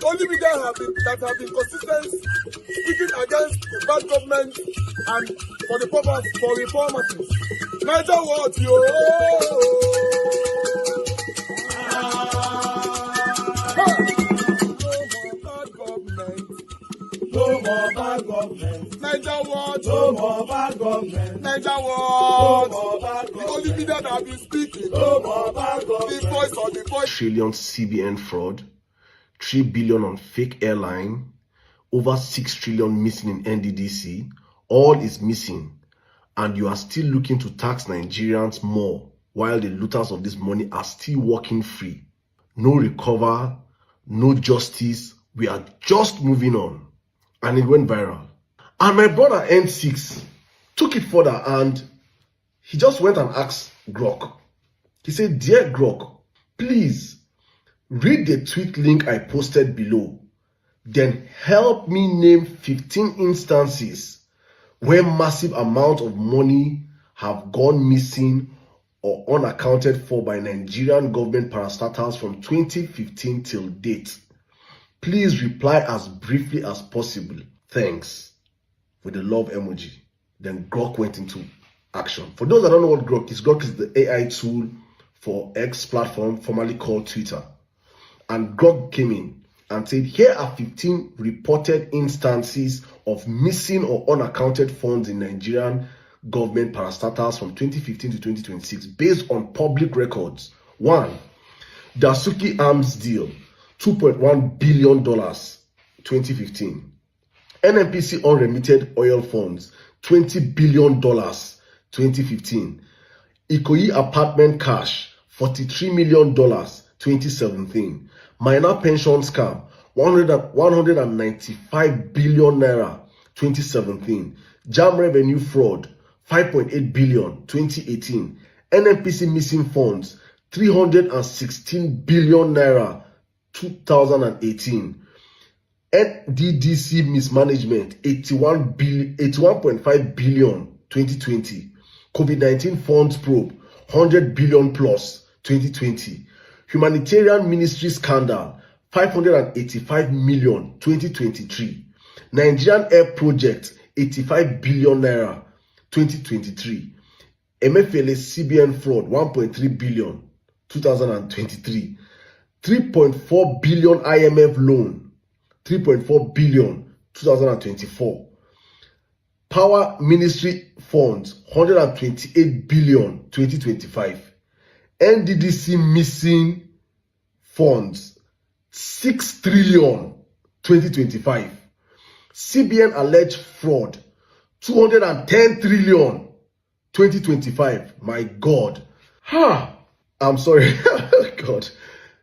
Only media that have been consistent speaking against the bad government and for the purpose for reformers. Niger what yo? No more bad government. Niger what? No more bad government. Niger what? No more bad government. The only media that have been speaking. No more bad government. The voice of the voice. Trillion CBN fraud, 3 billion on fake airline, over 6 trillion missing in NDDC, all is missing, and you are still looking to tax Nigerians more while the looters of this money are still walking free. No recover, no justice, we are just moving on. And it went viral. And my brother N6 took it further and he just went and asked Grok. He said, "Dear Grok, please read the tweet link I posted below. Then help me name 15 instances where massive amount of money have gone missing or unaccounted for by Nigerian government parastatals from 2015 till date. Please reply as briefly as possible. Thanks." With the love emoji. Then Grok went into action. For those that don't know what Grok is the AI tool for X platform, formerly called Twitter. And Grok came in and said, here are 15 reported instances of missing or unaccounted funds in Nigerian government parastatals from 2015 to 2026 based on public records. 1. Dasuki Arms deal, $2.1 billion, 2015. NNPC unremitted oil funds, $20 billion, 2015. Ikoyi apartment cash, $43 million, 2017. Minor pension scam, 195 billion naira, 2017. Jam revenue fraud, 5.8 billion, 2018. NNPC missing funds, 316 billion naira, 2018. NDDC mismanagement, 81.5 billion, 2020. COVID-19 funds probe, 100 billion plus, 2020. Humanitarian ministry scandal, 585 million, 2023. Nigerian air project, 85 billion naira, 2023. MFLA CBN fraud, 1.3 billion, 2023. 3.4 billion IMF loan, 3.4 billion, 2024. Power Ministry funds, 128 billion, 2025. NDDC missing funds, 6 trillion, 2025. CBN alleged fraud, 210 trillion, 2025. My God. I'm sorry. God.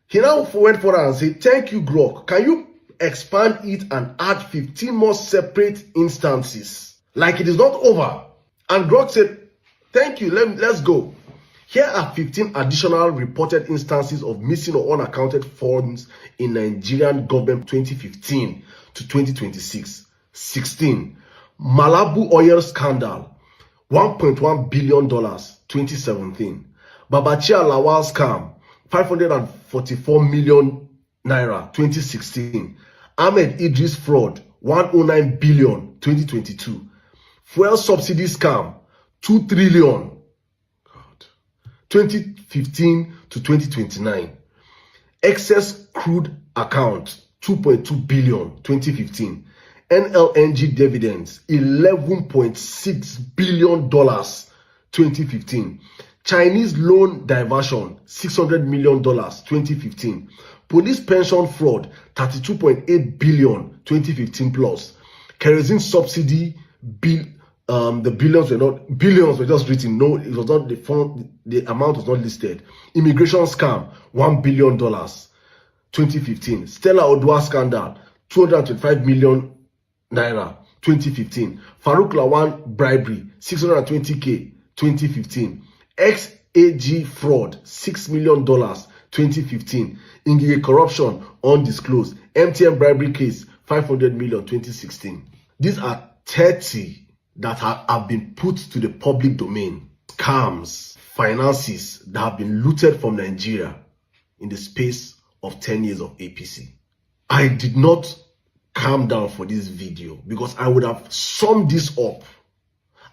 He now went further and said, thank you, Grok. Can you expand it and add 15 more separate instances? Like it is not over. And Grok said, thank you, let's go. Here are 15 additional reported instances of missing or unaccounted funds in Nigerian government 2015 to 2026. 16. Malabu oil scandal, $1.1 billion, 2017. Babachia Lawal scam, 544 million naira, 2016. Ahmed Idris fraud, 109 billion, 2022. Fuel subsidy scam, 2 trillion, 2015 to 2029. Excess crude account, 2.2 billion, 2015. NLNG dividends, $11.6 billion, 2015. Chinese loan diversion, $600 million, 2015. Police pension fraud, 32.8 billion, 2015 plus. Kerosene subsidy bill, the billions were just written. No, it was not the amount was not listed. Immigration scam, $1 billion, 2015. Stella Odua scandal, 225 million naira, 2015. Farouk Lawan bribery, 620k, 2015. XAG fraud, $6 million, 2015. Ingige corruption, undisclosed. MTN bribery case, 500 million, 2016. These are 30 that have been put to the public domain. Scams, finances that have been looted from Nigeria in the space of 10 years of APC. I did not calm down for this video because I would have summed this up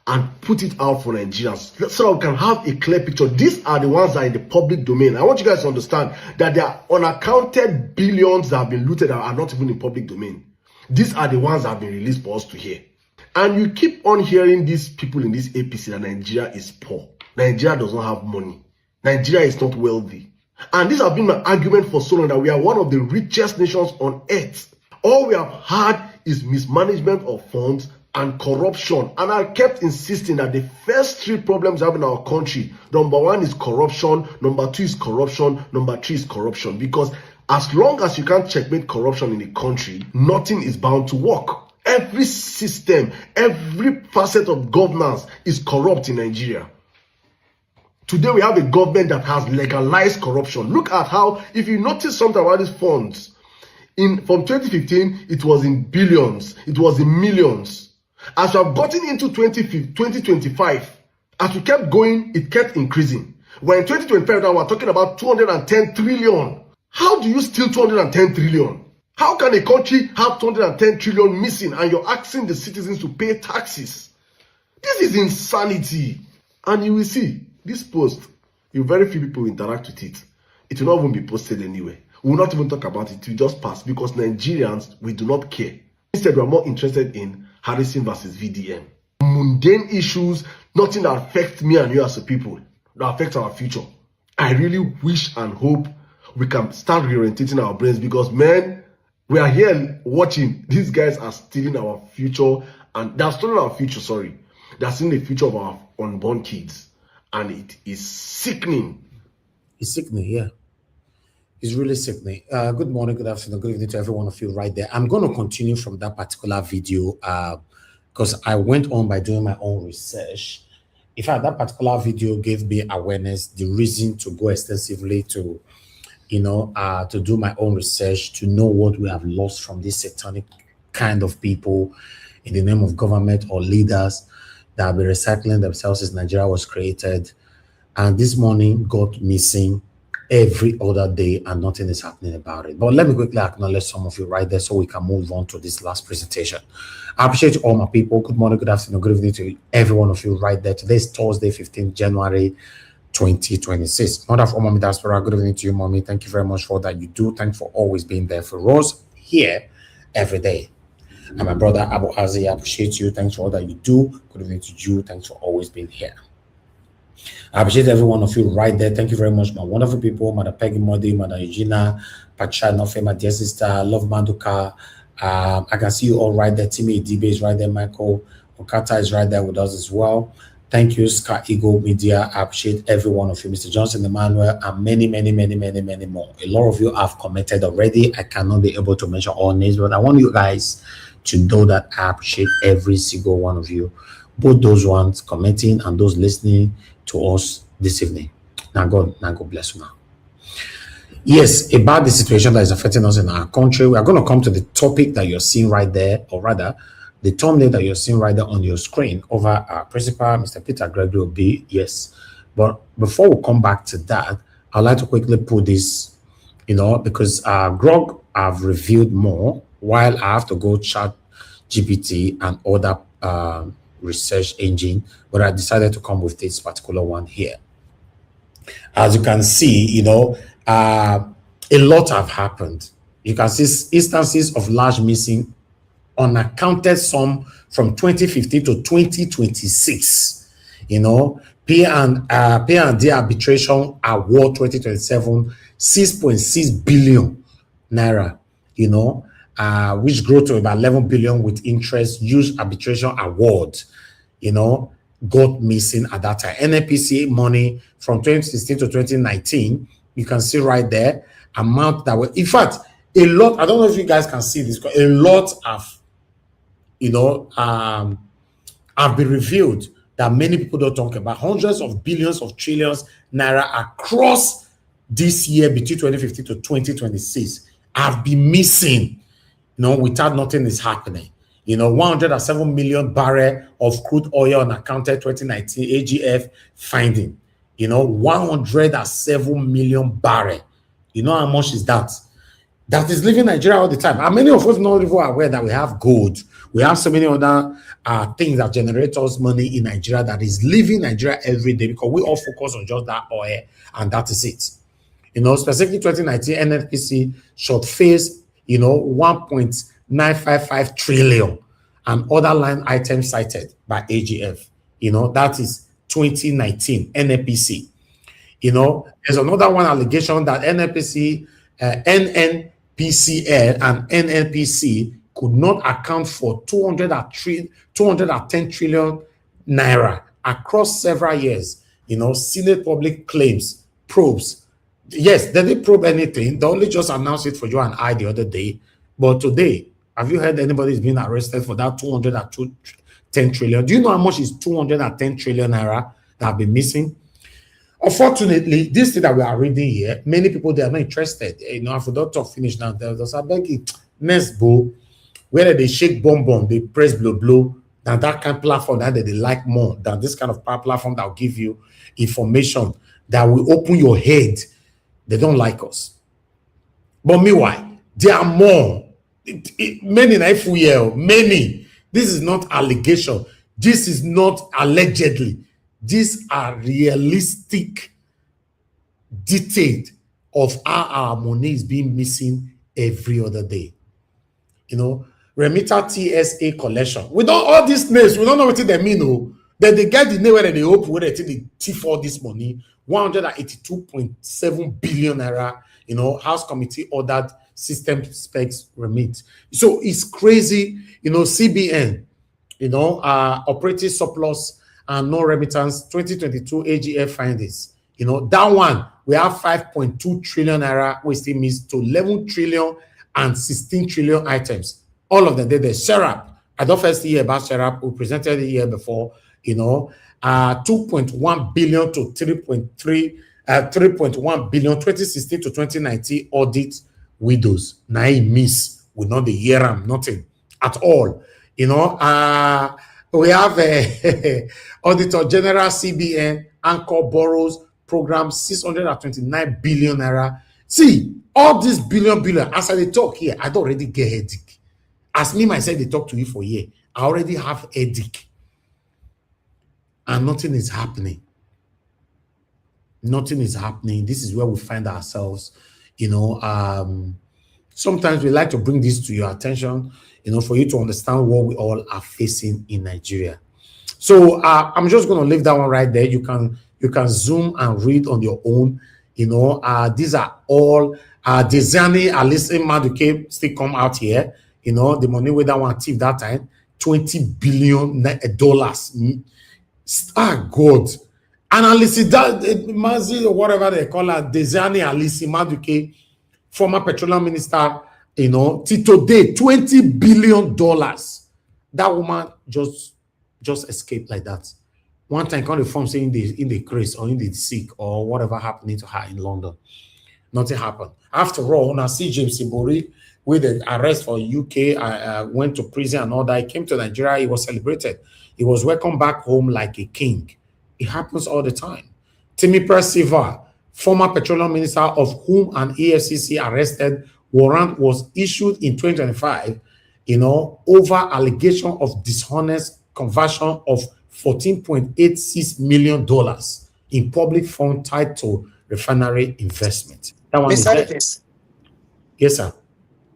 and put it out for Nigerians so that we can have a clear picture. These are the ones that are in the public domain. I want you guys to understand that there are unaccounted billions that have been looted that are not even in public domain. These are the ones that have been released for us to hear. And you keep on hearing these people in this APC that Nigeria is poor. Nigeria does not have money. Nigeria is not wealthy. And this has been my argument for so long that we are one of the richest nations on earth. All we have had is mismanagement of funds and corruption, and I kept insisting that the first three problems we have in our country, number one is corruption, number two is corruption, number three is corruption, because as long as you can't checkmate corruption in the country, nothing is bound to work. Every system, every facet of governance is corrupt in Nigeria. Today we have a government that has legalized corruption. Look at how, if you notice something about these funds, from 2015 it was in billions, it was in millions. As we have gotten into 2025, as we kept going, it kept increasing. When in 2025 now we're talking about 210 trillion. How do you steal 210 trillion? How can a country have 210 trillion missing and you're asking the citizens to pay taxes? This is insanity. And you will see, this post, very few people interact with it. It will not even be posted anywhere. We will not even talk about it. We just pass because Nigerians, we do not care. Instead, we are more interested in Harrison versus VDM. Mundane issues, nothing that affects me and you as a people, that affects our future. I really wish and hope we can start reorientating our brains because, man, we are here watching. These guys are stealing our future, and they are stealing our future, sorry. They are stealing the future of our unborn kids. And it is sickening. It's sickening, yeah. It's really sickening. Good morning, good afternoon, good evening to every one of you right there. I'm going to continue from that particular video because I went on by doing my own research. In fact, that particular video gave me awareness, the reason to go extensively to, to do my own research, to know what we have lost from this satanic kind of people in the name of government or leaders that have been recycling themselves since Nigeria was created. And this morning got missing every other day and nothing is happening about it. But let me quickly acknowledge some of you right there so we can move on to this last presentation. I appreciate you all my people. Good morning, good afternoon, good evening to every one of you right there. Today is Thursday, 15th January 2026. Mother of all Mommy Diaspora, good evening to you, Mommy. Thank you very much for that you do. Thanks for always being there for us here every day. And my brother Abu Azi, I appreciate you. Thanks for all that you do. Good evening to you. Thanks for always being here. I appreciate every one of you right there. Thank you very much, my wonderful people. Mother Peggy Modi, Mother Eugenia, Pacha Nofe, my dear sister, Love Manduka. I can see you all right there. Timmy DB is right there. Michael Okata is right there with us as well. Thank you, Sky Eagle Media. I appreciate every one of you, Mr. Johnson Emmanuel, and many, many, many, many, many more. A lot of you have commented already. I cannot be able to mention all names, but I want you guys to know that I appreciate every single one of you, both those ones commenting and those listening to us this evening. Now God bless you now. Yes, about the situation that is affecting us in our country, we are going to come to the topic that you're seeing right there, or rather, the thumbnail that you're seeing right there on your screen over our principal, Mr. Peter Gregory Obi. Yes, but before we come back to that, I'd like to quickly put this, because Grog have revealed more, while I have to go chat GPT and other research engine, but I decided to come with this particular one here. As you can see, a lot have happened. You can see instances of large missing, unaccounted sum from 2015 to 2026. Pay and D arbitration award 2027, 6.6 billion naira. Which grew to about 11 billion with interest, used arbitration award, got missing at that time. NAPC money from 2016 to 2019, you can see right there, amount that were, in fact, a lot, I don't know if you guys can see this, a lot of, have been revealed that many people don't talk about. Hundreds of billions of trillions naira across this year between 2015 to 2026 have been missing. Without nothing is happening. 107 million barrel of crude oil unaccounted 2019 AGF finding. 107 million barrel. How much is that? that is leaving Nigeria all the time. And many of us not even aware that we have gold. We have so many other things that generate us money in Nigeria that is leaving Nigeria every day because we all focus on just that oil and that is it. You know, specifically 2019 NFPC should face, you know, 1.955 trillion and other line items cited by AGF. You know, that is 2019 NFPC. You know, there's another one allegation that NNPCL and NNPC could not account for 210 trillion naira across several years. You know, Senate public claims, probes. Yes, they didn't probe anything. They only just announced it for you and I the other day. But today, have you heard anybody's been arrested for that 210 trillion? Do you know how much is 210 trillion naira that have been missing? Unfortunately, this thing that we are reading here, many people, they are not interested. You know, if we don't talk finish now, there's a big next bowl where they shake bomb, they press blow, and that kind of platform that they like more than this kind of platform that will give you information that will open your head. They don't like us. But meanwhile, there are more. Many. This is not allegation. This is not allegedly. These are realistic details of how our money is being missing every other day. You know, remitter TSA collection. We don't all these names, we don't know what they mean. No. Then they get the name where they hope where they thief all this money. 182.7 billion naira. You know, House Committee ordered system specs remit. So it's crazy. You know, CBN, you know, operating surplus and no remittance 2022 AGF findings. You know, that one, we have 5.2 trillion naira, we still miss to 11 trillion and 16 trillion items. All of them, they're the Serap. I don't first hear about Serap. We presented it here before, you know, 2.1 billion to 3.1 billion, 2016 to 2019 audit widows. Now he miss, we not the year, nothing at all. You know, we have Auditor General CBN, Anchor Borrows Program, 629 billion naira. See, all this billion, as I talk here, I don't already get headache. As me myself, they talk to you for a year. I already have headache. And nothing is happening. Nothing is happening. This is where we find ourselves. You know, sometimes we like to bring this to your attention, you know, for you to understand what we all are facing in Nigeria. So I'm just going to leave that one right there. You can zoom and read on your own. You know, these are all Dezani, Alice, Maduke still come out here. You know, the money with that one thief that time, $20 billion. God. And Alice, that Mazi or whatever they call her, Dezani, Alice, Maduke, former petroleum minister, you know, till today, $20 billion. That woman just escaped like that. One time, kind of form saying in the craze or in the sick or whatever happening to her in London. Nothing happened. After all, when I see James Ibori with the arrest for UK, I went to prison and all that. He came to Nigeria, he was celebrated. He was welcomed back home like a king. It happens all the time. Timi Persiva, former petroleum minister of whom an EFCC arrested warrant was issued in 2025, you know, over allegation of dishonest conversion of $14.86 million in public fund tied to refinery investment. That one is yes, sir.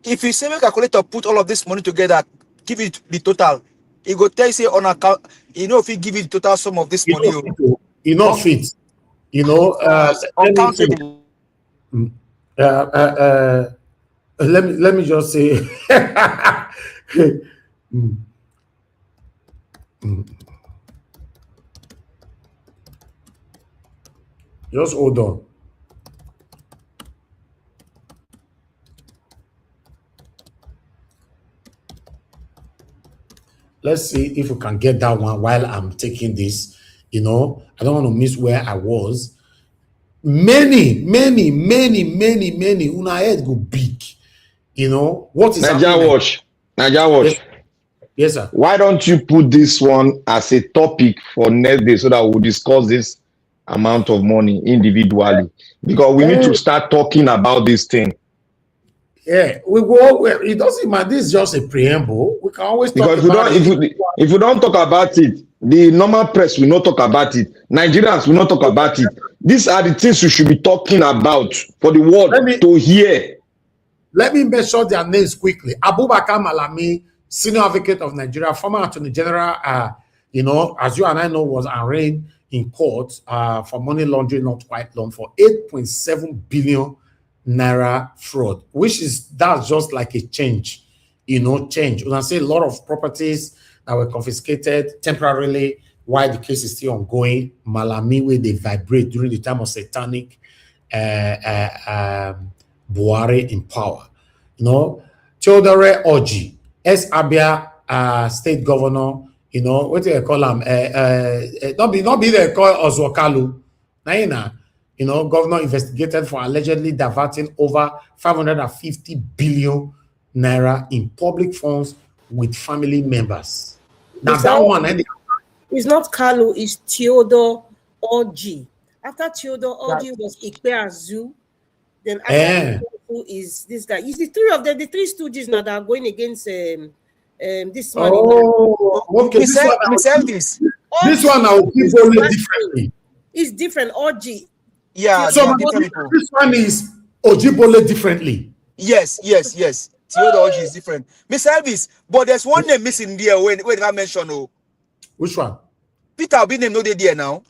If you say make a calculator put all of this money together, give it the total, it go tell you say on account, you know, if you give it the total sum of this money, you know, fit, you know, let me just say just hold on. Let's see if we can get that one while I'm taking this. You know, I don't want to miss where I was. Many. Una head go big. You know, what is Naija Watch. Yes, sir. Why don't you put this one as a topic for next day so that we'll discuss this amount of money individually? Because we need to start talking about this thing. Yeah, we go. It doesn't matter. This is just a preamble. We can always talk Because about it. if we don't talk about it, the normal press will not talk about it. Nigerians will not talk about it. These are the things we should be talking about for the world to hear. Let me mention their names quickly. Abubakar Malami, Senior Advocate of Nigeria, former Attorney General, as you and I know, was arraigned in court for money laundering not quite long for 8.7 billion naira fraud, that's just like a change, change. When I say a lot of properties that were confiscated temporarily while the case is still ongoing, Malami, where they vibrate during the time of satanic Buhari in power. Theodore Oji, Abia State Governor, what do you call him? Not be they call Ozwakalu. Governor investigated for allegedly diverting over 550 billion naira in public funds with family members. Now that one, it's not Kalu, it's Theodore Oji. After Theodore Oji was Ikpe Azu, then after who is this guy? It's the three of them, the three stooges now that are going against this man. Okay. This one I will give only differently. It's different. Oji. Yeah, so this one is Ojibole differently. Yes. Theodore Oji is different. Miss Elvis, but there's one name missing there when I mention. Which one? Peter Obi name no dey there now.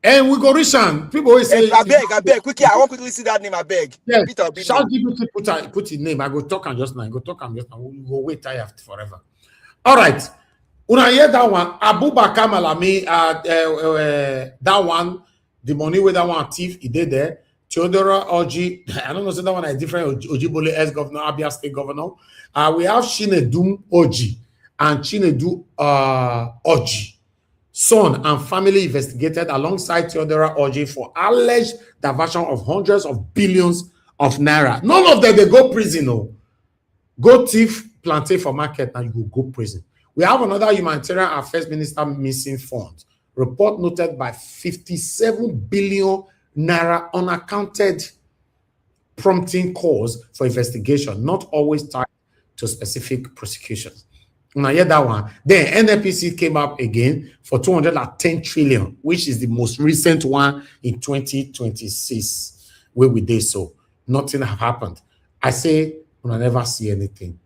And we go Rishan. People always say, I beg, quickly. I want quickly see that name. I beg. Yes. Peter Obi. Shall GPT put his name? I go talk and just now. We go wait tired forever. All right. When I hear that one, Abubakar Malami, that one, the money with that one thief, he did there. Theodora Oji, I don't know, so that one is different. Ojibole ex-governor, Abia State Governor. We have Chinedum Oji and Chinedu Oji. Son and family investigated alongside Theodora Oji for alleged diversion of hundreds of billions of naira. None of them, they go prison. No. Go thief, plantain for market, and you go prison. We have another humanitarian affairs minister missing funds. Report noted by 57 billion naira unaccounted, prompting calls for investigation, not always tied to specific prosecutions. When I hear that one, then NAPC came up again for 210 trillion, which is the most recent one in 2026, where we did so. Nothing have happened. I say, I never see anything.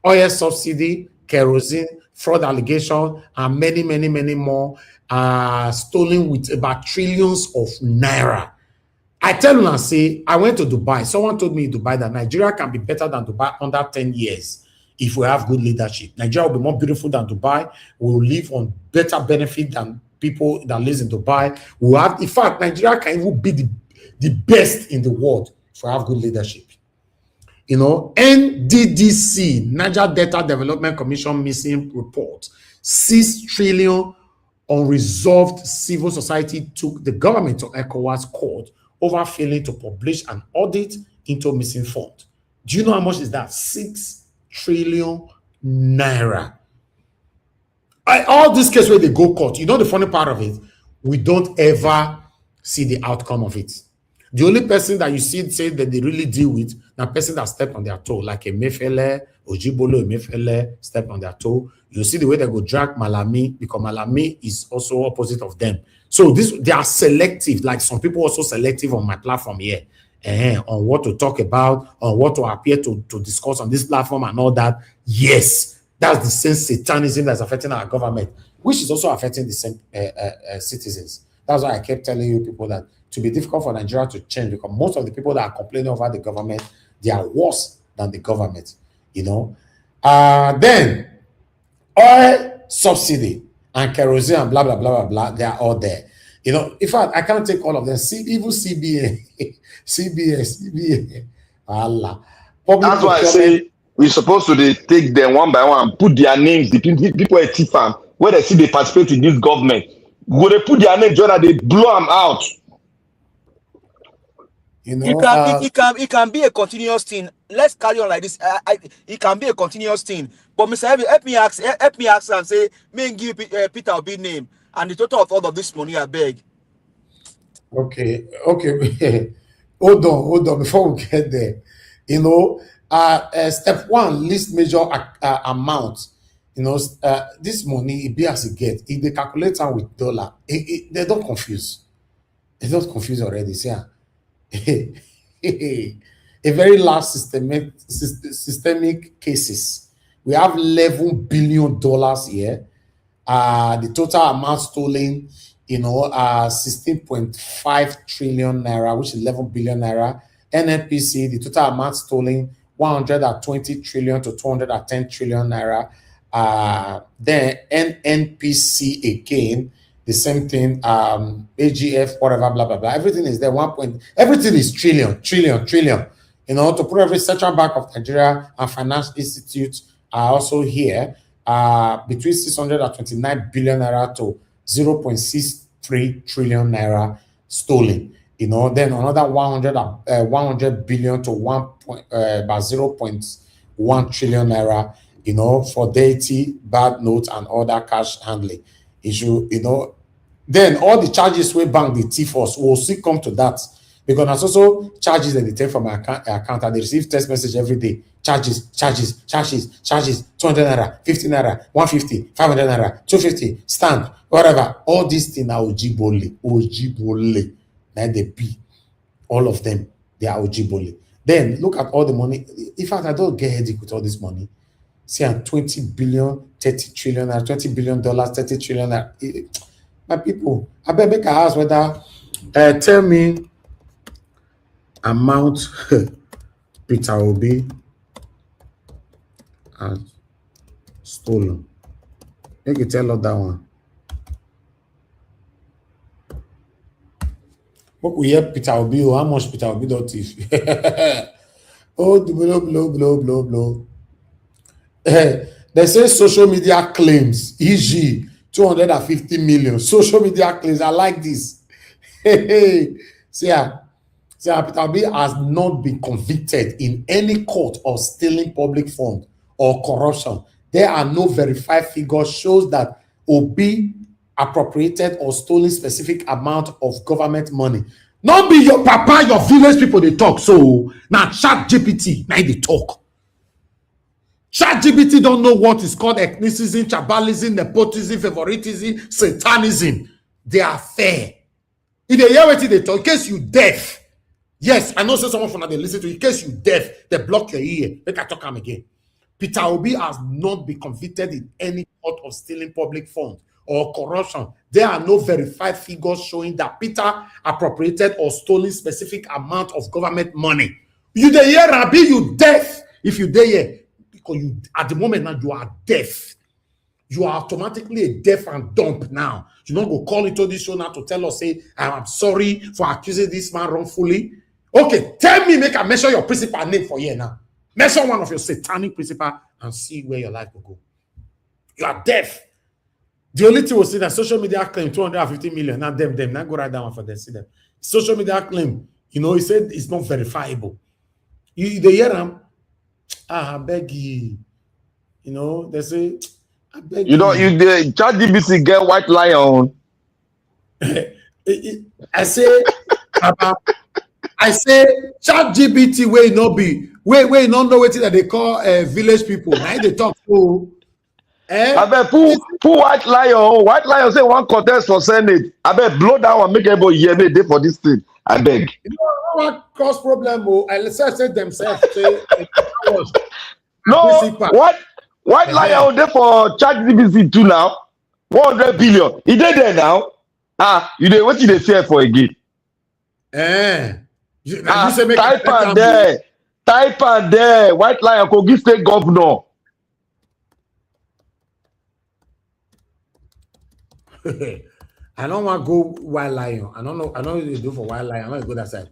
Oil subsidy, kerosene, fraud allegation, and many, many, many more stolen with about trillions of naira. I tell you and say, I went to Dubai. Someone told me in Dubai that Nigeria can be better than Dubai under 10 years if we have good leadership. Nigeria will be more beautiful than Dubai. We will live on better benefit than people that live in Dubai. We will have, in fact, Nigeria can even be the best in the world if we have good leadership. NDDC, Niger Delta Development Commission missing report, 6 trillion unresolved civil society took the government to ECOWAS court over failing to publish an audit into missing fund. Do you know how much is that? 6 trillion naira. All these cases where they go court, the funny part of it, we don't ever see the outcome of it. The only person that you see say that they really deal with the person that stepped on their toe, like a Mefele, Ojibolo, Mefele, step on their toe. You see the way they go drag Malami, because Malami is also opposite of them. So they are selective, like some people also selective on my platform here, on what to talk about, on what to appear to discuss on this platform and all that. Yes, that's the same satanism that's affecting our government, which is also affecting the same citizens. That's why I kept telling you people that to be difficult for Nigeria to change, because most of the people that are complaining over the government, they are worse than the government, Then oil subsidy and kerosene and blah, blah, blah, blah, blah, they are all there. In fact, I can't take all of them. Even CBA, CBA, Allah. That's why I say we're supposed to take them one by one, put their names, the people at TFAM, where they see they participate in this government. Go they put their names, they blow them out. It can be a continuous thing. Let's carry on like this. It can be a continuous thing. But Mr. Heavy, help me ask and say, may give Peter Obi name and the total of all of this money, I beg. Okay. Hold on. Before we get there, Step one, list major amount. You know, this money it be as it get. If they calculate am with dollar, they don't confuse. They don't confuse already. See, a very large systemic cases. We have $11 billion here. The total amount stolen, 16.5 trillion naira, which is 11 billion naira. NNPC, the total amount stolen, 120 trillion to 210 trillion naira. Then NNPC again, the same thing. AGF, whatever, blah blah blah. Everything is there. Everything is trillion. To put every central bank of Nigeria and finance institutes are also here. Between 629 billion naira to 0.63 trillion naira stolen. Then another 100 billion to 0.1 trillion naira, for deity, bad notes, and other cash handling issue, Then all the charges we bank the thief us will still come to that, because there's also charges that they take from my account and they receive text message every day. Charges, 200 naira, 50 naira, 150, 500 naira, 250, stamp, whatever. All these things are ojibole. Now they be all of them, they are ojibole. Then look at all the money. In fact, I don't get headache with all this money. See, 20 billion, 30 trillion, $20 billion, 30 trillion. My people, I better make a ask whether tell me amount Peter Obi has stolen. Make you tell us that one. What we hear Peter Obi, how much Peter Obi don't thief? Oh, blow. They say social media claims, e.g., 250 million. Social media claims. I like this. See, Peter Obi has not been convicted in any court of stealing public funds or corruption. There are no verified figures shows that Obi appropriated or stolen specific amount of government money. Not be your papa, your village people they talk. So now ChatGPT, now they talk. ChatGPT don't know what is called ethnicism, tribalism, nepotism, favoritism, satanism. They are fair. If they hear what they talk, in case you deaf. Yes, I know someone from they listen to you. In case you deaf, they block your ear. Make I talk him again. Peter Obi has not been convicted in any court of stealing public funds or corruption. There are no verified figures showing that Peter appropriated or stolen specific amount of government money. You dey hear, Rabbi, you deaf. If you dey here, because you at the moment now you are deaf. You are automatically a deaf and dumb now. You don't go call into this show now to tell us, say, I'm sorry for accusing this man wrongfully. Okay, tell me, make I mention your principal name for you now. Mention one of your satanic principal and see where your life will go. You are deaf. The only thing was say that social media claim 250 million. Now them. Now go write down for them. See them. Social media claim, he said it's not verifiable. They hear them. I beg you. They say, I beg you. You the ChatGPT get white lion. I say, ChatGPT will not be. Wait, not know what that they call village people. Now they talk to. I bet pull white lion. White lion say one contest for Senate. I bet blow that one, make everybody hear me day for this thing. I beg. What cause problem? I say themselves. No, white lion there for ChatGPT too now. 100 billion. He did there now. You dey what they say for again? You say make type and there. White lion Kogi State governor. I don't want to go wild lion. I don't know what they do for wild lion. I'm not go that side.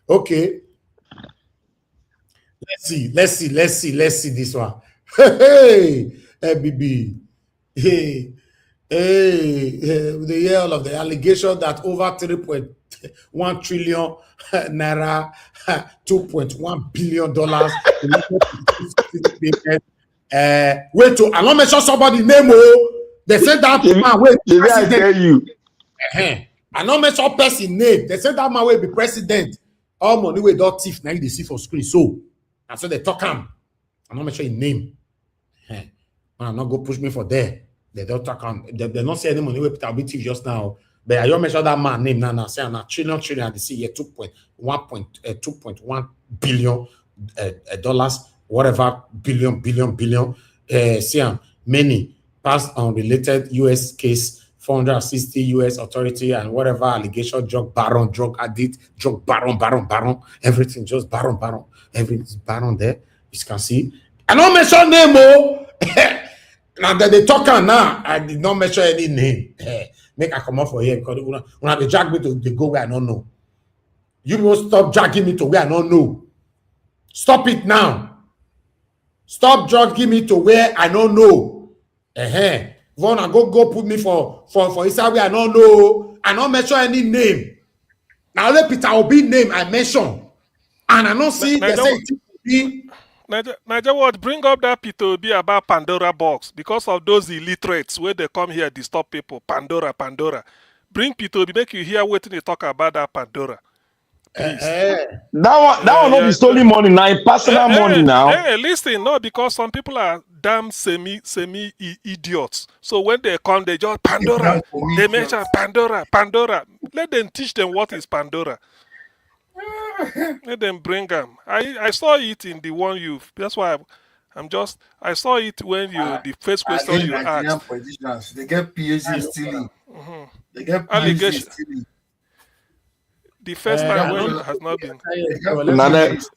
Okay. Let's see this one. Hey, BB. Hey, the year of the allegation that over 3.1 trillion naira, $2.1 billion. Wait to I don't mention somebody name. They said that man will be president. I tell you. I don't mention person name. They said that man will be president. All money we don't thief now they see for screen. So and so they talk him. I'm not make sure his name. I'm not go push me for there. They don't talk him. They not say any money we Peter Obi thief just now. But I don't mention that man name now. Say I'm not trillion they see here 2.1 billion dollars, whatever billion. See many past unrelated US case. 460 US authority and whatever allegation, drug baron, drug addict, drug baron, everything just baron, everything's baron there. You can see. I don't mention name, now that they talk now, I did not mention any name. Make I come up for here because when they drag me to the go where I don't know. You will stop dragging me to where I don't know. Stop it now. Stop dragging me to where I don't know. Vona go put me for inside where I don't know. I don't mention any name. Now let Peter Obi name I mention. And I don't see they say Niger what bring up that Peter Obi about Pandora box because of those illiterates where they come here disturb people. Pandora. Bring Peter Obi, make you hear what they talk about that Pandora. That one not be stolen money now, personal money now. Listen, no, because some people are damn semi idiots. So when they come, they just Pandora. They mention Pandora. Let them teach them what is Pandora. Let them bring them. I saw it in the one you. That's why I saw it when the first question you asked. Politicians, they get PhD stealing. They get allegation. The first time when it has not been.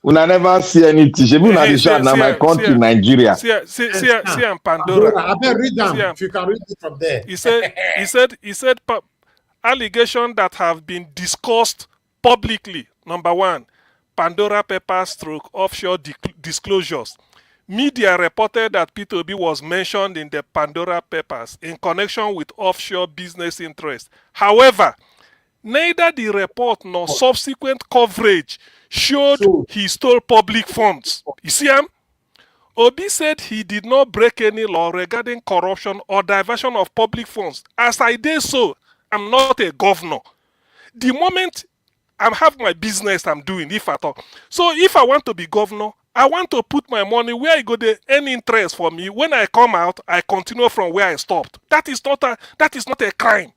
Una never see any teacher. We not sure now my country, Nigeria. See, and Pandora. I better read them. If you can read it from there. He said allegations that have been discussed publicly. Number one, Pandora Papers / offshore disclosures. Media reported that P2B was mentioned in the Pandora Papers in connection with offshore business interests. However, neither the report nor subsequent coverage showed he stole public funds. You see him? Obi said he did not break any law regarding corruption or diversion of public funds. As I did so, I'm not a governor. The moment I have my business I'm doing, if at all. So if I want to be governor, I want to put my money where I go there, any interest for me. When I come out, I continue from where I stopped. That is not a crime.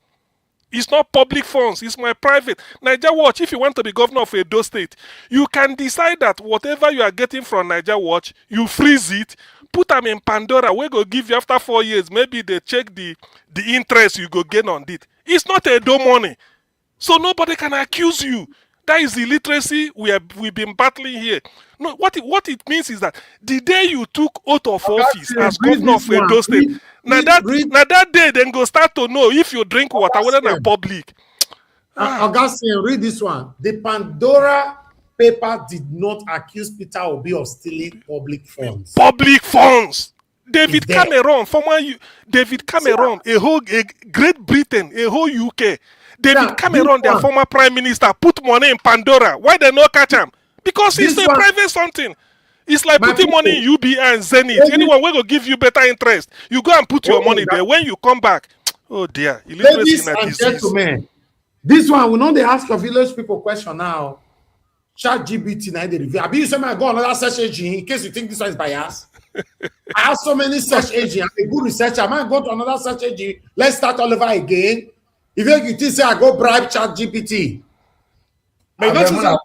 It's not public funds. It's my private. Niger Watch, if you want to be governor of Edo State, you can decide that whatever you are getting from Niger Watch, you freeze it, put them in Pandora. We go give you after 4 years. Maybe they check the interest you go gain on it. It's not Edo money. So nobody can accuse you. That is the illiteracy we've been battling here. No, what it means is that the day you took oath of office as governor of Edo State, now that day then go start to know if you drink water, whether they're public. Augustine, read this one. The Pandora paper did not accuse Peter Obi of stealing public funds. Public funds. David Cameron, a Great Britain, a whole UK. David Cameron, their former prime minister, put money in Pandora. Why they not catch him? Because it's a private something. It's like putting money in UBI and Zenith. Anyone will give you better interest. You go and put your money there. When you come back, oh dear. Ladies and gentlemen, this one, we know they ask your village people question now. ChatGPT now they review. I you say I go another search engine in case you think this one is biased. I have so many search engines. I'm a good researcher. I might go to another search engine. Let's start all over again. If you think say I go bribe ChatGPT. But you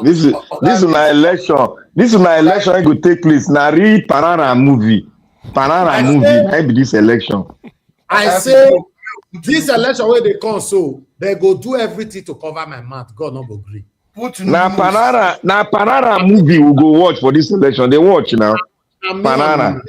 This is my election. This is my election. It will take place. Nari Panara movie. I be this election. I say this election where they come, so they go do everything to cover my mouth. God not agree. Now Panara movie will go watch for this election. They watch now. Panara.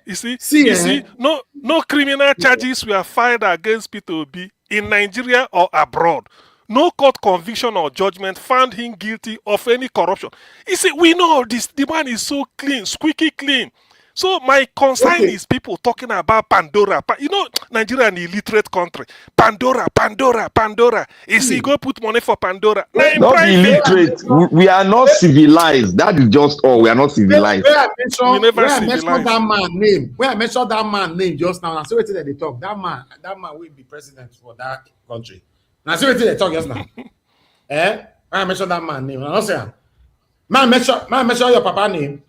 You see, no criminal charges were filed against P2B in Nigeria or abroad. No court conviction or judgment found him guilty of any corruption. You see, we know this. The man is so clean, squeaky clean. So my concern Okay. is people talking about Pandora. You know, Nigeria an illiterate country. Pandora, Pandora, Pandora. Is he go put money for Pandora? Now in Not be private. illiterate. We are not civilized. That is just all. We are not civilized. We never Where I mentioned civilized. that man name, where I mentioned that man name just now, I see what they talk. That man will be president for that country. Now see what they talk just now. When I mentioned that man name, I say, man mention your papa name.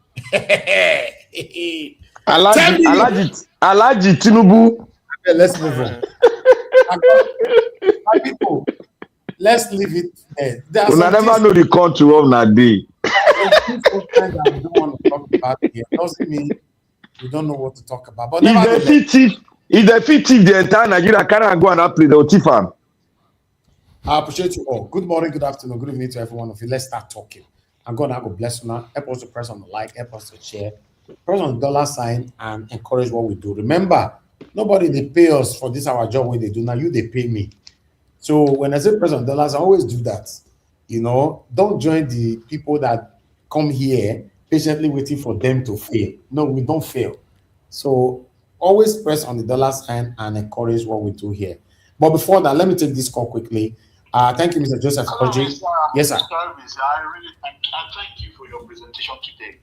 Alaji Tinubu. Okay, let's move on. My people, let's leave it there. There are We some never things know the country of that day. that we don't want to talk about here. Doesn't mean we don't know what to talk about. But If they fit thief the entire Nigeria, can't go and that place, they'll thief am. I appreciate you all. Good morning, good afternoon, good evening to every one of you. Let's start talking. And God, I go bless you now. Help us to press on the like, help us to share, press on the $sign, and encourage what we do. Remember, nobody they pay us for this our job when they do. Now you they pay me. So when I say press on dollars, I always do that. You know, don't join the people that come here patiently waiting for them to fail. No, we don't fail. So always press on the $sign and encourage what we do here. But before that, let me take this call quickly. Thank you, Mr. Joseph. Yes, sir. Mr. Elvis, I thank you for your presentation today.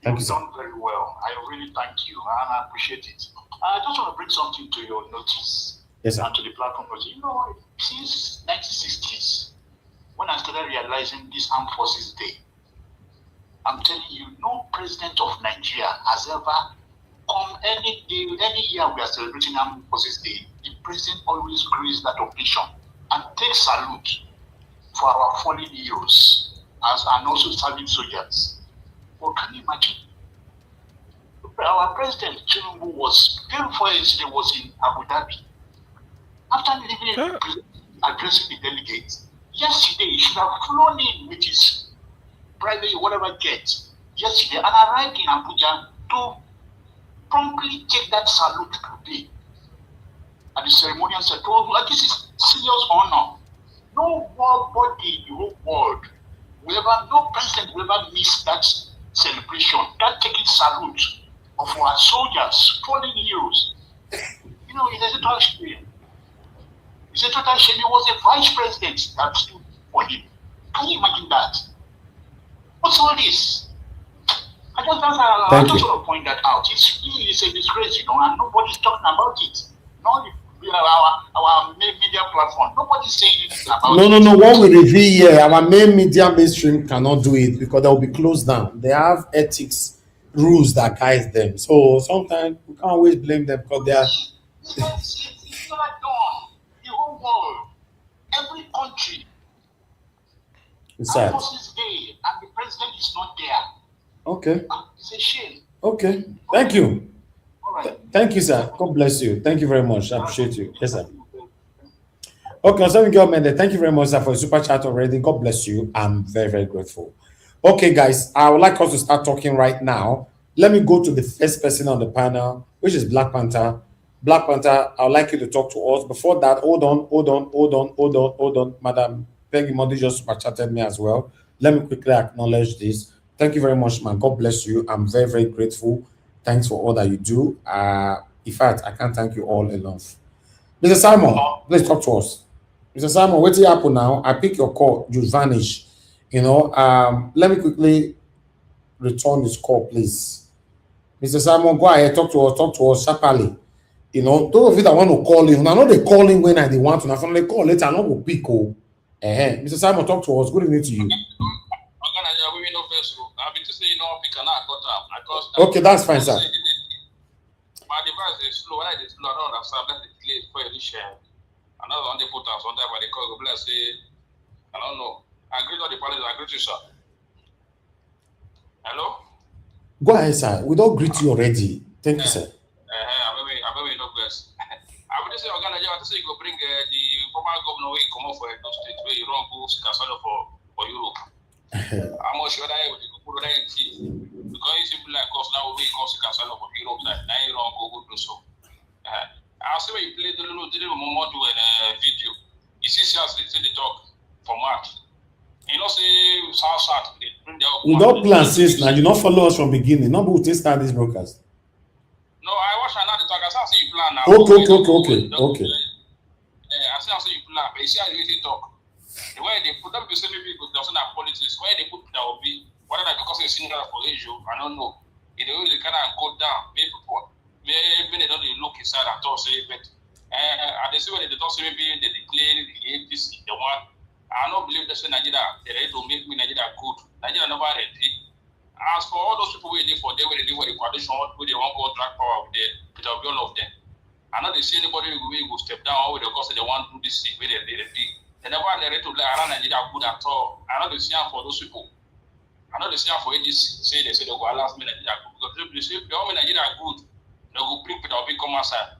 Thank you, You've done very well. I really thank you, and I appreciate it. I just want to bring something to your notice. Yes, sir. And to the platform. You know, since 1960s, when I started realizing this Armed Forces Day, I'm telling you, no president of Nigeria has ever come any day, any year we are celebrating Armed Forces Day, the president always graced that occasion and takes salute for our fallen heroes and also serving soldiers. But can you imagine? Our president Tinubu was before yesterday was in Abu Dhabi. After leaving addressing the delegates, yesterday he should have flown in with his private whatever jet yesterday and arrived in Abuja to promptly take that salute today at the ceremonial ceremony. This is serious honor. Nobody in the whole world will ever, no president will ever miss that celebration, that taking salute of our soldiers, fallen heroes. You know, it's a total shame. It's a total shame. He was a vice president that stood for him. Can you imagine that? What's all this? I just want to point that out. It's a disgrace, you know, and nobody's talking about it. Not our main media platform. Nobody's saying anything about it. No. What we reveal here, our main media mainstream cannot do it because they will be closed down. They have ethics rules that guide them. So sometimes we can't always blame them because they are. It's not done. The whole world, every country. It's sad. Forces Day, and the president is not there. Okay. It's a shame. Okay. Thank you. All right. Thank you, sir. God bless you. Thank you very much. I appreciate you. Yes, sir. Okay, so thank you very much, sir, for a super chat already. God bless you. I'm very, very grateful. Okay, guys, I would like us to start talking right now. Let me go to the first person on the panel, which is Black Panther. Black Panther, I would like you to talk to us. Before that, hold on. Madam Peggy Mondi just super chatted me as well. Let me quickly acknowledge this. Thank you very much, man. God bless you. I'm very, very grateful. Thanks for all that you do. In fact, I can't thank you all enough. Mr. Simon, please talk to us. Mr. Simon, what's happening now? I pick your call, you vanish. You know, let me quickly return this call, please. Mr. Simon, go ahead, talk to us sharply. You know, those of you that want to call in, I know they call in when they want to. Now, they call later, I know we'll pick. Mr. Simon, talk to us. Good evening to you. Okay, that's fine, sir. My device is slow. When I is slow, I don't understand. That's the delay for your share. Another one they put us on there by the call. Bless say, I don't know. I agree with the panel. I agree with you, sir. Hello? Go ahead, sir. We don't greet you already. Thank you, sir. I'm very no bless. I would just say, I'm going to say, go bring the former governor where he come off for Edo State, where he run go Cassano for Europe. I'm not sure that I would put that in tea. Because it's simply like us now, we come to Cassano for Europe, like now you run go do so. I'll say when you play the little model and video, you see, the talk for March. You know, say, South, they bring their we don't plan since now. You don't follow us from beginning. Nobody will start this broadcast. shall not talk. I say you plan now. Okay. I say you plan, but you see how you talk. The way they put them, you say maybe because there's not politics. Why they put that will be whether that because it's single for issue, I don't know. It will kind of go down. Maybe they don't look inside and talk say, but and they see when they don't say maybe they declare the APC the one. I don't believe they say Nigeria they're ready to make me Nigeria good. Nigeria never ready. As for all those people waiting for they will do the coalition, who they want to drag power with them, it will be all of them. I know they see anybody who will step down with the because they want to do this thing where they never ready to around Nigeria good at all. I know they see for those people. I know they see for ADC say they go last minute Nigeria good because they say the only Nigeria good, they go bring it up come outside.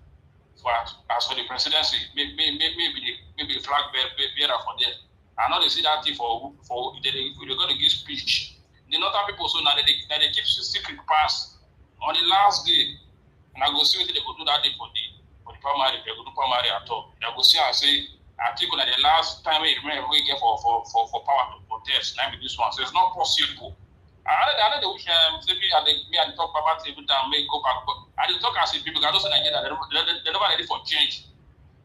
As for the presidency, maybe the flag bearer for them. I know they see that thing for they're going to give speech. The northern people so now they keep secret pass on the last day, and I go see what they go do that day for the primary. They go do primary at all. They go see and say I think that the last time we get for power to protest. Now with this one, so it's not possible. I know the wish me and talk about every time may go back, but I didn't talk as if people can also Nigeria. They're not ready for change.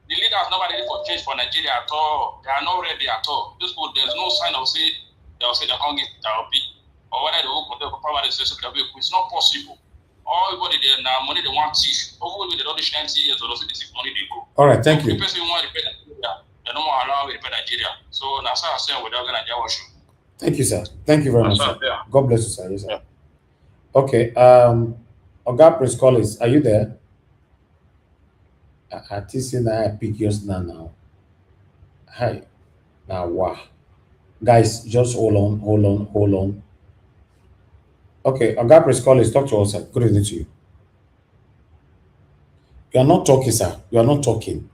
The leaders are not ready for change for Nigeria at all. They are not ready at all. This people, there's no sign of say they'll say they can't get therapy. Or whether they will protect power it's not possible. All everybody there now money they want teach. Over with the other 90 years or the 6 money they go. All right, thank you. The person want to repair Nigeria, they don't want to allow to repair Nigeria. So that's how I say we're not gonna do. Thank you, sir. Thank you very much, sir. Yeah. God bless you, sir. Yes, sir. Yeah. Okay. Oga Prince Collins, are you there? I think I pick yours now. Hi. Now, wow. Guys, just hold on. Okay, Oga Prince Collins, talk to us, sir. Good evening to you. You are not talking, sir. You are not talking.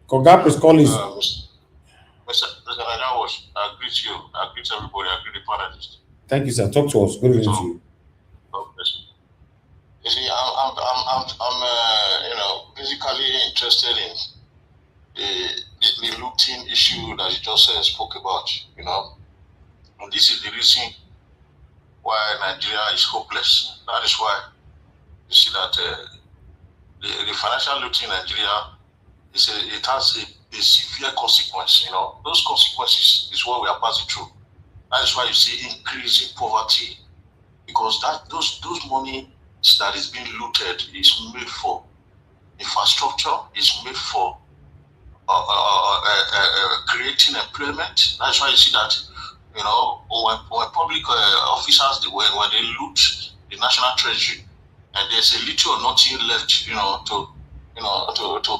Oga Prince Collins. Mr. Nigerians, I greet you. I greet everybody. I greet the panelists. Thank you, sir. Talk to us. Good evening to you. God bless you. You see, I'm basically interested in the looting issue that you just spoke about. And this is the reason why Nigeria is hopeless. That is why you see that the financial looting in Nigeria it has a severe consequence. Those consequences is what we are passing through. That is why you see increase in poverty, because those money that is being looted is made for infrastructure, is made for creating employment. That's why you see that when public officers when they loot the national treasury and there's a little or nothing left to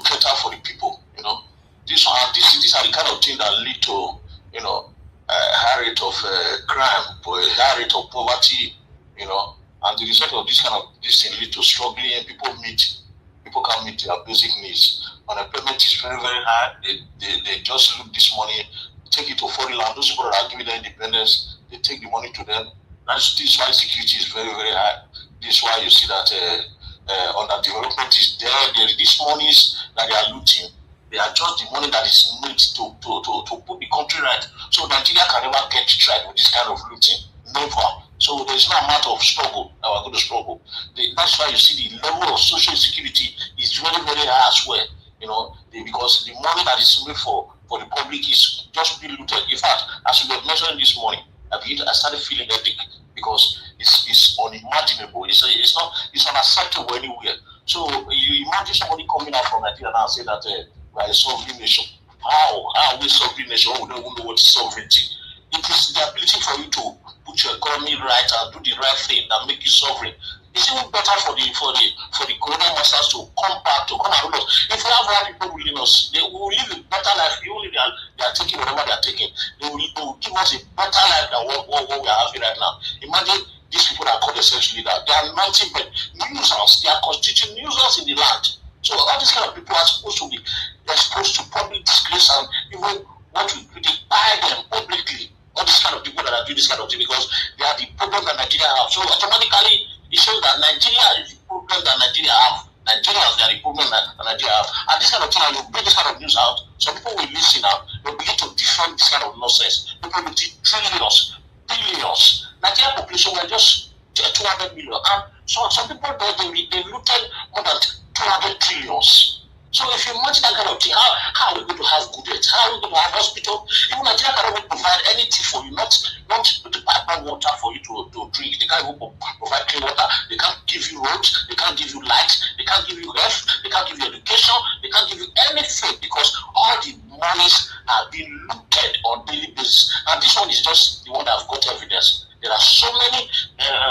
cater for the people. These are the kind of things that lead to high rate of crime, high rate of poverty, and the result of this thing lead to struggling. People can't meet their basic needs. Unemployment is very, very high. They just loot this money, take it to foreign land. Those people that are giving them independence, they take the money to them. This is why security is very, very high. This is why you see that underdevelopment is there. These monies that they are looting, they are just the money that is needed to put the country right. So Nigeria can never get it right with this kind of looting. Never. So there's no amount of struggle that we're going to struggle. That's why you see the level of social security is very, very high as well. Because the money that is made for the public is just being looted. In fact, as we were mentioning this morning, I started feeling headache because it's unimaginable. It's unacceptable anywhere. So you imagine somebody coming out from Nigeria now and say that we are a sovereign nation. How are we a sovereign nation? We don't even know what is sovereignty. It is the ability for you to put your economy right and do the right thing that make you sovereign. It's even better for the colonial masters to come back, to come and rule us. If we have white people ruling us, they will live a better life. Only they are taking whatever they are taking. They will give us a better life than what we are having right now. Imagine these people that call themselves leaders. They are 90 nuisance. They are constituting nuisance in the land. So all these kind of people are supposed to be exposed to public disgrace, and even what we buy them publicly. All these kind of people that are doing this kind of thing, because they are the problem that Nigeria have. So automatically it shows that Nigeria is the problem that Nigeria have. Nigerians, they are the problem that Nigeria have. And this kind of thing, you bring this kind of news out, some people will listen out, they'll begin to defend this kind of nonsense. People will take trillions, billions. Nigerian population, we're just 200 million. And so some people they looted more than 200 trillions. So if you imagine that kind of thing, how are we going to have good health? How are we going to have hospital? Even Nigeria cannot even provide anything for you, not the pipeline water for you to drink. They can't even provide clean water. They can't give you roads. They can't give you light. They can't give you health. They can't give you education. They can't give you anything because all the monies are being looted on daily basis. And this one is just the one that I've got evidence. There are so many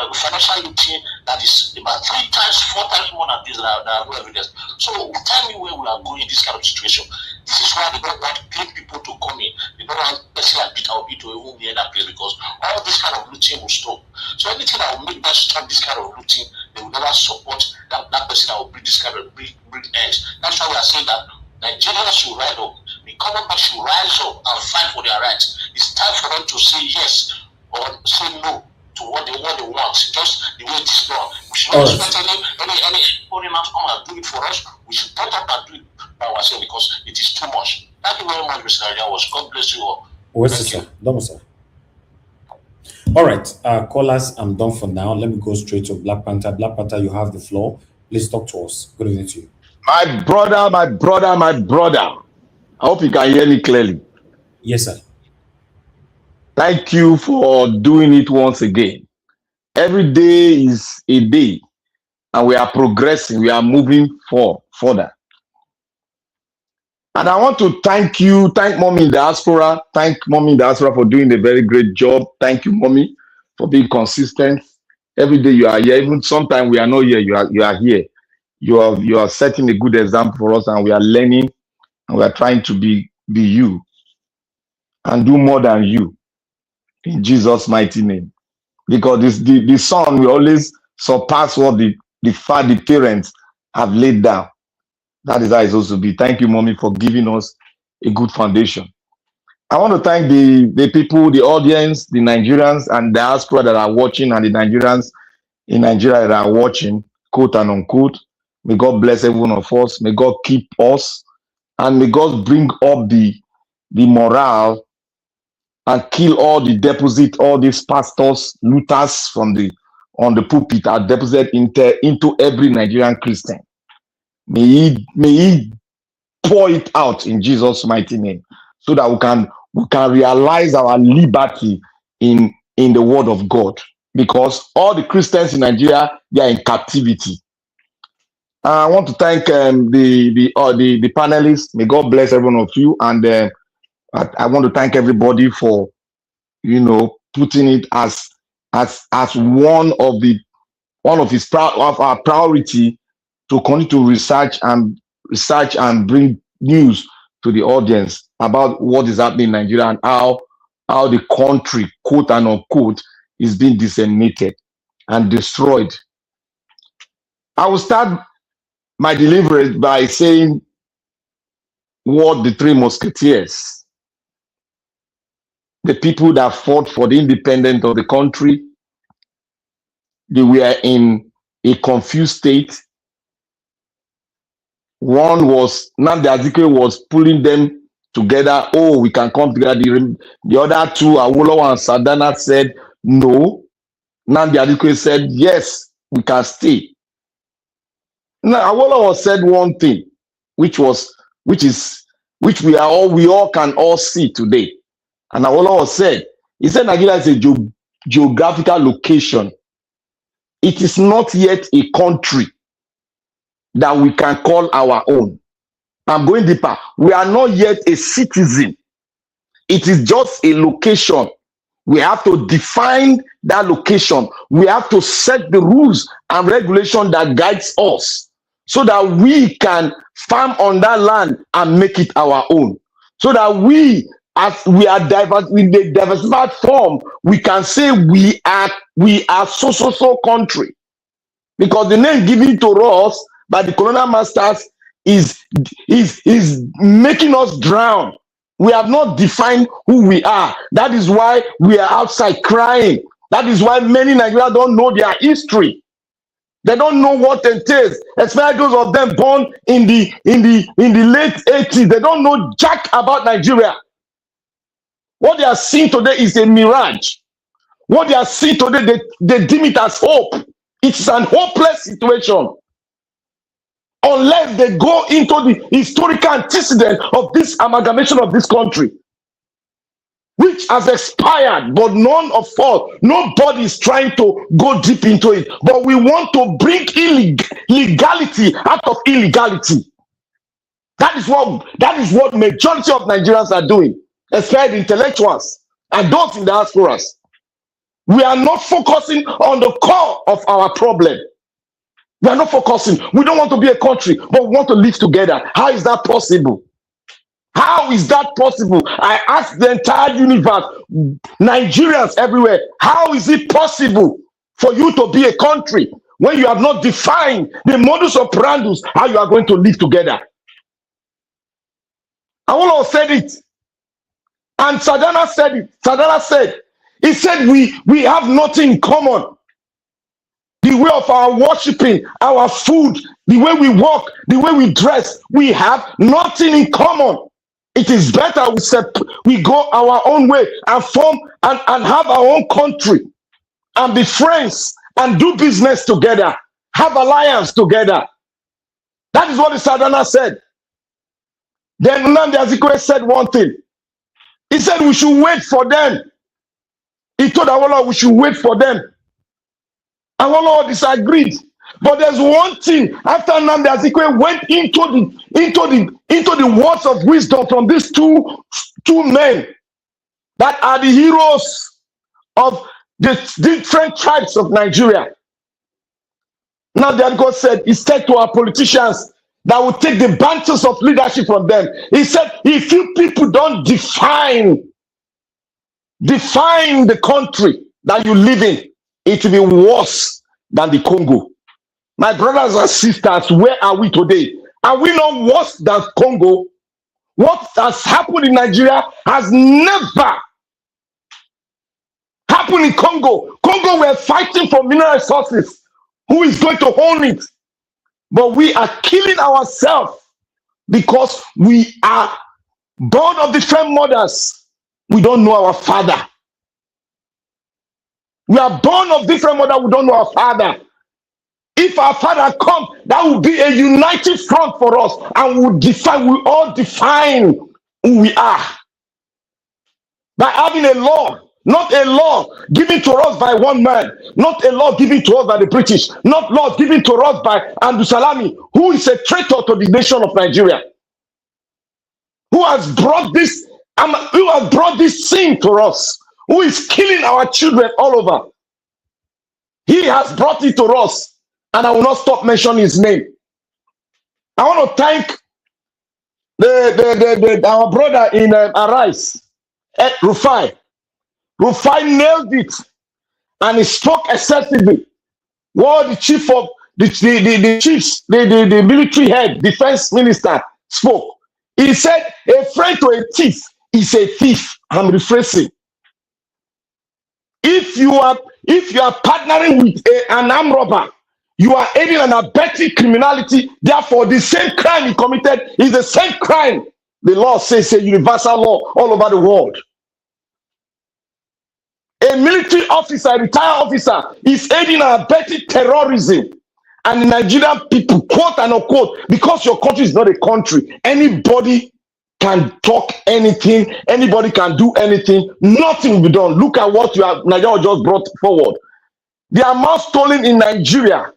financial looting that is about 3 times, 4 times more than this that are no evidence. So tell me where we are going in this kind of situation. This is why they don't want great people to come in. They don't want person like Peter Obi to even be in that place because all this kind of looting will stop. So anything that will make them stop this kind of looting, they will never support that person that will bring this kind of bring ends. That's why we are saying that Nigerians should rise up. The common man should rise up and fight for their rights. It's time for them to say yes or say no to what they want, just the way it is done. We should not expect any foreigner to come and do it for us. We should get up and do it by ourselves because it is too much. Thank you very much, Mr. Ariawas. God bless you all. Sir. All right, callers, I'm done for now. Let me go straight to Black Panther. Black Panther, you have the floor. Please talk to us. Good evening to you. My brother. I hope you can hear me clearly. Yes, sir. Thank you for doing it once again. Every day is a day, and we are progressing. We are moving further. And I want to thank Mommy in Diaspora. Thank Mommy in Diaspora for doing a very great job. Thank you, Mommy, for being consistent. Every day you are here. Even sometimes we are not here. You are here. You are setting a good example for us, and we are learning, and we are trying to be you and do more than you. In Jesus' mighty name. Because the son will always surpass what the parents have laid down. That is how it's supposed to be. Thank you, Mommy, for giving us a good foundation. I want to thank the people, the audience, the Nigerians and diaspora that are watching, and the Nigerians in Nigeria that are watching, quote and unquote. May God bless every one of us. May God keep us. And may God bring up the morale and kill all the deposit, all these pastors, looters on the pulpit are deposited into every Nigerian Christian. May he pour it out in Jesus' mighty name, so that we can realize our liberty in the word of God. Because all the Christians in Nigeria, they are in captivity. I want to thank the panelists. May God bless every one of you, and I want to thank everybody for putting it as one of our priority to continue to research and bring news to the audience about what is happening in Nigeria and how the country, quote and unquote, is being disseminated and destroyed. I will start my delivery by saying what the three musketeers, the people that fought for the independence of the country, they were in a confused state. One was, Nnamdi Azikiwe was pulling them together. Oh, we can come together. The other two, Awolowo and Sadana, said no. Nnamdi Azikiwe said yes, we can stay. Now, Awolowo said one thing, which we all can all see today. And Awolowo said, he said Nigeria is a geographical location. It is not yet a country that we can call our own. I'm going deeper. We are not yet a citizen. It is just a location. We have to define that location. We have to set the rules and regulation that guides us, so that we can farm on that land and make it our own. So that we, as we are diverse in the diversified form, we can say we are so country. Because the name given to us by the colonial masters is making us drown. We have not defined who we are. That is why we are outside crying. That is why many Nigerians don't know their history. They don't know what it is, especially those of them born in the late 80s. They don't know jack about Nigeria. What they are seeing today is a mirage. What they are seeing today, they deem it as hope. It's an hopeless situation. Unless they go into the historical antecedent of this amalgamation of this country, which has expired, but nobody is trying to go deep into it. But we want to bring legality out of illegality. That is what majority of Nigerians are doing, especially intellectuals and those in the diasporas. We are not focusing on the core of our problem. We are not focusing. We don't want to be a country, but we want to live together. How is that possible? How is that possible? I ask the entire universe, Nigerians everywhere, how is it possible for you to be a country when you have not defined the modus operandi, how you are going to live together? Awolowo said it, and Sadana said it. Sadana said, he said we have nothing in common. The way of our worshiping, our food, the way we walk, the way we dress, we have nothing in common. It is better we go our own way and form and have our own country and be friends and do business together, have alliance together. That is what the Sadana said. Then Nnamdi Azikiwe said one thing. He said we should wait for them. He told Awolowo we should wait for them. Awolowo disagreed. But there's one thing, after Nnamdi Azikiwe went into the words of wisdom from these two men that are the heroes of the different tribes of Nigeria. Now that God said, he said to our politicians that will take the bantles of leadership from them. He said, if you people don't define the country that you live in, it will be worse than the Congo. My brothers and sisters, where are we today? Are we not worse than Congo? What has happened in Nigeria has never happened in Congo. Congo, we're fighting for mineral resources. Who is going to own it? But we are killing ourselves because we are born of different mothers. We don't know our father. We are born of different mothers. We don't know our father. If our father comes, that will be a united front for us, and we all define who we are. By having a law, not a law given to us by one man, not a law given to us by the British, not law given to us by Abdul Salami, who is a traitor to the nation of Nigeria, who has brought this sin to us, who is killing our children all over. He has brought it to us. And I will not stop mentioning his name. I want to thank our brother in Arise, Rufai. Rufai nailed it, and he spoke excessively. What the chief of the military head, defense minister, spoke. He said, "A friend to a thief is a thief." I'm rephrasing. If you are partnering with an armed robber, you are aiding and abetting criminality. Therefore, the same crime he committed is the same crime. The law says a universal law all over the world. A military officer, a retired officer, is aiding and abetting terrorism. And the Nigerian people, quote and unquote, because your country is not a country, anybody can talk anything, anybody can do anything, nothing will be done. Look at what Nigeria just brought forward. The amount stolen in Nigeria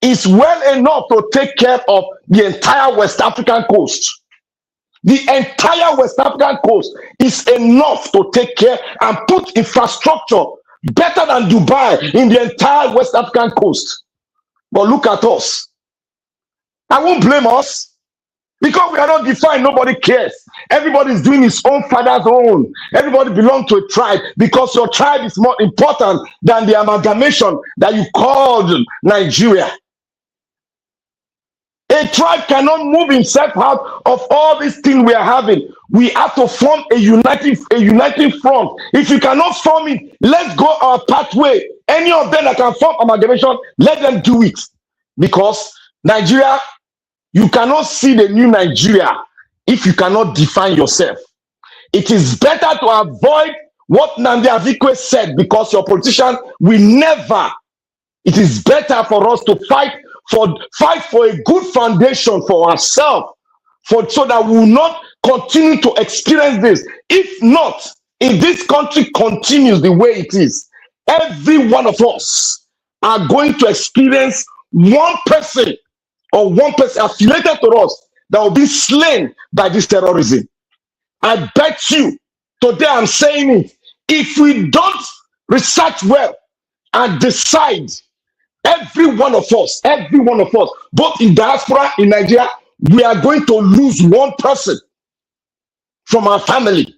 is well enough to take care of the entire West African coast. The entire West African coast is enough to take care and put infrastructure better than Dubai in the entire West African coast. But look at us. I won't blame us because we are not defined. Nobody cares. Everybody is doing his own father's own. Everybody belongs to a tribe because your tribe is more important than the amalgamation that you called Nigeria. A tribe cannot move himself out of all these things we are having. We have to form a uniting front. If you cannot form it, let's go our pathway. Any of them that can form amalgamation, let them do it. Because Nigeria, you cannot see the new Nigeria if you cannot define yourself. It is better to avoid what Nnamdi Azikiwe said, because your politician will never. It is better for us to fight for a good foundation for ourselves, so that we will not continue to experience this. If not, if this country continues the way it is, every one of us are going to experience one person affiliated to us that will be slain by this terrorism. I bet you, today I'm saying it, if we don't research well and decide, every one of us, both in diaspora, in Nigeria, we are going to lose one person from our family.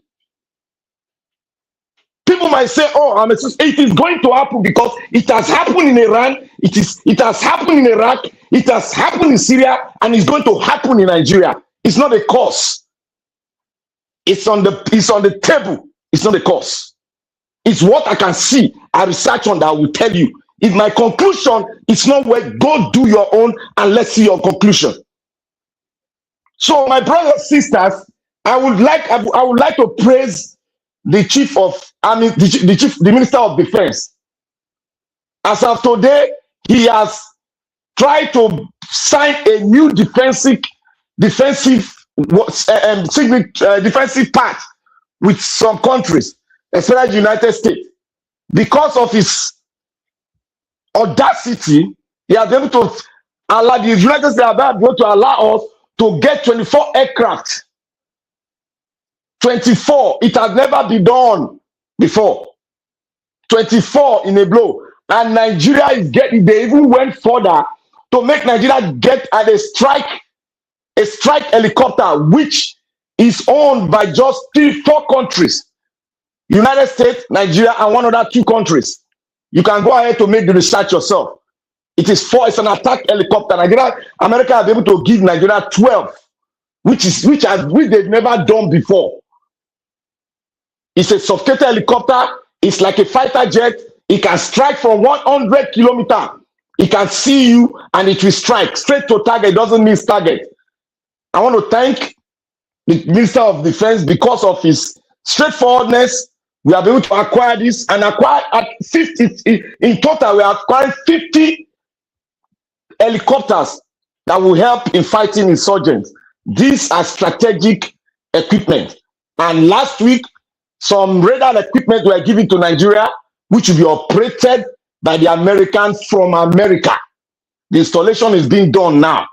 People might say, oh, it is going to happen because it has happened in Iran, it has happened in Iraq, it has happened in Syria, and it's going to happen in Nigeria. It's not a cause. It's on the table. It's not a cause. It's what I can see. I research on that. I will tell you. If my conclusion is not where, go do your own and let's see your conclusion. So, my brothers and sisters, I would like to praise the chief of army, the Minister of Defense. As of today, he has tried to sign a new defensive pact with some countries, especially the United States. Because of his audacity, he has been able to allow the United States to allow us to get 24 aircraft. 24. It has never been done before. 24 in a blow. And Nigeria is getting, they even went further to make Nigeria get at a strike helicopter, which is owned by just 4 countries. United States, Nigeria, and one other 2 countries. You can go ahead to make the research yourself. It's an attack helicopter. America has been able to give Nigeria 12, which they've never done before. It's a sophisticated helicopter. It's like a fighter jet. It can strike from 100 kilometers. It can see you and it will strike straight to target. It doesn't miss target. I want to thank the Minister of Defense because of his straightforwardness. We have been able to acquire this and acquire at 50. In total, we are acquiring 50 helicopters that will help in fighting insurgents. These are strategic equipment. And last week, some radar equipment were given to Nigeria, which will be operated by the Americans from America. The installation is being done now.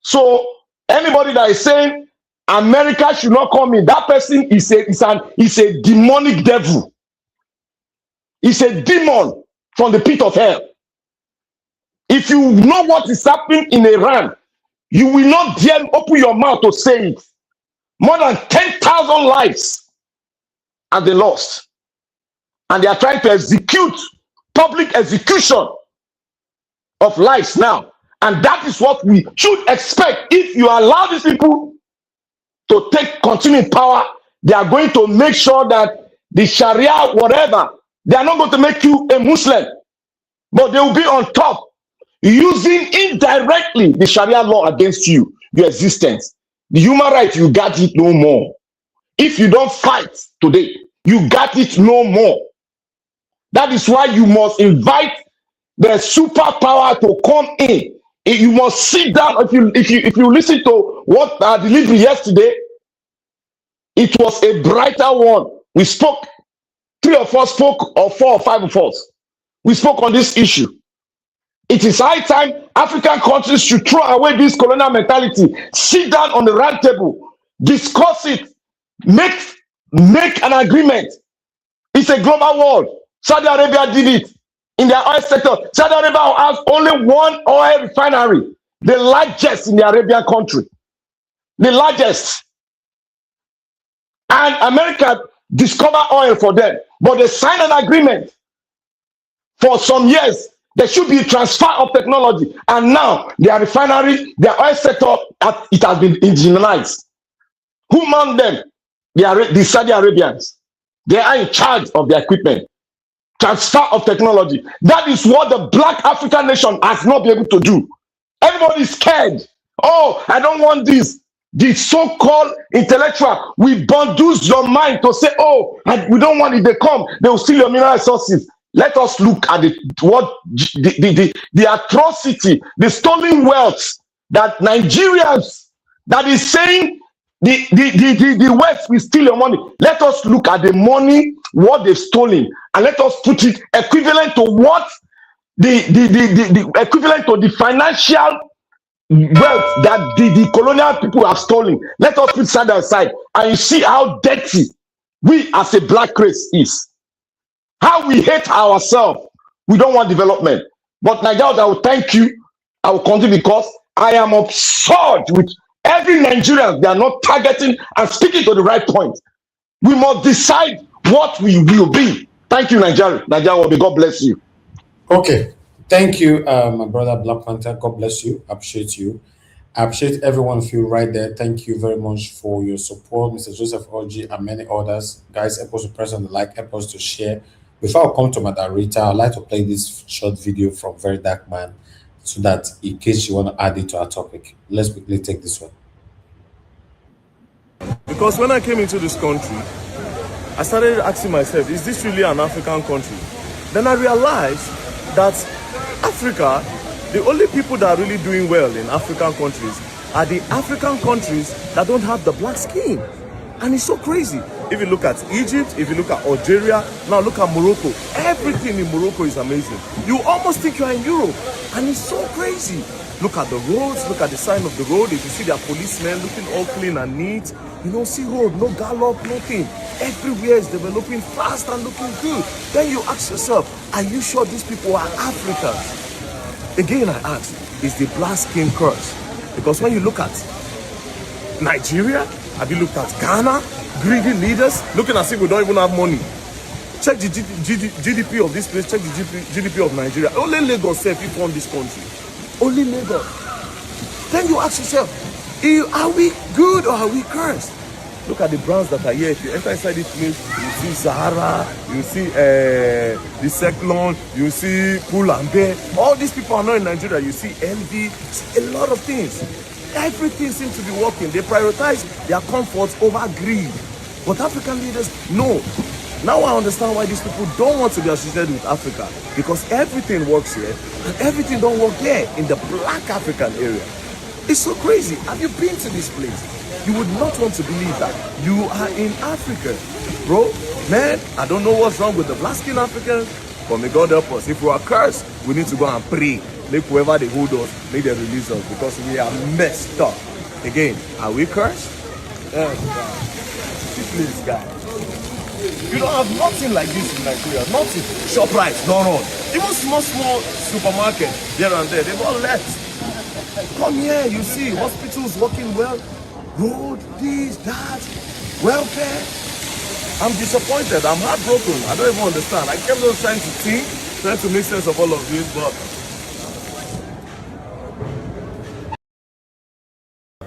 So anybody that is saying America should not come in, that person is a demonic devil. It's a demon from the pit of hell. If you know what is happening in Iran, you will not dare open your mouth to say it. More than 10,000 lives have been lost. And they are trying to execute public execution of lives now. And that is what we should expect. If you allow these people to take continuing power, they are going to make sure that the Sharia, whatever, they are not going to make you a Muslim, but they will be on top, using indirectly the Sharia law against you, your existence. The human right, you got it no more. If you don't fight today, you got it no more. That is why you must invite the superpower to come in. You must sit down. If you listen to what I delivered yesterday, it was a brighter one. We spoke, 3 of us spoke, or 4 or 5 of us. We spoke on this issue. It is high time African countries should throw away this colonial mentality. Sit down on the round table, discuss it, make an agreement. It's a global world. Saudi Arabia did it in their oil sector. Saudi Arabia has only 1 oil refinery, the largest in the Arabian country, the largest. And America discovered oil for them, but they signed an agreement for some years. There should be a transfer of technology, and now their refinery, their oil sector, it has been indigenized. Who manned them? The Saudi Arabians. They are in charge of the equipment. Transfer of technology. That is what the black African nation has not been able to do. Everybody is scared. Oh, I don't want this. the so-called intellectual will bundles your mind to say, oh, and we don't want it, they come, they will steal your mineral resources. Let us look at the atrocity, the stolen wealth that Nigerians, that is saying the West will steal your money. Let us look at the money, what they've stolen, and let us put it equivalent to what the equivalent to the financial wealth that the colonial people have stolen. Let us put side by side, and you see how dirty we as a black race is. How we hate ourselves. We don't want development. But Nigeria, I will thank you. I will continue because I am absurd with every Nigerian. They are not targeting and speaking to the right point. We must decide what we will be. Thank you, Nigeria. Nigeria will be. God bless you. Okay. Thank you, my brother Black Panther. God bless you. Appreciate you. I appreciate every one of you right there. Thank you very much for your support, Mr. Joseph Orji and many others. Guys, help us to press on the like, help us to share. Before I come to Madarita, I'd like to play this short video from Very Dark Man so that in case you want to add it to our topic. Let's quickly take this one. Because when I came into this country, I started asking myself, is this really an African country? Then I realized that Africa, the only people that are really doing well in African countries are the African countries that don't have the black skin. And it's so crazy. If you look at Egypt, if you look at Algeria, now look at Morocco. Everything in Morocco is amazing. You almost think you are in Europe. And it's so crazy. Look at the roads, look at the sign of the road. If you see their policemen looking all clean and neat, you don't see road, no gallop, nothing. Everywhere is developing fast and looking good. Then you ask yourself, are you sure these people are Africans? Again, I ask, is the black skin curse? Because when you look at Nigeria, have you looked at Ghana? Greedy leaders, looking as if we don't even have money. Check the GDP of this place, check the GDP of Nigeria. Only Lagos self you fund this country. Only Lagos. Then you ask yourself, are we good or are we cursed? Look at the brands that are here. If you enter inside this place, you see Sahara, you see the Cyclone, you see Pull and Bear. All these people are not in Nigeria. You see LV, a lot of things. Everything seems to be working. They prioritize their comforts over greed. But African leaders, no. Now I understand why these people don't want to be associated with Africa. Because everything works here and everything don't work here in the black African area. It's so crazy. Have you been to this place? You would not want to believe that. You are in Africa. Bro, man, I don't know what's wrong with the black skin Africans, but may God help us. If we are cursed, we need to go and pray. Make whoever they hold us, make them release us because we are messed up. Again, are we cursed? Please, guys. You don't have nothing like this in Nigeria. Nothing. ShopRite, don't run. Even small supermarkets here and there, they've all left. Come here, you see hospitals working well, road, this, that, welfare. I'm disappointed. I'm heartbroken. I don't even understand. I kept on trying to think, trying to make sense of all of this, but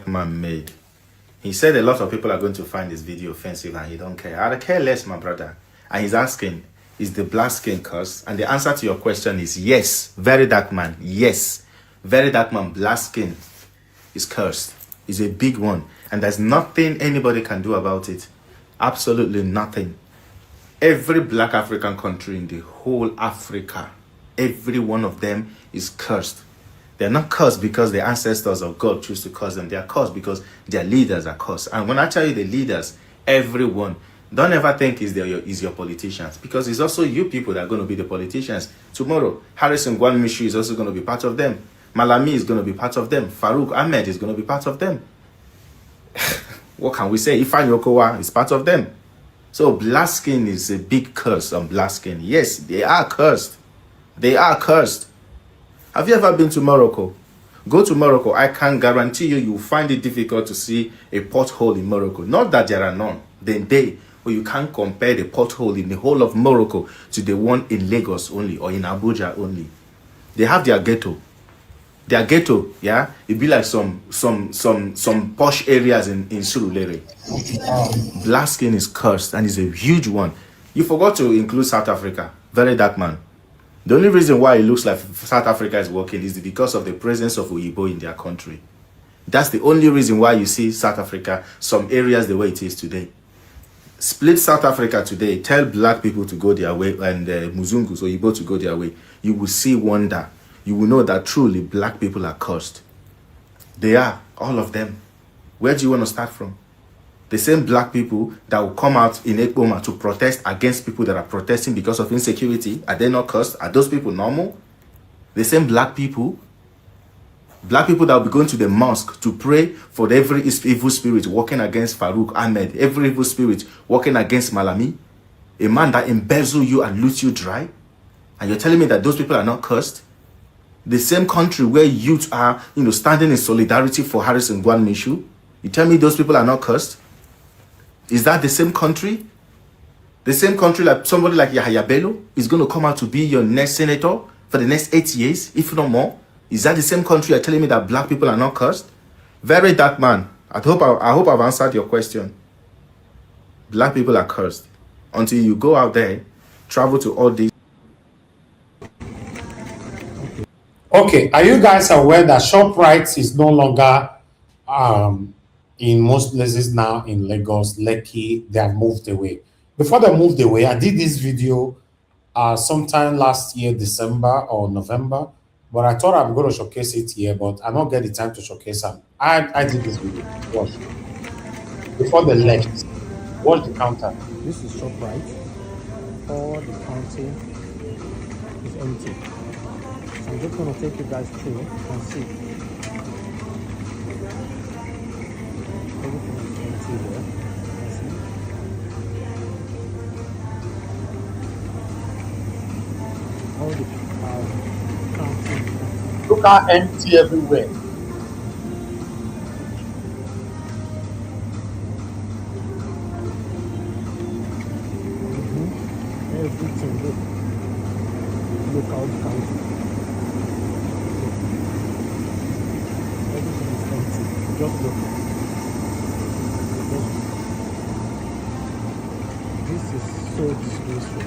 man made. He said a lot of people are going to find this video offensive and he don't care. I don't care less, my brother. And he's asking, is the black skin cursed? And the answer to your question is yes. Very Dark Man, yes. Very Dark Man, black skin is cursed. It's a big one. And there's nothing anybody can do about it. Absolutely nothing. Every black African country in the whole Africa, every one of them is cursed. They're not cursed because the ancestors of God choose to curse them. They are cursed because their leaders are cursed. And when I tell you the leaders, everyone, don't ever think is your politicians, because it's also you people that are going to be the politicians. Tomorrow, Harrison Gwamishu is also going to be part of them. Malami is going to be part of them. Farouk Ahmed is going to be part of them. What can we say? Ifan Yokowa is part of them. So black skin is a big curse on black skin. Yes, they are cursed. They are cursed. Have you ever been to Morocco? Go to Morocco. I can guarantee you will find it difficult to see a pothole in Morocco. Not that there are none. But you can't compare the pothole in the whole of Morocco to the one in Lagos only or in Abuja only. They have their ghetto. Their ghetto, yeah, it'd be like some posh areas in Surulere. Black skin is cursed and is a huge one. You forgot to include South Africa. Very Dark Man. The only reason why it looks like South Africa is working is because of the presence of Oyibo in their country. That's the only reason why you see South Africa, some areas the way it is today. Split South Africa today, tell black people to go their way and Muzungus or Igbo to go their way. You will see wonder. You will know that truly black people are cursed. They are, all of them. Where do you want to start from? The same black people that will come out in Ekboma to protest against people that are protesting because of insecurity, are they not cursed? Are those people normal? The same black people that will be going to the mosque to pray for every evil spirit working against Farouk Ahmed, every evil spirit working against Malami, a man that embezzle you and loot you dry, and you're telling me that those people are not cursed? The same country where youth are, standing in solidarity for Harrison Gwan Mishu, you tell me those people are not cursed? Is that the same country? The same country like somebody like Yahya Bello is going to come out to be your next senator for the next 8 years, if not more? Is that the same country you're telling me that black people are not cursed? Very dark man. I hope I've answered your question. Black people are cursed. Until you go out there, travel to all these. Okay, are you guys aware that ShopRite is no longer in most places now in Lagos, Lekki? They have moved away. Before they moved away, I did this video sometime last year, December or November, but I thought I'm going to showcase it here, but I don't get the time to showcase them. I did this video. Watch. Before they left, watch the counter. This is ShopRite. All the counting is empty. So I'm just going to take you guys through and see. Everything is empty there. All the counting. Look how empty everywhere. Everything, look how the counting. Everything is empty. Just look. This is so disgraceful.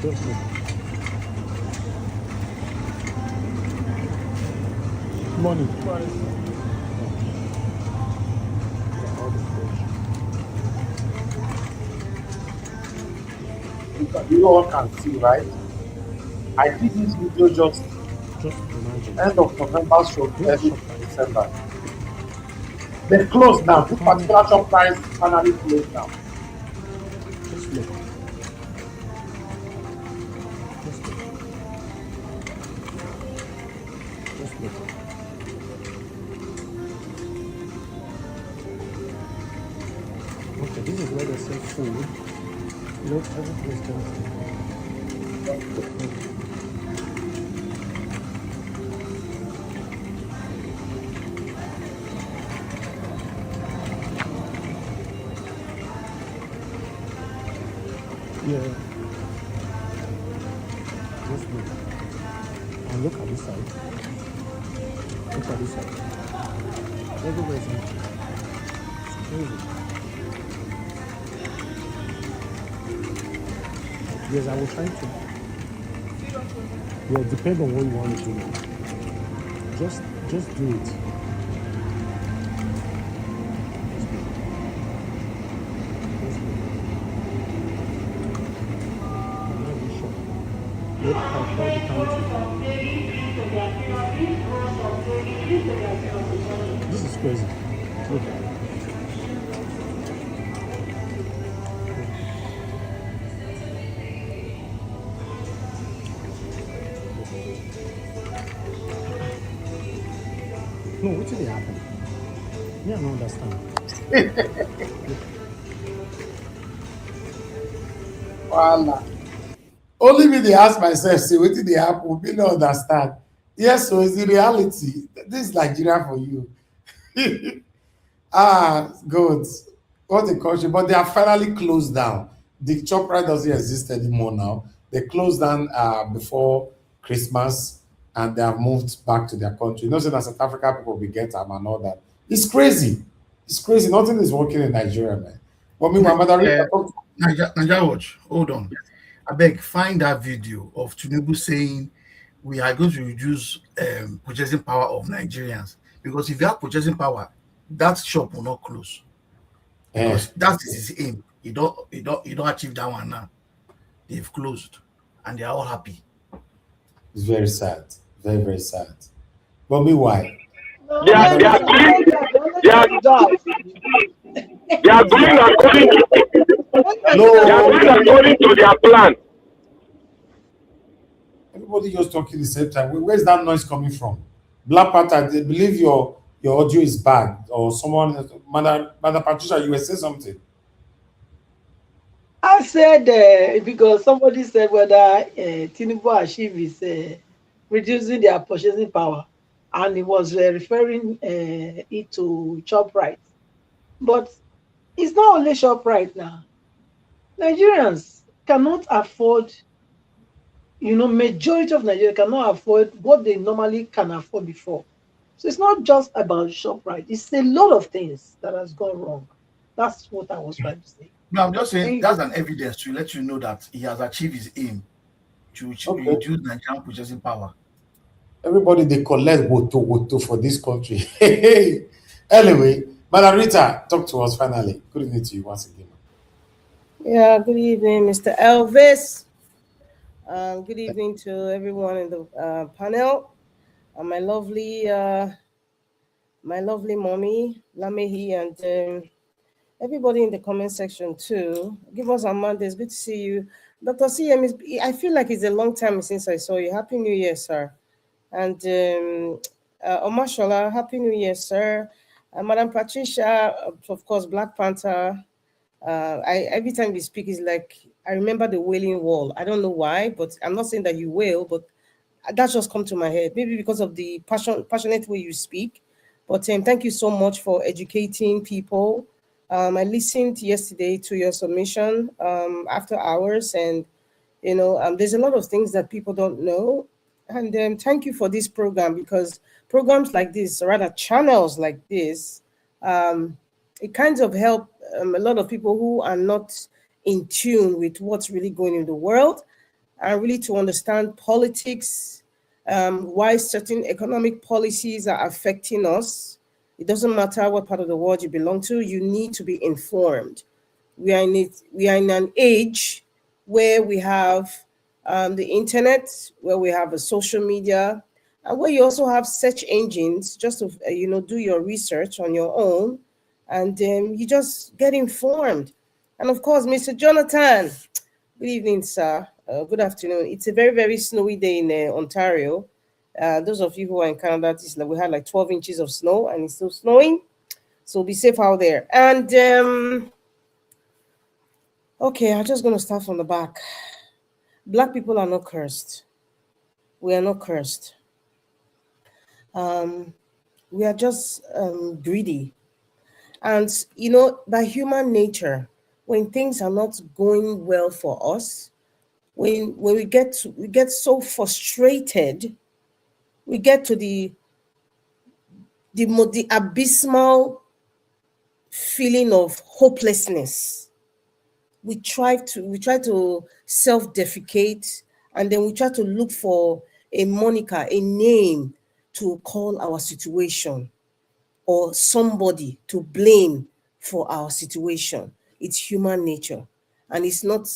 Just look. Money. You all can see, right? I did this video just imagine. End of November, so early December. They closed now. This particular shop price finally closed now. Just look. Just look. Just look. Okay, this is where they sell food. Look, everything is done. Yeah. Just look. And look at this side. Look at this side. Everywhere is empty. It's crazy. Yes, I was trying to. Well, depend on what you want to do. Just do it. Look how far the country. This is crazy. Look at it. No, what did happen? Yeah, I don't understand. Voila. Only me they ask myself, say, what did they happen? We don't understand. Yes, so it's the reality. This is Nigeria for you. Good. What a country. But they are finally closed down. The ShopRite doesn't exist anymore now. They closed down before Christmas and they have moved back to their country. You know, so that South Africa people will get them and all that. It's crazy. It's crazy. Nothing is working in Nigeria, man. But me, my mother, Nigeria Watch, hold on. I beg, find that video of Tinubu saying we are going to reduce purchasing power of Nigerians. Because if you have purchasing power, that shop will not close. Because that is his aim. You don't achieve that one now. They've closed and they are all happy. It's very sad. Very, very sad. But meanwhile, They are going according to their plan. Everybody just talking the same time. Where's that noise coming from? Black Panther, I believe your audio is bad, or someone, Mother Patricia, you were saying something. I said because somebody said whether Tinubu achieve is reducing their purchasing power, and he was referring it to ShopRite. But it's not only ShopRite now. Nigerians cannot afford, majority of Nigerians cannot afford what they normally can afford before. So it's not just about ShopRite. It's a lot of things that has gone wrong. That's what I was trying to say. No, I'm just saying that's an evidence to let you know that he has achieved his aim to reduce Nigerian purchasing power. Everybody, they collect woto for this country. Anyway, Madam Rita, talk to us finally. Good evening to you once again. Yeah, good evening, Mr. Elvis. Good evening to everyone in the panel. My lovely mommy, Lamehi, and everybody in the comment section too. Give us a Monday. It's good to see you. Dr. CM, I feel like it's a long time since I saw you. Happy New Year, sir. And Omashola, Happy New Year, sir. Madam Patricia, of course, Black Panther. Every time we speak, it's like I remember the Wailing Wall. I don't know why, but I'm not saying that you will, but that just come to my head. Maybe because of the passionate way you speak. But thank you so much for educating people. I listened yesterday to your submission after hours, and there's a lot of things that people don't know. And thank you for this program, because programs like this, or rather channels like this, it kind of help a lot of people who are not in tune with what's really going in the world, and really to understand politics, why certain economic policies are affecting us. It doesn't matter what part of the world you belong to, you need to be informed. We are in an age where we have the internet, where we have a social media, and where you also have search engines just to do your research on your own, and you just get informed. And of course, Mr. Jonathan, good evening, sir. Good afternoon. It's a very, very snowy day in Ontario. Those of you who are in Canada, we had like 12 inches of snow, and it's still snowing. So be safe out there. And okay, I'm just going to start from the back. Black people are not cursed. We are not cursed. We are just greedy. And, by human nature, when things are not going well for us, when we get so frustrated, we get to the abysmal feeling of hopelessness. We try to self-defecate, and then we try to look for a moniker, a name to call our situation, or somebody to blame for our situation. It's human nature, and it's not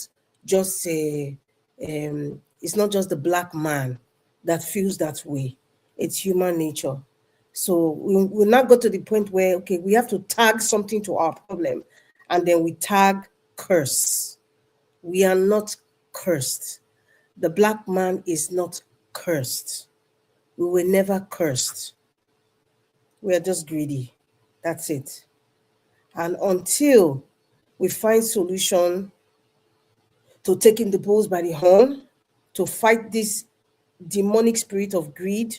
just it's not just the black man that feels that way. It's human nature. So we'll not go to the point where, okay, we have to tag something to our problem, and then we tag curse. We are not cursed. The black man is not cursed. We were never cursed. We are just greedy. That's it. And until we find solution to taking the bulls by the horn, to fight this demonic spirit of greed,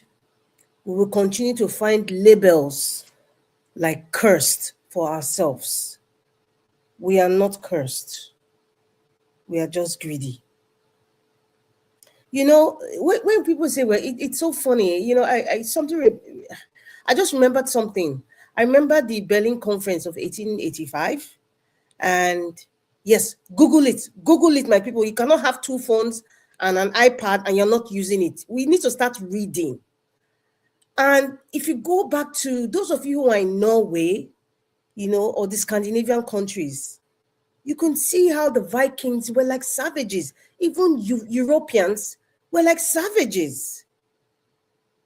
we will continue to find labels like cursed for ourselves. We are not cursed. We are just greedy. You know, when people say, well, it's so funny, you know, I just remembered something. I remember the Berlin Conference of 1885. And yes, Google it, my people. You cannot have two phones and an iPad and you're not using it. We need to start reading. And if you go back to those of you who are in Norway, you know, or the Scandinavian countries, you can see how the Vikings were like savages. Even Europeans were like savages.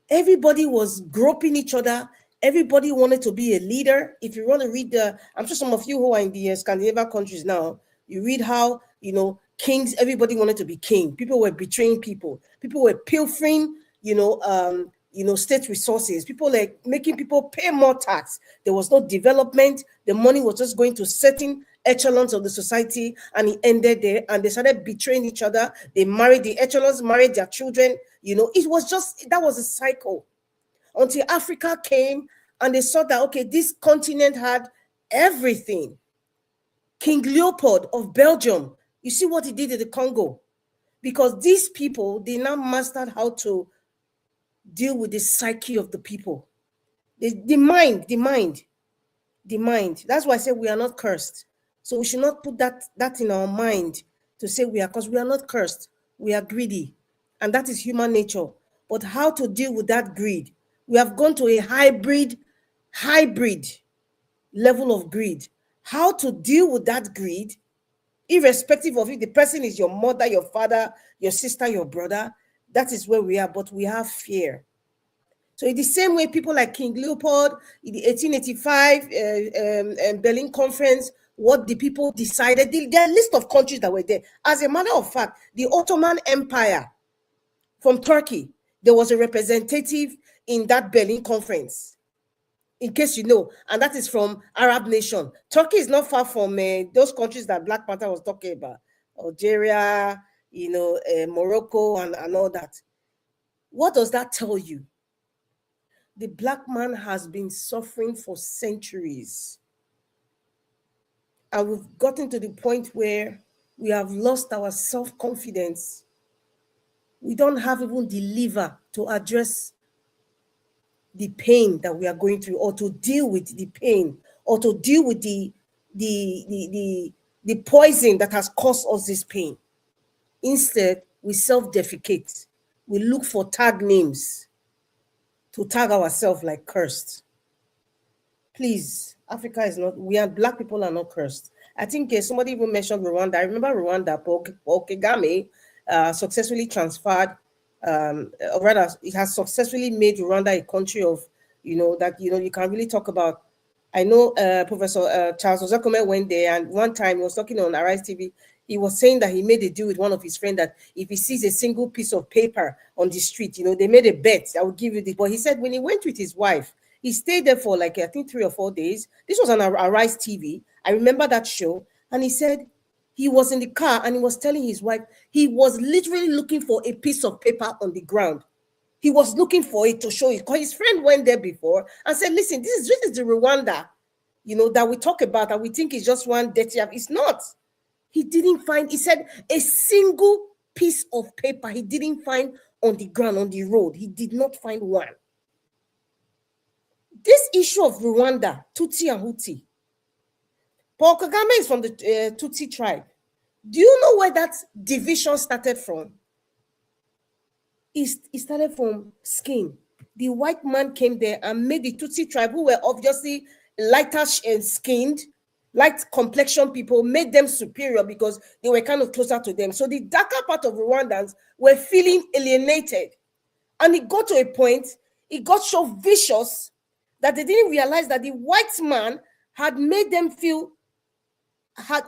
Everybody was groping each other. Everybody wanted to be a leader. If you want to read I'm sure some of you who are in the Scandinavian countries now, you read how, you know, kings, everybody wanted to be king. People were betraying people. People were pilfering, state resources. People like making people pay more tax. There was no development. The money was just going to certain echelons of the society, and it ended there. And they started betraying each other. They married the echelons, married their children. You know, that was a cycle until Africa came and they saw that, okay, this continent had everything. King Leopold of Belgium, you see what he did in the Congo? Because these people, they now mastered how to deal with the psyche of the people. The mind. That's why I say we are not cursed. So we should not put that in our mind to say we are, because we are not cursed. We are greedy. And that is human nature. But how to deal with that greed? We have gone to a hybrid level of greed. How to deal with that greed, irrespective of if the person is your mother, your father, your sister, your brother, that is where we are. But we have fear. So in the same way, people like King Leopold, in the 1885 Berlin Conference, what the people decided, there are a list of countries that were there. As a matter of fact, the Ottoman Empire from Turkey, there was a representative in that Berlin Conference, in case you know, and that is from Arab nation. Turkey is not far from those countries that Black Panther was talking about, Algeria, Morocco, and all that. What does that tell you? The Black man has been suffering for centuries. And we've gotten to the point where we have lost our self-confidence. We don't have even the liver to address the pain that we are going through, or to deal with the pain, or to deal with the poison that has caused us this pain. Instead, we self-defecate. We look for tag names to tag ourselves like cursed. Please, Africa is not, Black people are not cursed. I think somebody even mentioned Rwanda. I remember Rwanda, Paul Kagame successfully transferred, or rather, it has successfully made Rwanda a country of, you can really talk about. I know Professor Charles Ozakome went there, and one time he was talking on Arise TV. He was saying that he made a deal with one of his friends that if he sees a single piece of paper on the street, they made a bet, I will give you this. But he said when he went with his wife, he stayed there for like, I think 3 or 4 days. This was on Arise TV. I remember that show. And he said he was in the car and he was telling his wife, he was literally looking for a piece of paper on the ground. He was looking for it to show it, because his friend went there before and said, listen, this is the Rwanda, that we talk about, and we think it's just one dirty app. It's not. He didn't find, he said, a single piece of paper he didn't find on the ground, on the road. He did not find one. This issue of Rwanda, Tutsi and Hutu, Paul Kagame is from the Tutsi tribe. Do you know where that division started from? It started from skin. The white man came there and made the Tutsi tribe, who were obviously lighter skinned, light complexion people, made them superior because they were kind of closer to them. So the darker part of Rwandans were feeling alienated. And it got to a point, it got so vicious that they didn't realize that the white man had made them feel, try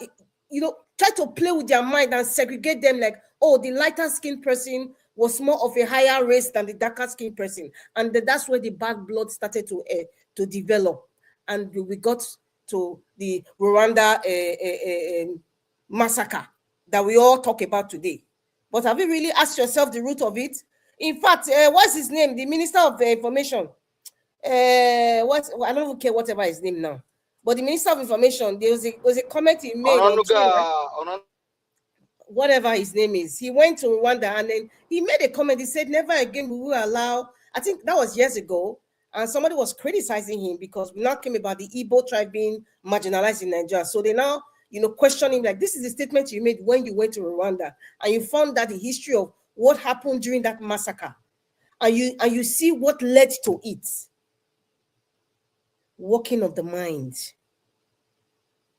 to play with their mind and segregate them like, oh, the lighter skinned person was more of a higher race than the darker skinned person. And that's where the bad blood started to develop. And we got to the Rwanda massacre that we all talk about today. But have you really asked yourself the root of it? In fact, what's his name? The Minister of Information. I don't care whatever his name now. But the Minister of Information, there was a comment he made on Twitter. whatever his name is, he went to Rwanda and then he made a comment. He said, never again we will allow, I think that was years ago, and somebody was criticizing him because we now came about the Igbo tribe being marginalized in Nigeria. So they now, question him like, this is the statement you made when you went to Rwanda and you found that the history of what happened during that massacre. And you see what led to it. Working of the mind.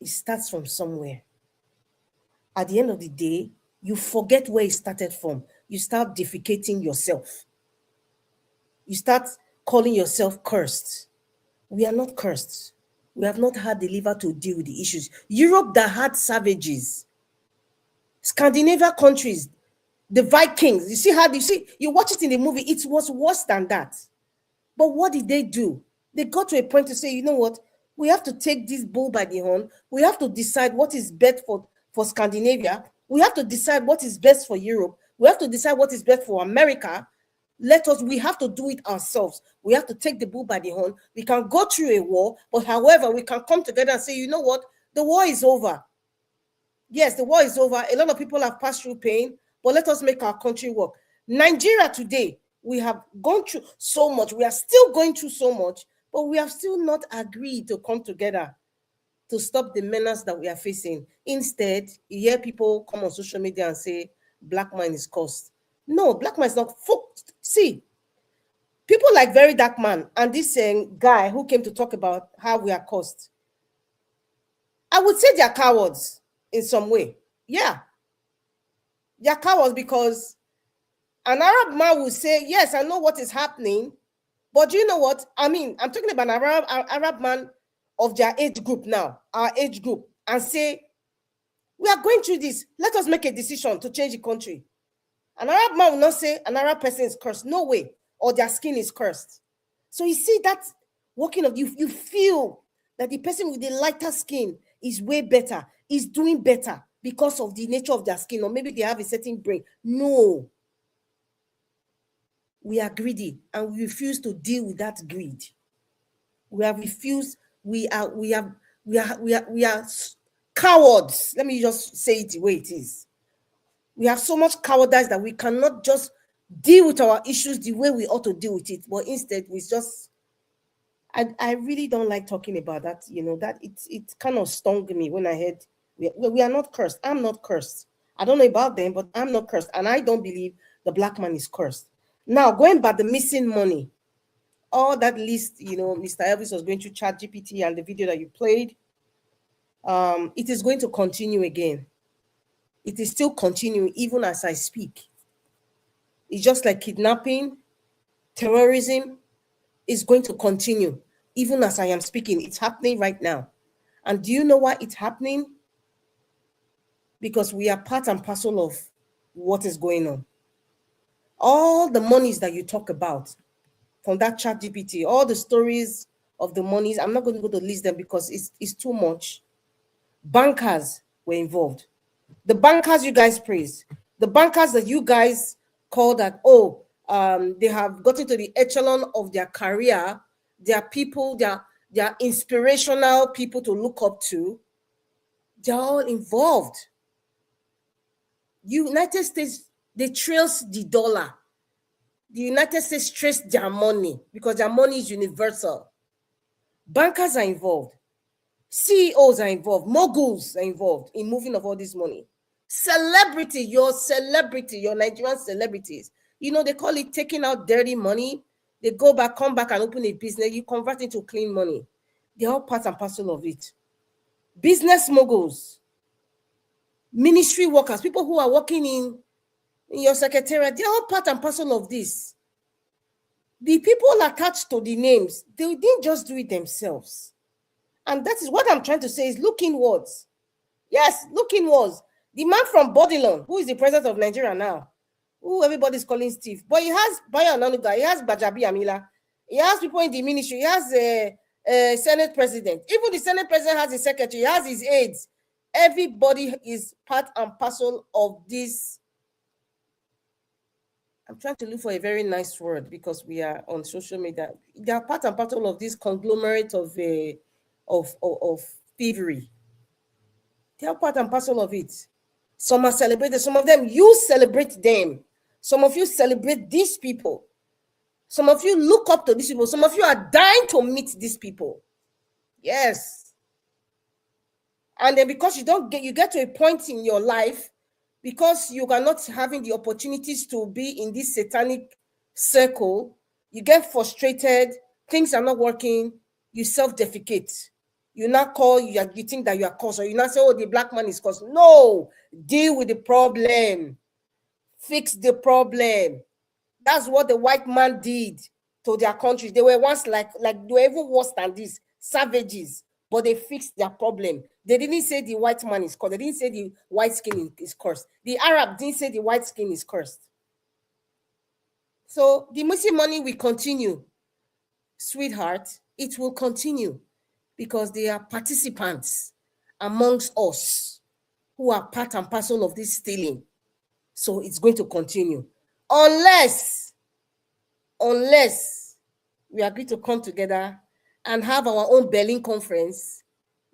It starts from somewhere. At the end of the day, you forget where it started from. You start defecating yourself. You start calling yourself cursed. We are not cursed. We have not had the liver to deal with the issues. Europe that had savages. Scandinavian countries, the Vikings. You watch it in the movie, it was worse than that. But what did they do? They got to a point to say, you know what? We have to take this bull by the horn. We have to decide what is best for Scandinavia. We have to decide what is best for Europe. We have to decide what is best for America. We have to do it ourselves. We have to take the bull by the horn. We can go through a war, but however, we can come together and say, you know what? The war is over. Yes, the war is over. A lot of people have passed through pain, but let us make our country work. Nigeria today, we have gone through so much. We are still going through so much, but we have still not agreed to come together to stop the menace that we are facing. Instead, you hear people come on social media and say, black man is cursed. No, black man is not. See, people like Very Dark Man and this guy who came to talk about how we are cursed, I would say they are cowards in some way. Yeah. They are cowards because an Arab man will say, yes, I know what is happening, but do you know what? I mean, I'm talking about an Arab man of their age group now, our age group, and say, we are going through this. Let us make a decision to change the country. An Arab man will not say an Arab person is cursed. No way. Or their skin is cursed. So you see that working of you feel that the person with the lighter skin is way better, is doing better because of the nature of their skin, or maybe they have a certain brain. No. We are greedy and we refuse to deal with that greed. We have refused. We are cowards. Let me just say it the way it is. We have so much cowardice that we cannot just deal with our issues the way we ought to deal with it. But instead, we just, I really don't like talking about that. That it kind of stung me when I heard we are not cursed. I'm not cursed. I don't know about them, but I'm not cursed. And I don't believe the black man is cursed. Now, going back the missing money, all that list, Mr. Elvis was going to ChatGPT and the video that you played, it is going to continue again. It is still continuing even as I speak. It's just like kidnapping, terrorism is going to continue even as I am speaking. It's happening right now. And do you know why it's happening? Because we are part and parcel of what is going on. All the monies that you talk about from that ChatGPT, all the stories of the monies, I'm not going to go to list them because it's too much. Bankers were involved. The bankers you guys praise, the bankers that you guys call that, they have gotten to the echelon of their career, they are people, they are inspirational people to look up to. They're all involved. United States, they trace the dollar. The United States trace their money because their money is universal. Bankers are involved. CEOs are involved. Moguls are involved in moving of all this money. Your Nigerian celebrities, they call it taking out dirty money. They go back, come back and open a business. You convert into clean money. They're all part and parcel of it. Business moguls, ministry workers, people who are working in your secretariat, they're all part and parcel of this. The people attached to the names, they didn't just do it themselves. And that is what I'm trying to say is look inwards. Yes, look inwards. The man from Bodilon, who is the president of Nigeria now, who everybody's calling Steve, but he has Bayo Onanuga, he has Bajabi Amila, he has people in the ministry, he has a Senate president. Even the Senate president has his secretary, he has his aides. Everybody is part and parcel of this. I'm trying to look for a very nice word because we are on social media. They are part and parcel of this conglomerate of thievery. They are part and parcel of it. Some are celebrated. Some of them, you celebrate them. Some of you celebrate these people. Some of you look up to these people. Some of you are dying to meet these people. Yes. And then because you get to a point in your life, because you are not having the opportunities to be in this satanic circle, you get frustrated, things are not working, you self-defecate. You not call, you think that you are caused, or you not say, oh, the black man is caused. No, deal with the problem. Fix the problem. That's what the white man did to their country. They were once like they were even worse than this, savages, but they fixed their problem. They didn't say the white man is cursed. They didn't say the white skin is cursed. The Arab didn't say the white skin is cursed. So the missing money will continue, sweetheart. It will continue because they are participants amongst us who are part and parcel of this stealing. So it's going to continue unless we agree to come together and have our own Berlin conference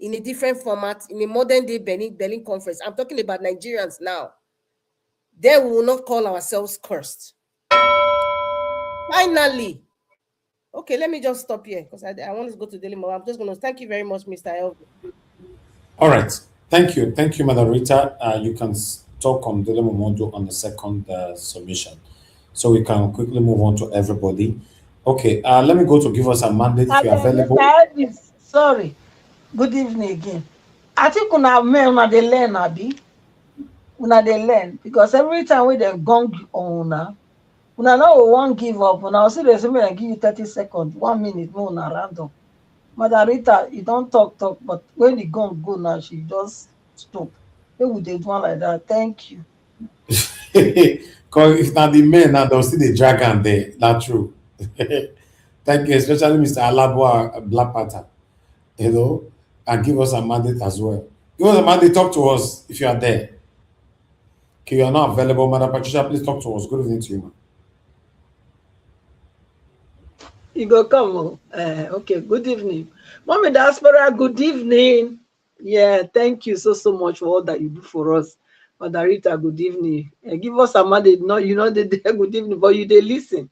in a different format, in a modern day Berlin conference. I'm talking about Nigerians now. Then we will not call ourselves cursed. Finally, okay, let me just stop here because I want to go to Daily Mo. I'm just going to thank you very much, Mr. Elvin. All right. Thank you, Madam Rita. You can talk on Daily Momondo on the second submission. So we can quickly move on to everybody. Okay, let me go to give us a mandate if you're available. Sorry. Good evening again. I think una dey learn, abi. Una dey learn because every time we dem gong on una no won't give up. Una see the same way give you 30 seconds, 1 minute, no una random. Madam Rita, you don't talk, but when the gong go now, she just stop. They would do one like that. Thank you. Because if not the men now, they'll see the dragon there. That's true. Thank you, especially Mr. Alabo Black Panther. You know, and give us a mandate as well. Give us a mandate, talk to us if you are there. Okay, you are not available, Madam Patricia, please talk to us. Good evening to you, man. You go come. Okay, good evening. Mommy Diaspora, good evening. Yeah, thank you so much for all that you do for us. Madam Rita, good evening. Give us a mandate. No, you know, they good evening, but you they listen.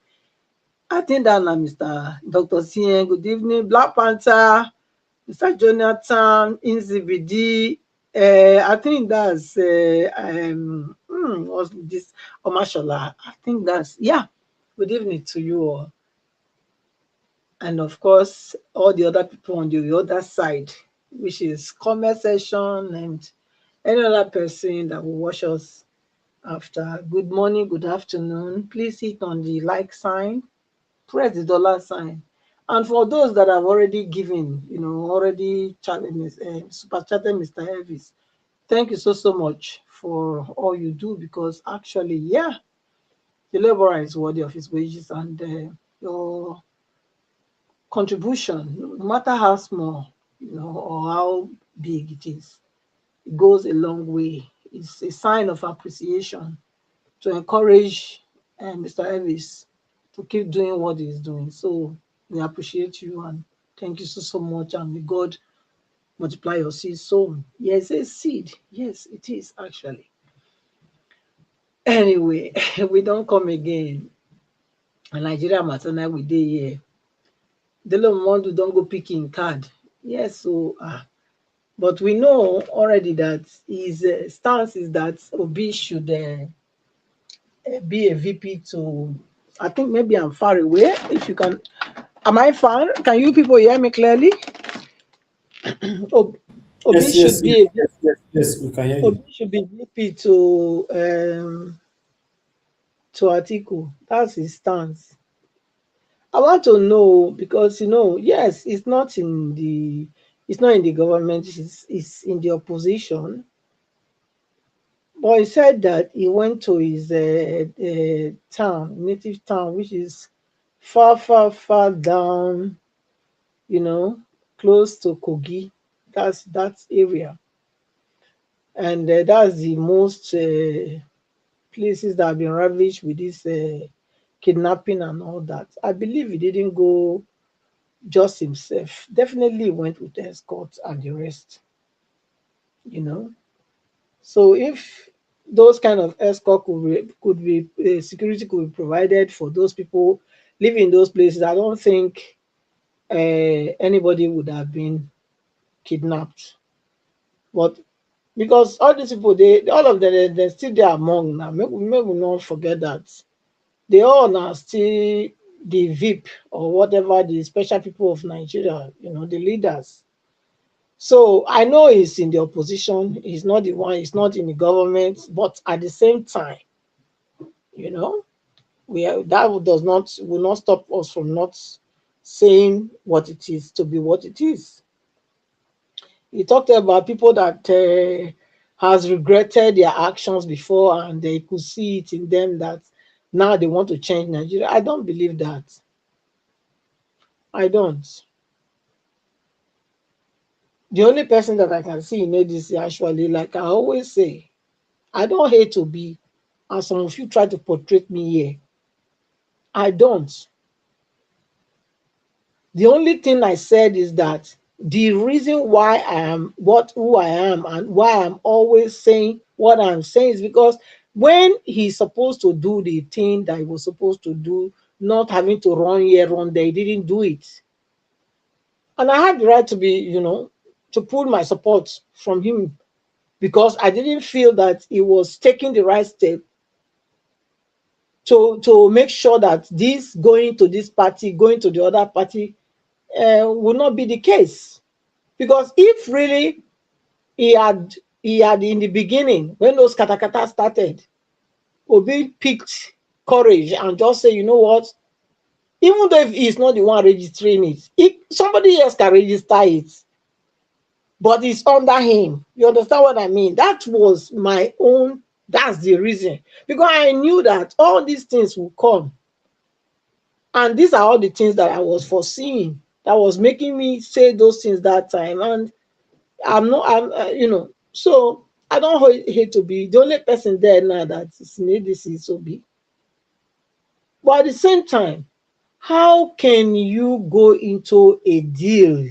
I think that now, Mr. Dr. Cien, good evening. Black Panther, Mr. Jonathan, Inzibidi. I think that's what's this? Omashola. I think that's Good evening to you all. And of course, all the other people on the other side, which is comment section and any other person that will watch us after. Good morning, good afternoon. Please hit on the like sign, press the dollar sign. And for those that have already given, already super chatted Mr. Elvis, thank you so much for all you do, because actually, the laborer is worthy of his wages, and your contribution, no matter how small, or how big it is, it goes a long way. It's a sign of appreciation to encourage Mr. Elvis to keep doing what he's doing. So we appreciate you and thank you so much. And may God multiply your seed sown. Yes, it's seed. Yes, it is actually. Anyway, we don't come again. And Nigeria Matana, we day here. The little one don't go picking card. Yes, so but we know already that his stance is that Obi should be a VP to. I think maybe I'm far away. If you can, am I far? Can you people hear me clearly? Obi yes, should be yes, we can hear you. Obi should be VP to Atiku. That's his stance. I want to know because yes, it's not in the government. It's in the opposition. But he said that he went to his native town, which is far down, close to Kogi. That's that area. And that's the most places that have been ravaged with this kidnapping and all that. I believe he didn't go just himself. Definitely went with escorts and the rest. So if those kind of escort could be security could be provided for those people living in those places. I don't think anybody would have been kidnapped. But because all these people, all of them, they're still there among now. Make we not forget that they all are still the VIP or whatever, the special people of Nigeria, the leaders. So I know he's in the opposition, he's not the one, he's not in the government, but at the same time, that will not stop us from not saying what it is to be what it is. He talked about people that has regretted their actions before, and they could see it in them that now they want to change Nigeria. I don't believe that. I don't. The only person that I can see in ADC, actually, like I always say, I don't hate to be, and some of you try to portray me here. I don't. The only thing I said is that the reason why I am who I am and why I'm always saying what I'm saying is because when he's supposed to do the thing that he was supposed to do, not having to run here, run there, he didn't do it. And I had the right to be, to pull my support from him because I didn't feel that he was taking the right step to make sure that this going to this party, going to the other party would not be the case. Because if really he had in the beginning, when those katakata started, Obi picked courage and just say, you know what, even though if he's not the one registering it, somebody else can register it, but it's under him. You understand what I mean? That was my own, that's the reason. Because I knew that all these things will come. And these are all the things that I was foreseeing, that was making me say those things that time. And so I don't hate to be the only person there now that is in ADC, so be. But at the same time, how can you go into a deal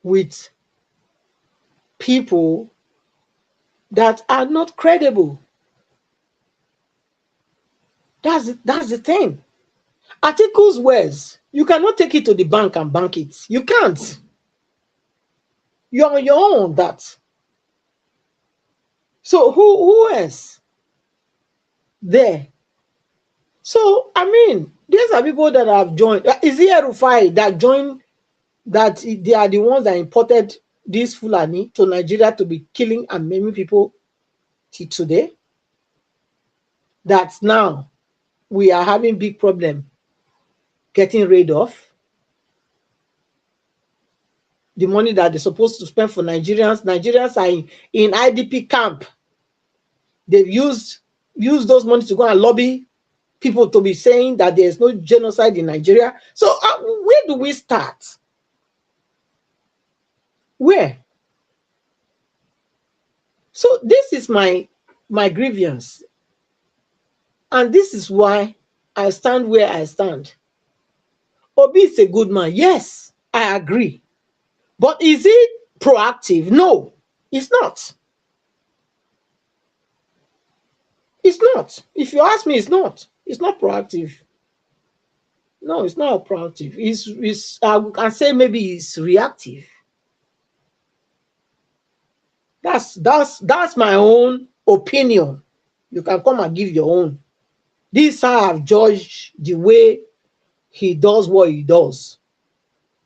with people that are not credible? That's the thing. Articles words, you cannot take it to the bank and bank it. You can't. You're on your own on that. So who else there? So I mean, these are people that have joined. Is it Rufai that joined, that they are the ones that imported this Fulani to Nigeria to be killing and maiming people till today? That now we are having big problem getting rid of the money that they're supposed to spend for Nigerians. Nigerians are in IDP camp. They've used those money to go and lobby people to be saying that there's no genocide in Nigeria. So where do we start? Where? So this is my grievance. And this is why I stand where I stand. Obi is a good man. Yes, I agree. But is he proactive? No, it's not. It's not. If you ask me, it's not. It's not proactive. No, it's not proactive. I can say maybe it's reactive. That's my own opinion. You can come and give your own. This I have judged the way he does what he does.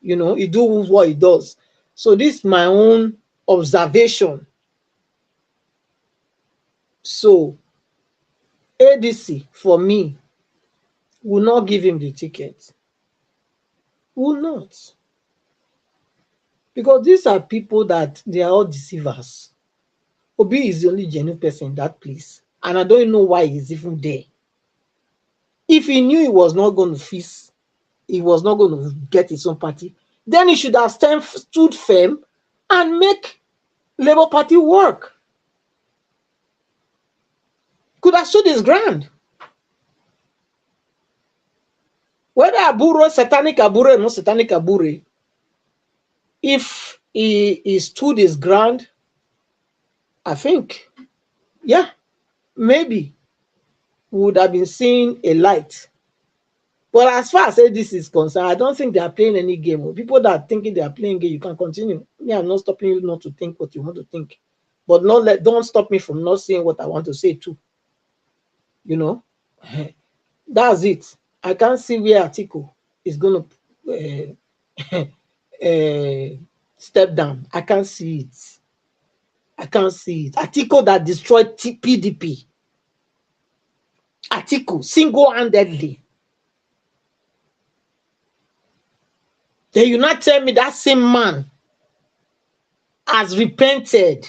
He does what he does. So this is my own observation. So ADC for me will not give him the ticket. Will not. Because these are people that they are all deceivers. Obi is the only genuine person in that place. And I don't know why he's even there. If he knew he was not going to feast, he was not going to get his own party, then he should have stood firm and make Labour Party work. Could have stood his ground. Whether Aburo, satanic Abure, no satanic Abure, if he stood his ground, I think yeah, maybe we would have been seeing a light. But as far as this is concerned, I don't think they are playing any game. People that are thinking they are playing game, you can continue. Me, I'm not stopping you not to think what you want to think. But don't stop me from not saying what I want to say too. You know, that's it. I can't see where Atiku is going to step down. I can't see it. I can't see it. Atiku that destroyed PDP. Atiku single-handedly. Then you not tell me that same man has repented.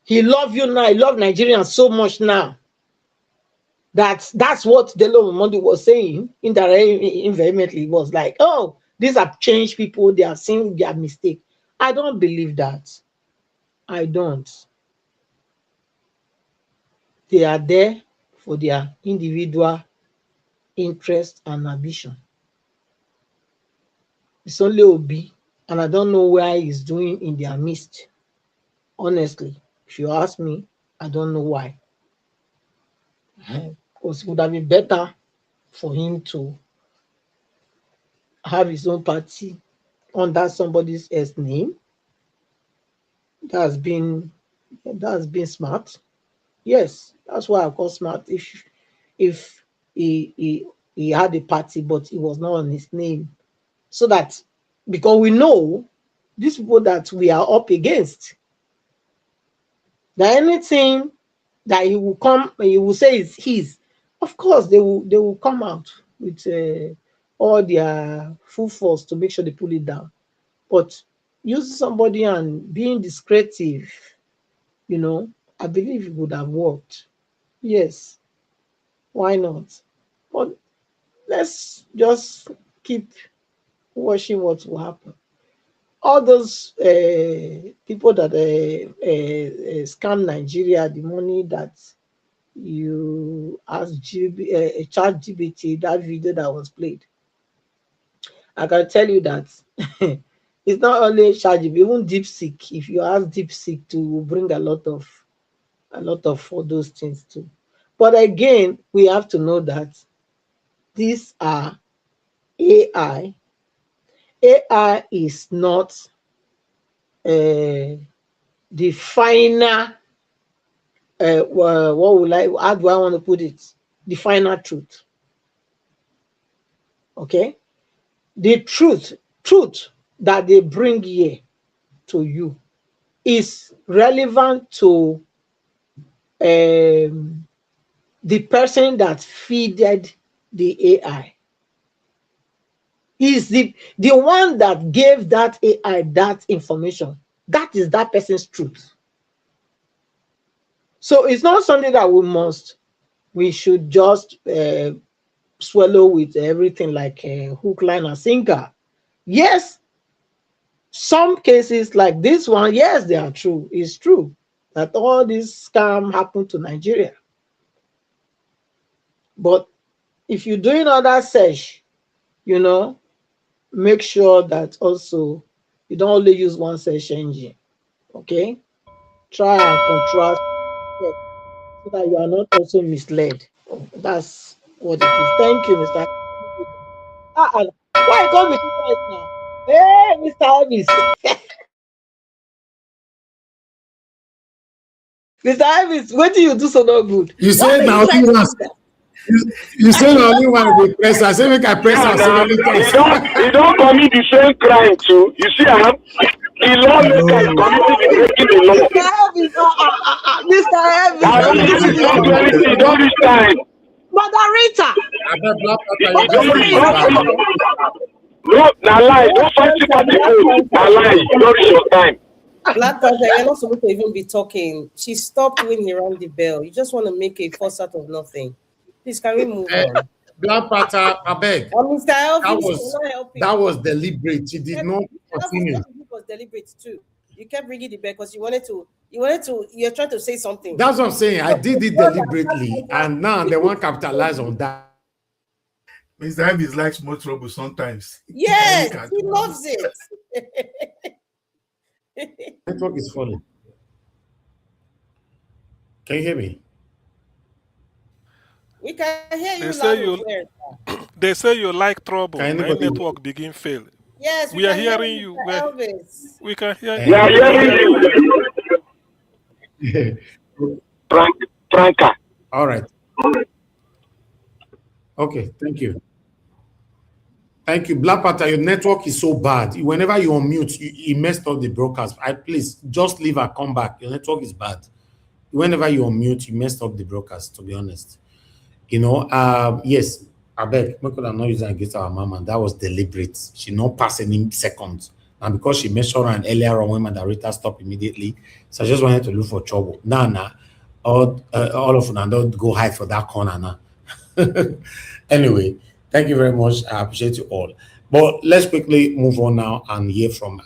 He love you now. He love Nigerians so much now. That's what Delo Momodu was saying vehemently. Was like, oh, these have changed people. They are seeing their mistake. I don't believe that. I don't. They are there for their individual interest and ambition. It's only Obi, and I don't know where he's doing in their midst. Honestly, if you ask me, I don't know why. Because it would have been better for him to have his own party under somebody else's name. That's been smart. Yes, that's why I call smart. If he had a party, but it was not on his name, so that because we know these people that we are up against, that anything that he will say is his. Of course, they will come out with all their full force to make sure they pull it down. But using somebody and being discretive, I believe it would have worked. Yes, why not? But let's just keep watching what will happen. All those people that scam Nigeria, the money that you asked ChatGPT, that video that was played, I can tell you that it's not only ChatGPT, even DeepSeek. If you ask DeepSeek to bring a lot of all those things too. But again, we have to know that these are AI. AI is not the final. How do I want to put it? The final truth. Okay, the truth that they bring here to you is relevant to the person that feeded the AI. Is the one that gave that AI that information. That is that person's truth. So it's not something that we should just swallow with everything like hook, line, and sinker. Yes, some cases like this one, yes, they are true. It's true that all this scam happened to Nigeria. But if you're doing other search, make sure that also you don't only use one search engine. Okay? Try and contrast so that you are not also misled. That's what it is. Thank you, Mr. Why can't we do this now? Hey, Mr. Elvis. Mr. Elvis, what do you do so not good? You say now you say only one we press. I say make I press am so many times. He don't commit the same crime too. You see, the lawmaker is committing breaking the law. Mr. Elvis, He don't reach time. Mother Rita. No, na lie. Don't fight party vote. Na lie. You don't reach your time. Black Panther, you're not supposed to even be talking. She stopped when he rang the bell. You just want to make a fuss out of nothing. Please, can we move on? Black Panther, I beg. Mr. Elvis, that was deliberate. She did not continue. It was deliberate too. You kept ringing the bell because you're trying to say something. That's what I'm saying. I did it deliberately, and now they want to capitalize on that. Mr. Elvis likes more trouble sometimes. Yes, he loves it. Network is falling. Can you hear me? We can hear They you say loud and you clear. they say you like trouble. Can My anybody? network begin fail. Yes, we We are can hear hearing you, you. Mr. Elvis. We can hear Eh, you. Yeah, We are yeah, hearing you. Franca. All right. Okay. Thank you. Thank you. Black Panther, your network is so bad. Whenever you unmute, you messed up the broadcast. Please just leave and come back. Your network is bad. Whenever you unmute, you messed up the broadcast, to be honest. Yes, I beg, we could have not used that against our mama, and that was deliberate. She not pass any seconds. And because she mentioned her earlier on when Mandarita stopped immediately, so I just wanted to look for trouble. Nah. All of them don't go hide for that corner now. Anyway, thank you very much. I appreciate you all. But let's quickly move on now and hear from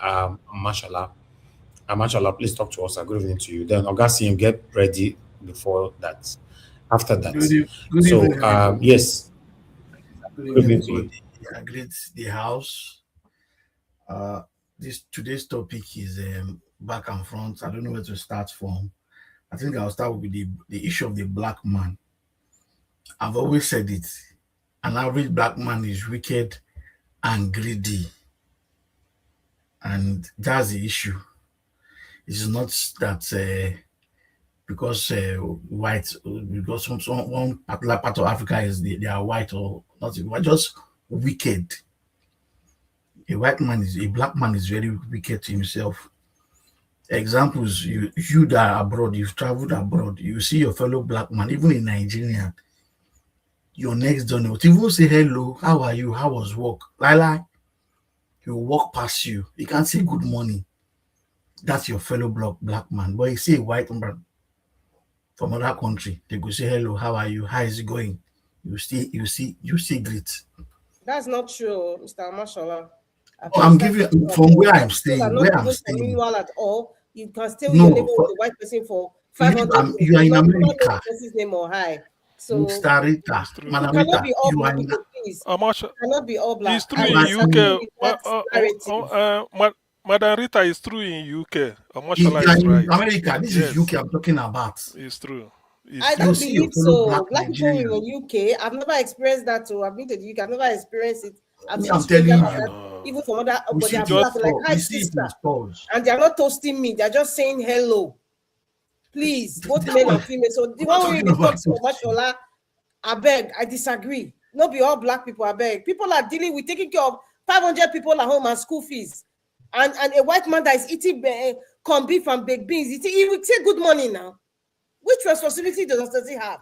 Mashallah. Mashallah, please talk to us. Good evening to you. Then Augustine, get ready before that. After that. Good So evening, everybody. yes. Good evening, everybody. I greet the house. This today's topic is back and front. I don't know where to start from. I think I'll start with the issue of the black man. I've always said it. An average black man is wicked and greedy. And that's the issue. It's not that because white, because one particular part of Africa is they are white or not, just wicked. A black man is very wicked to himself. Examples, you that are abroad, you've traveled abroad, you see your fellow black man, even in Nigeria, your next door neighbor, even say hello, how are you, how was work, Lila, he'll walk past you, he can't say good morning. That's your fellow black man. But you see a white man from another country, they go say hello, how are you, how is it going? You see greet. That's not true, Mr. Mashallah. I'm giving from where I'm staying. Where I'm staying. Meanwhile, at all, you can still be living with the white person for 500 years. You are in America. Person's name or high. So Mr. Rita, Madam cannot Rita, be all you are black in people, please. Cannot be all black. It's true in UK. Madam Rita is true in UK. Mashallah is right. America, this is UK I'm talking about. It's true. I don't believe so. Black people in the UK, I've never experienced that too. I've been to the UK, I've never experienced it. I'm telling you, even from other, but they are just like, hi sister, and they are not toasting me. They're just saying hello. Please, both male and female. So the one way they talk so much, I beg, I disagree. Not be all black people. I beg. People are dealing with taking care of 500 people at home and school fees, and a white man that is eating corned beef and baked beans. He will say good morning now. Which responsibility does he have?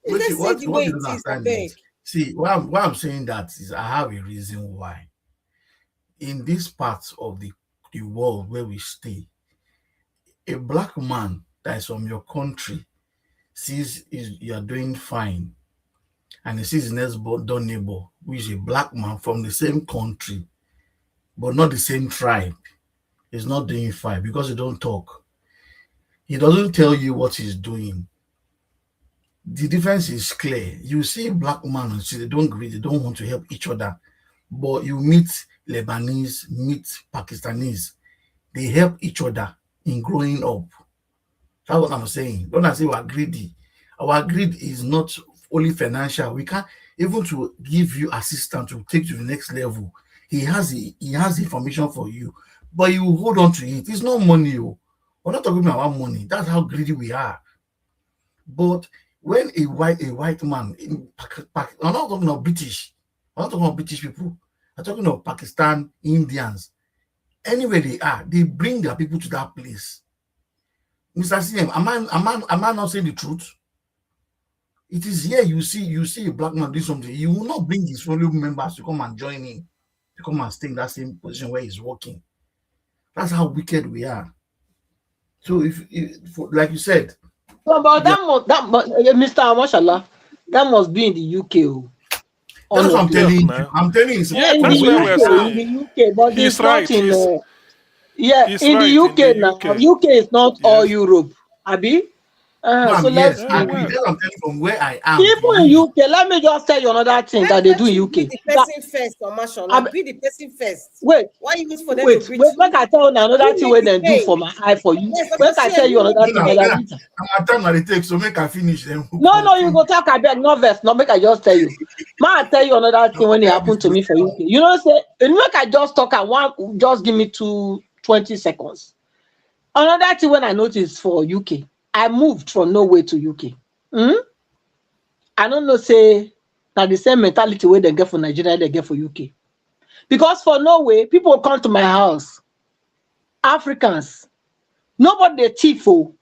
Let's say the way it is, I beg. See, why I'm saying that is I have a reason why. In this part of the world where we stay, a black man that is from your country sees you are doing fine, and he sees his next door neighbor, who is a black man from the same country, but not the same tribe, is not doing fine because he don't talk. He doesn't tell you what he's doing. The difference is clear. You see a black man and see they don't agree, they don't want to help each other. But you meet Lebanese, meet Pakistanis, they help each other in growing up. That's what I'm saying. Don't I say we're greedy? Our greed is not only financial. We can't even to give you assistance to take to the next level. He has information for you, but you hold on to it. It's not money. We're not talking about money. That's how greedy we are. But when a white man in Pakistan, I'm not talking about British. I'm not talking about British people. I'm talking about Pakistan, Indians. Anywhere they are, they bring their people to that place. Mr. CM, am I not saying the truth? It is here you see a black man do something. He will not bring his fellow members to come and join him, to come and stay in that same position where he's working. That's how wicked we are. So if like you said, but Mr. Mashallah, that must be in the UK. That's what I'm telling you. I'm telling you. Yeah, in the UK, but he's right. Not in in the UK now. UK is not all Europe, Abi. So let's Yeah, agree. well, That's what I'm telling you from where I am. even in UK, let me just tell you another thing that they do in UK. Be the person first, or Mashallah. Be the person first. Wait. Why you wait for them to greet Wait, make I tell you another thing where they do pay. for my eye for you. Yes, Make I tell you another thing. I'm time that it takes, so make I finish them. No, you go talk about no verse. No, make I just tell you. I tell you another thing when it happened to me for UK. You know, say, make I just talk at one, just give me 20 seconds. Another thing when I noticed for UK, I moved from Norway to UK. I don't know, say, that the same mentality where they get for Nigeria, they get for UK. Because for Norway, people come to my house, Africans, nobody they thief for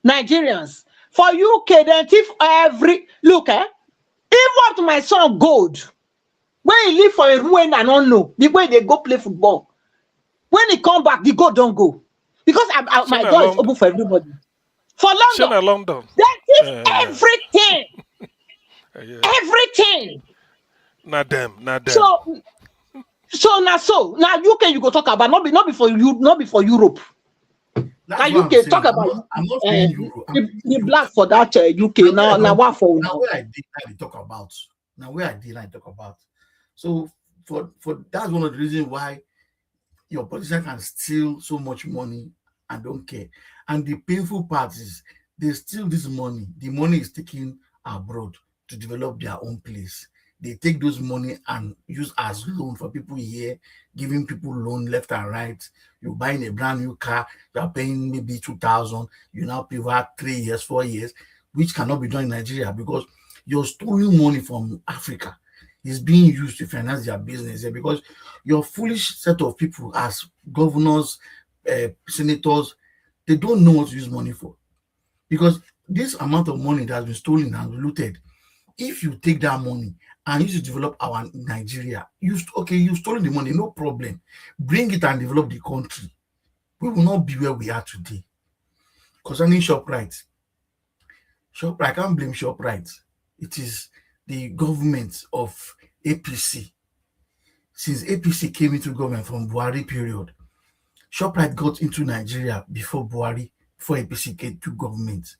Nigerians. For UK, they thief every look, even up to my son gold. When he leave for a ruin, I don't know. The way they go play football. When he come back, the gold don't go. Because my door is open for everybody. For London, they thief everything. Everything. Not them. So now UK you go talk about not be for you, not be for Europe. Now UK talk about I'm not saying Europe. The black for that UK now what for now where I did I talk about. Now where I did I talk about. So for that's one of the reasons why your politician can steal so much money and don't care. And the painful part is they steal this money. The money is taken abroad to develop their own place. They take those money and use as loan for people here, giving people loan left and right. You're buying a brand new car, you're paying maybe 2,000, you now pay for 3 years, 4 years, which cannot be done in Nigeria because you're stealing money from Africa. Is being used to finance their business here because your foolish set of people as governors, senators, they don't know what to use money for. Because this amount of money that has been stolen and looted, if you take that money and use to develop our Nigeria, you've stolen the money, no problem. Bring it and develop the country. We will not be where we are today. Concerning ShopRite, I can't blame ShopRite. It is the government of APC. Since APC came into government from Buhari period, ShopRite got into Nigeria before Buhari, before APC came to government.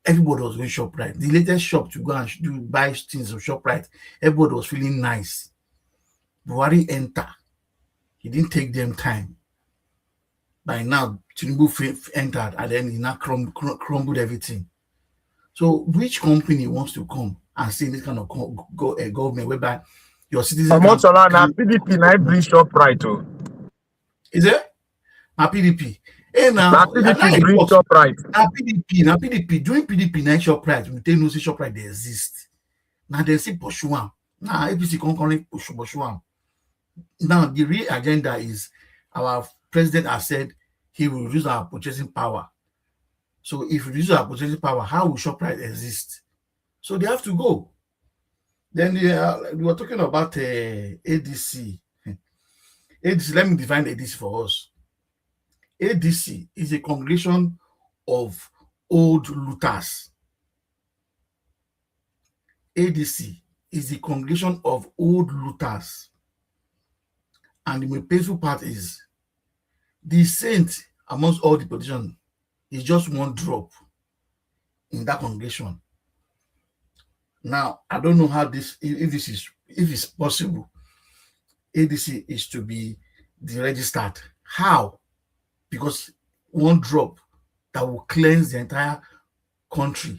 Everybody was going ShopRite. The latest shop to go and buy things of ShopRite, everybody was feeling nice. Buhari enter. He didn't take them time. By now, Tinubu entered and then he now crumbled everything. So which company wants to come and say this kind of government whereby your citizens now PDP now bring ShopRite too. Is it? Now PDP. Hey now PDP bring ShopRite. Now PDP doing PDP now ShopRite. We tell no say ShopRite they exist. Now they say Poshuam. Now APC concurrently Poshuam. Now the real agenda is our president has said he will reduce our purchasing power. So if we reduce our purchasing power, how will ShopRite exist? So they have to go. Then we were talking about ADC. ADC, let me define ADC for us. ADC is a congregation of old looters. ADC is the congregation of old looters. And the most painful part is the saint amongst all the politicians is just one drop in that congregation. Now, I don't know how if it's possible, ADC is to be deregistered. How? Because one drop that will cleanse the entire country.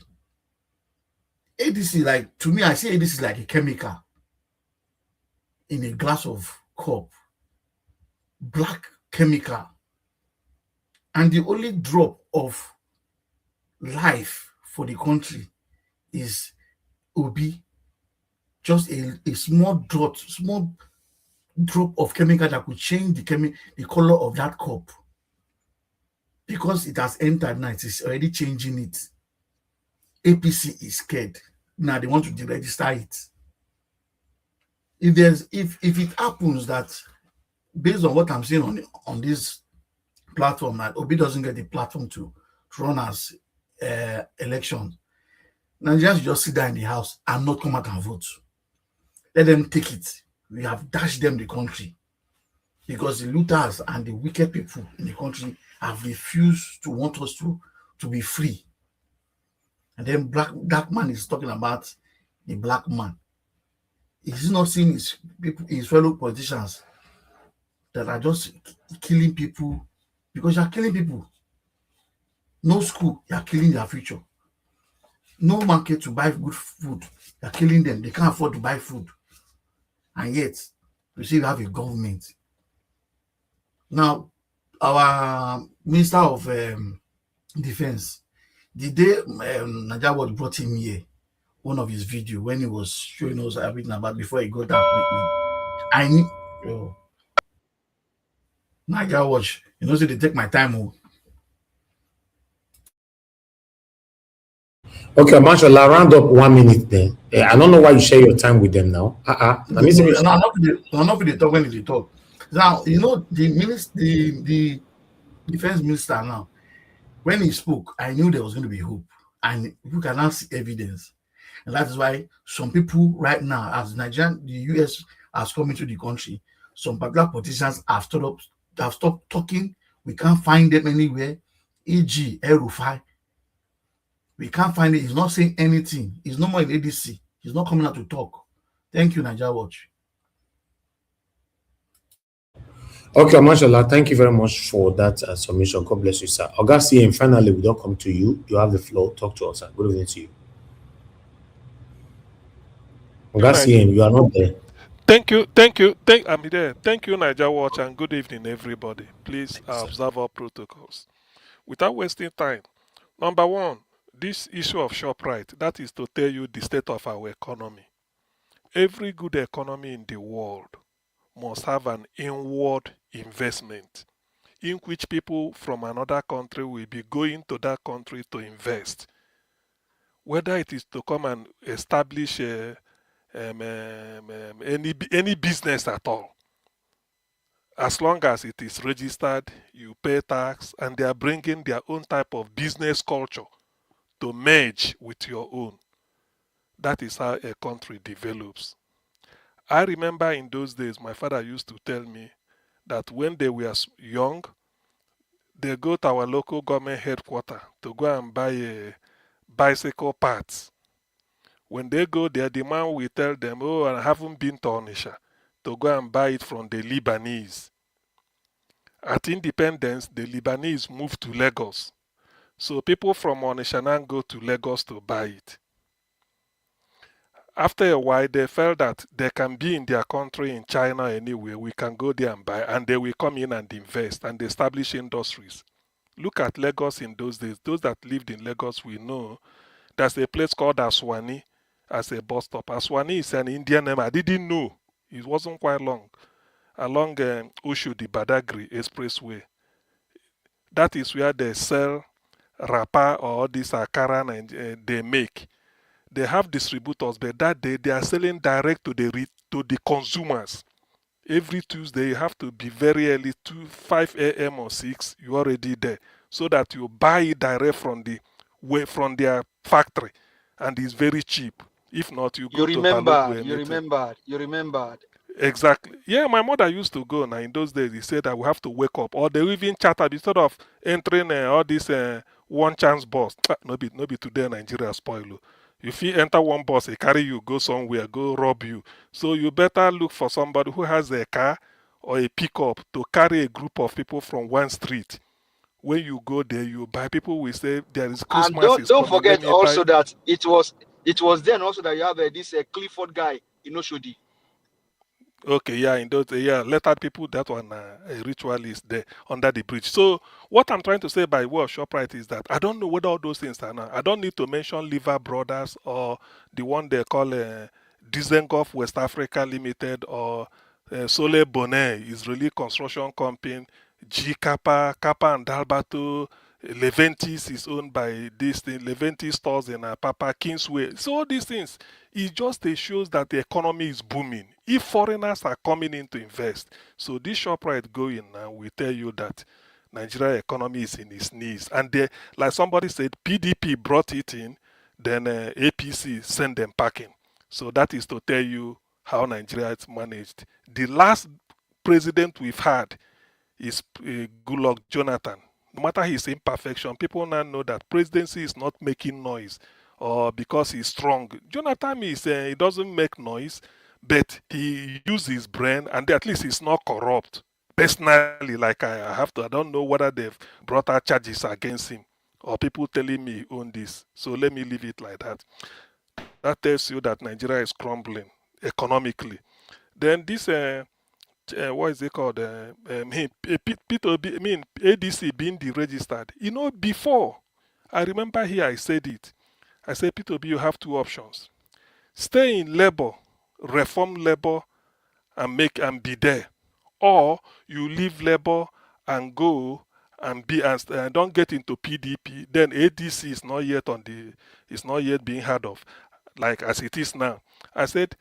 ADC, like, to me, I see ADC like a chemical in a glass of cup. Black chemical. And the only drop of life for the country is Obi. Just a small drop of chemical that could change the color of that cup. Because it has entered now, it is already changing it. APC is scared. Now they want to deregister it. If it happens that, based on what I'm seeing on this platform, that Obi doesn't get the platform to run as election, Nigerians just sit there in the house and not come out and vote. Let them take it. We have dashed them the country because the looters and the wicked people in the country have refused to want us to be free. And then dark man is talking about the black man. He's not seeing his fellow politicians that are just killing people because you are killing people. No school, you are killing their future. No market to buy good food, you are killing them. They can't afford to buy food. And yet, you see, we have a government. Now, our Minister of Defense, the day Nigerians brought him here, one of his videos when he was showing us everything about before he got that appointment, I knew Niger Watch, so they take my time. Okay, Mashallah, round up 1 minute then. I don't know why you share your time with them now. I'm not going to talk when they talk. Now, the defense minister now, when he spoke, I knew there was going to be hope. And you can now see evidence. And that is why some people right now, as Nigerian, the US has come into the country, some particular politicians have stopped talking. We can't find them anywhere. E.g., El-Rufai. We can't find it. He's not saying anything. He's no more in ADC. He's not coming out to talk. Thank you, Niger Watch. Okay, Mashallah, thank you very much for that submission. God bless you, sir. Augustin, and finally, we don't come to you. You have the floor. Talk to us, sir. Good evening to you. Augustin, you are not there. Thank you. I'm there. Thank you, Niger Watch, and good evening, everybody. Please observe our protocols. Without wasting time, number one, this issue of ShopRite, that is to tell you the state of our economy. Every good economy in the world must have an inward investment in which people from another country will be going to that country to invest. Whether it is to come and establish any business at all. As long as it is registered, you pay tax, and they are bringing their own type of business culture to merge with your own. That is how a country develops. I remember in those days, my father used to tell me that when they were young, they go to our local government headquarters to go and buy bicycle parts. When they go there, the man will tell them, oh, I haven't been to Onitsha, to go and buy it from the Lebanese. At independence, the Lebanese moved to Lagos. So people from Onitsha now go to Lagos to buy it. After a while, they felt that they can be in their country, in China anyway. We can go there and buy, and they will come in and invest and establish industries. Look at Lagos in those days. Those that lived in Lagos, we know there's a place called Aswani as a bus stop. Aswani is an Indian name. I didn't know. It wasn't quite long. Along Oshodi Badagry Expressway. That is where they sell rapa or this akara and they make. They have distributors, but that day they are selling direct to the consumers. Every Tuesday you have to be very early, 5 a.m. or 6. You're already there, so that you buy it direct from their factory, and it's very cheap. If not, you go to Balogu. You remembered. Exactly. Yeah, my mother used to go now. In those days, he said that we have to wake up, or they even charter instead of entering all this one chance bus. No be today Nigeria spoil. If you enter one bus, they carry you, go somewhere, go rob you. So you better look for somebody who has a car or a pickup to carry a group of people from one street. When you go there, you buy. People will say there is Christmas. And don't forget also that it was then also that you have this Clifford guy in Oshodi. Okay, yeah, in those later people, that one a ritualist there under the bridge. So what I'm trying to say by way of ShopRite is that I don't know whether all those things are now. I don't need to mention Liver Brothers or the one they call Dizengoff West Africa Limited or Sole Bonnet Israeli Construction Company, G Kappa and Dalbato. Leventis is owned by this thing. Leventis stores in Papa Kingsway. So all these things, it just shows that the economy is booming. If foreigners are coming in to invest, so this ShopRite going now will tell you that Nigeria economy is in its knees. And they, like somebody said, PDP brought it in, then APC sent them packing. So that is to tell you how Nigeria is managed. The last president we've had is Goodluck Jonathan. No matter his imperfection, people now know that presidency is not making noise or because he's strong. Jonathan is he doesn't make noise, but he uses his brain, and at least he's not corrupt. Personally, like I have to, I don't know whether they've brought out charges against him or people telling me he own this. So let me leave it like that. That tells you that Nigeria is crumbling economically. Then this what is it called? P2B, I mean ADC being deregistered. You know, before I remember here I said it. I said P2B, you have two options: stay in labor, reform labor, and be there, or you leave labor and go and be and don't get into PDP. Then ADC is not yet being heard of, like as it is now. I said,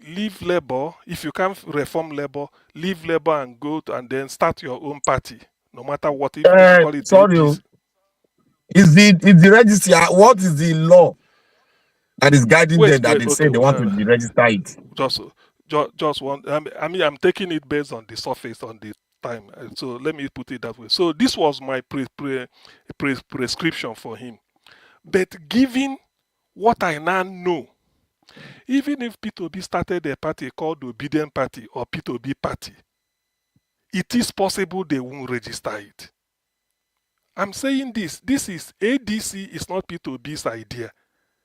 leave labor. If you can't reform labor, leave labor and go to, and then start your own party, no matter what. If you call it Sorry, APC. is the register? What is the law that is guiding them that Wait, they okay, say they want to deregister it? just one. I mean, I'm taking it based on the surface, on the time. So let me put it that way. So this was my prescription for him. But given what I now know, even if P2B started a party called the Obedient Party or P2B Party, it is possible they won't register it. I'm saying this. This is ADC is not P2B's idea.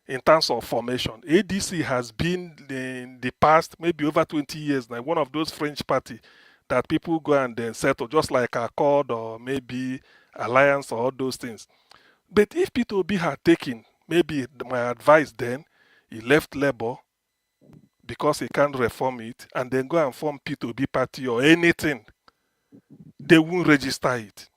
In terms of formation, ADC has been in the past, maybe over 20 years now, one of those French party that people go and then settle, just like Accord or maybe Alliance or all those things. But if P2B had taken maybe my advice then, he left Labour because he can't reform it, and then go and form P2B party or anything, they won't register it.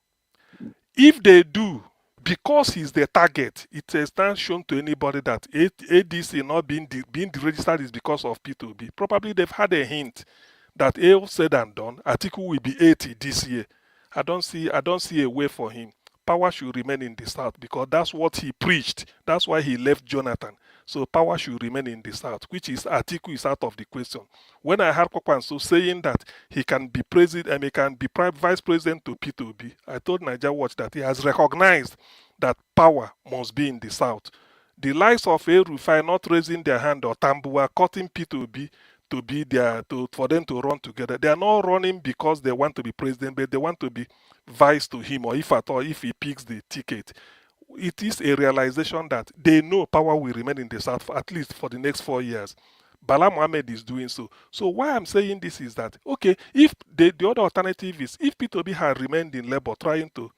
If they do, because he's the target, it has now shown to anybody that ADC not being deregistered is because of P2B. Probably they've had a hint that all said and done, Atiku will be 80 this year. I don't see a way for him. Power should remain in the South because that's what he preached. That's why he left Jonathan. So power should remain in the South, which is Atiku is out of the question. When I heard Kokwanso saying that he can be president and he can be vice president to P2B, I told Niger Watch that he has recognized that power must be in the South. The likes of El-Rufai not raising their hand or Tambua cutting P2B to be there for them to run together. They are not running because they want to be president, but they want to be vice to him, or if at all, if he picks the ticket. It is a realization that they know power will remain in the South for at least for the next 4 years. Bala Mohammed is doing so. So why I'm saying this is that, okay, if the other alternative is if P2B had remained in Labour trying to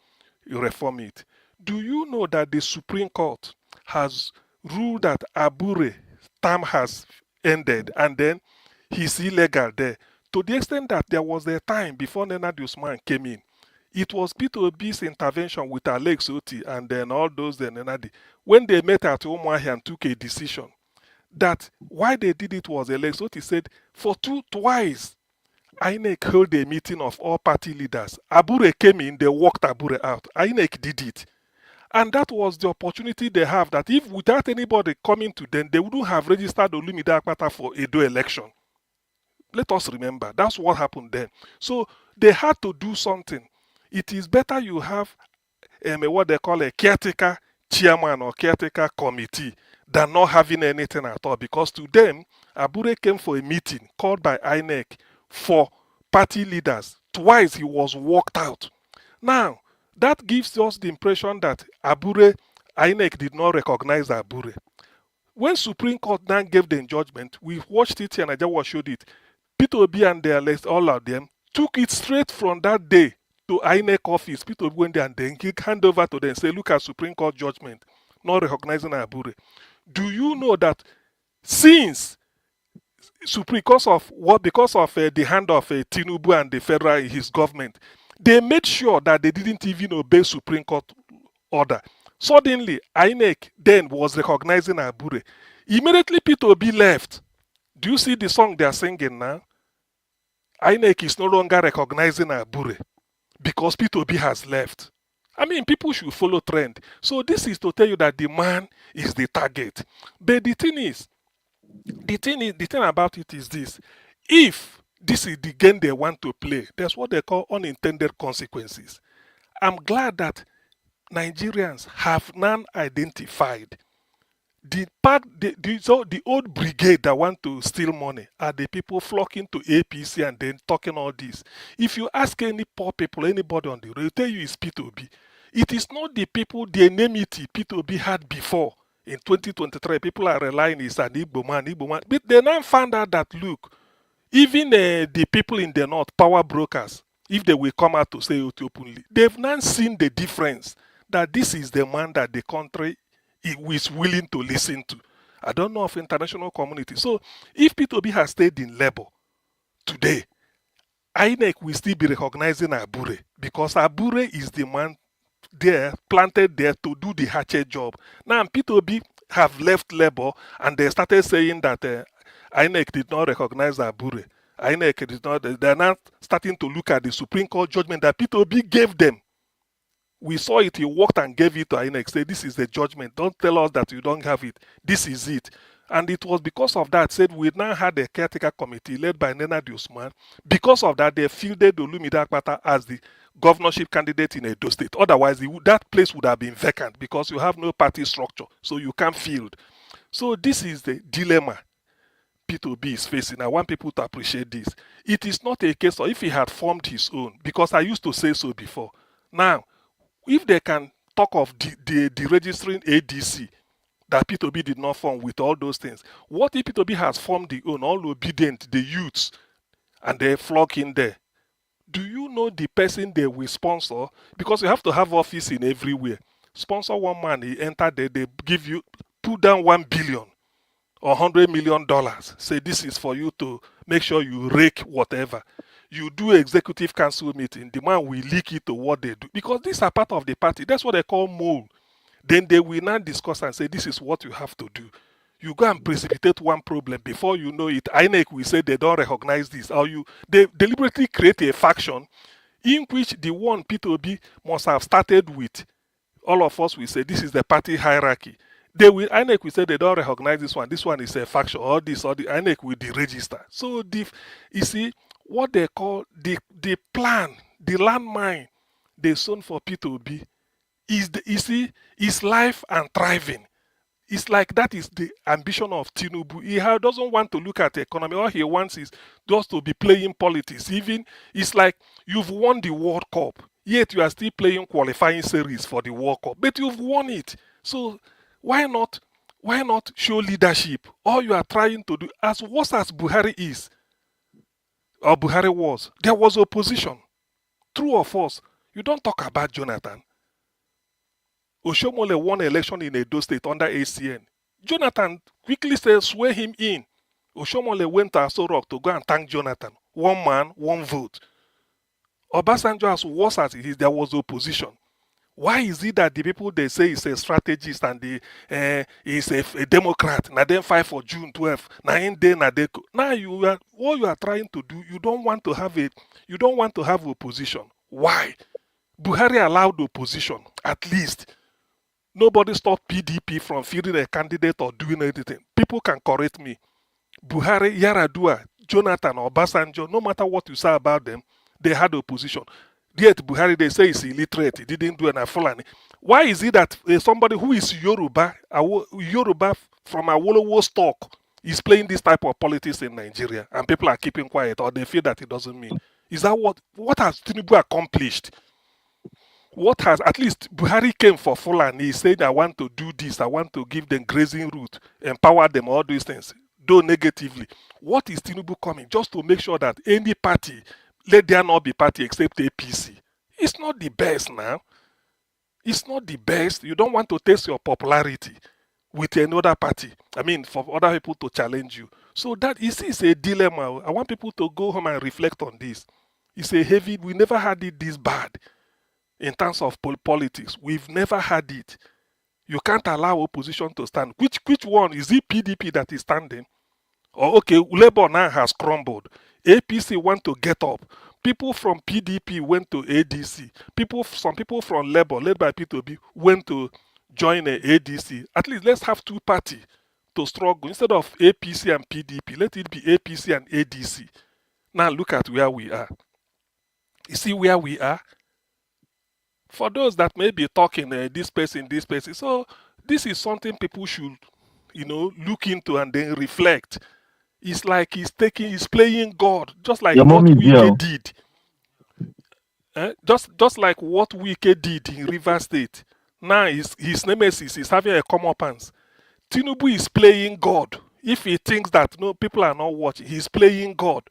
reform it, do you know that the Supreme Court has ruled that Abure term has ended and then he's illegal there, to the extent that there was a time before Nenadi Usman came in, it was P2B's intervention with Alex Oti and then all those then Nenadi, when they met at Umuahia and took a decision that why they did it was Alex Oti said for twice INEC held a meeting of all party leaders. Abure came in, they walked Abure out. INEC did it. And that was the opportunity they have, that if without anybody coming to them, they wouldn't have registered Olumide Akpata for Edo election. Let us remember, that's what happened then. So they had to do something. It is better you have what they call a caretaker chairman or caretaker committee than not having anything at all. Because to them, Abure came for a meeting called by INEC for party leaders. Twice he was walked out. Now, that gives us the impression that INEC did not recognize Abure. When Supreme Court now gave the judgment, we watched it here and I just showed it. P2B and their list, all of them, took it straight from that day to INEC office. P2B went there and then hand over to them and say, look at Supreme Court judgment, not recognizing Abure. Do you know that since because of the hand of Tinubu and the federal his government, they made sure that they didn't even obey Supreme Court order. Suddenly, INEC then was recognizing Abure. Immediately, P2B left. Do you see the song they are singing now? INEC is no longer recognizing Abure because P2B has left. I mean, people should follow trend. So this is to tell you that the man is the target. But the thing about it is this: if this is the game they want to play, there's what they call unintended consequences. I'm glad that Nigerians have now identified the old brigade that want to steal money are the people flocking to APC and then talking all this. If you ask any poor people, anybody on the road, they'll tell you it's P2B. It is not the people, the enmity P2B had before. In 2023, people are relying it's an Igbo man. But they now found out that, look, even the people in the north, power brokers, if they will come out to say it openly, they've now seen the difference that this is the man that the country is willing to listen to. I don't know of international community. So if P2B has stayed in labor today, INEC will still be recognizing Abure because Abure is the man there, planted there to do the hatchet job. Now P2B have left labor and they started saying that INEC did not recognize Abure. INEC did not, they're now starting to look at the Supreme Court judgment that P2B gave them. We saw it, he walked and gave it to INEC, say this is the judgment, don't tell us that you don't have it, this is it. And it was because of that, said we now had a caretaker committee led by Nena Usman. Because of that, they fielded Olumide Akpata as the governorship candidate in Edo State. Otherwise, that place would have been vacant because you have no party structure, so you can't field. So this is the dilemma P2B is facing. I want people to appreciate this. It is not a case of if he had formed his own, because I used to say so before. Now, if they can talk of the registering ADC that P2B did not form with all those things, what if P2B has formed the own, all obedient, the youths, and they flock in there? Do you know the person they will sponsor? Because you have to have office in everywhere. Sponsor one man, he entered there, they give you, put down 1 billion or $100 million. Say this is for you to make sure you rake whatever. You do executive council meeting, the man will leak it to what they do. Because these are part of the party. That's what they call mole. Then they will now discuss and say, this is what you have to do. You go and precipitate one problem. Before you know it, INEC will say they don't recognize this. Or they deliberately create a faction in which the one P2B must have started with. All of us will say, this is the party hierarchy. INEC will say they don't recognize this one is a faction, or this, or the INEC will deregister. So, you see, what they call the plan, the landmine they sown for P2B is life and thriving. It's like that is the ambition of Tinubu. He doesn't want to look at the economy. All he wants is just to be playing politics. Even it's like you've won the World Cup, yet you are still playing qualifying series for the World Cup, but you've won it. So why not show leadership? All you are trying to do, as worse as Buhari is, or Buhari was, there was opposition. True or false? You don't talk about Jonathan. Oshomole won election in Edo State under ACN. Jonathan quickly said, swear him in. Oshomole went to Aso Rock to go and thank Jonathan. One man, one vote. Obasanjo, as worse as it is, there was opposition. Why is it that the people they say is a strategist and is a Democrat, now then fight for June 12th, now what you are trying to do, you don't want to have opposition. Why? Buhari allowed opposition, at least. Nobody stopped PDP from fielding a candidate or doing anything. People can correct me. Buhari, Yaradua, Jonathan, or Obasanjo, no matter what you say about them, they had opposition. Yet Buhari, they say he's illiterate. He didn't do an Fulani. Why is it that somebody who is Yoruba from Awolowo stock is playing this type of politics in Nigeria and people are keeping quiet or they feel that it doesn't mean? Is that what has Tinubu accomplished? What has, at least Buhari came for Fulani. He said, I want to do this. I want to give them grazing route, empower them, all these things, though negatively. What is Tinubu coming? Just to make sure that any party, let there not be party except APC. It's not the best now. It's not the best. You don't want to test your popularity with another party. I mean, for other people to challenge you. So that is a dilemma. I want people to go home and reflect on this. It's a heavy, we never had it this bad. In terms of politics, we've never had it. You can't allow opposition to stand. Which one? Is it PDP that is standing? Or okay, Labour now has crumbled. APC want to get up. People from PDP went to ADC. Some people from Labour, led by P2B, went to join a ADC. At least let's have two parties to struggle. Instead of APC and PDP, let it be APC and ADC. Now look at where we are. You see where we are? For those that may be talking this person. So this is something people should look into and then reflect. It's like he's playing God, just like Your what mommy there. Wike did. Just like what Wike did in River State. Now his nemesis is having a comeuppance. Tinubu is playing God. If he thinks that no people are not watching, he's playing God.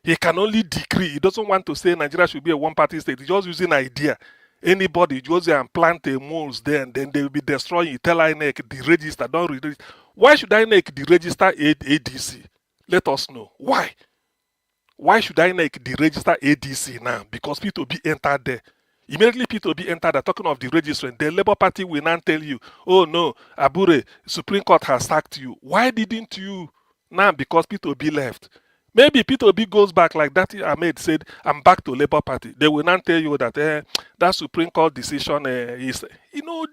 He can only decree. He doesn't want to say Nigeria should be a one-party state. He's just using idea. Anybody goes there and plant a moles there, and then they will be destroying it. Tell INEC deregister, don't register. Why should INEC deregister ADC? Let us know. Why? Why should INEC deregister ADC now? Because P2B entered there. Immediately P2B entered there, talking of the registering. The Labour Party will now tell you, oh no, Abure, Supreme Court has sacked you. Why didn't you? Now, because P2B left. Maybe P2B goes back like that Ahmed said, I'm back to Labour Party. They will not tell you that that Supreme Court decision is,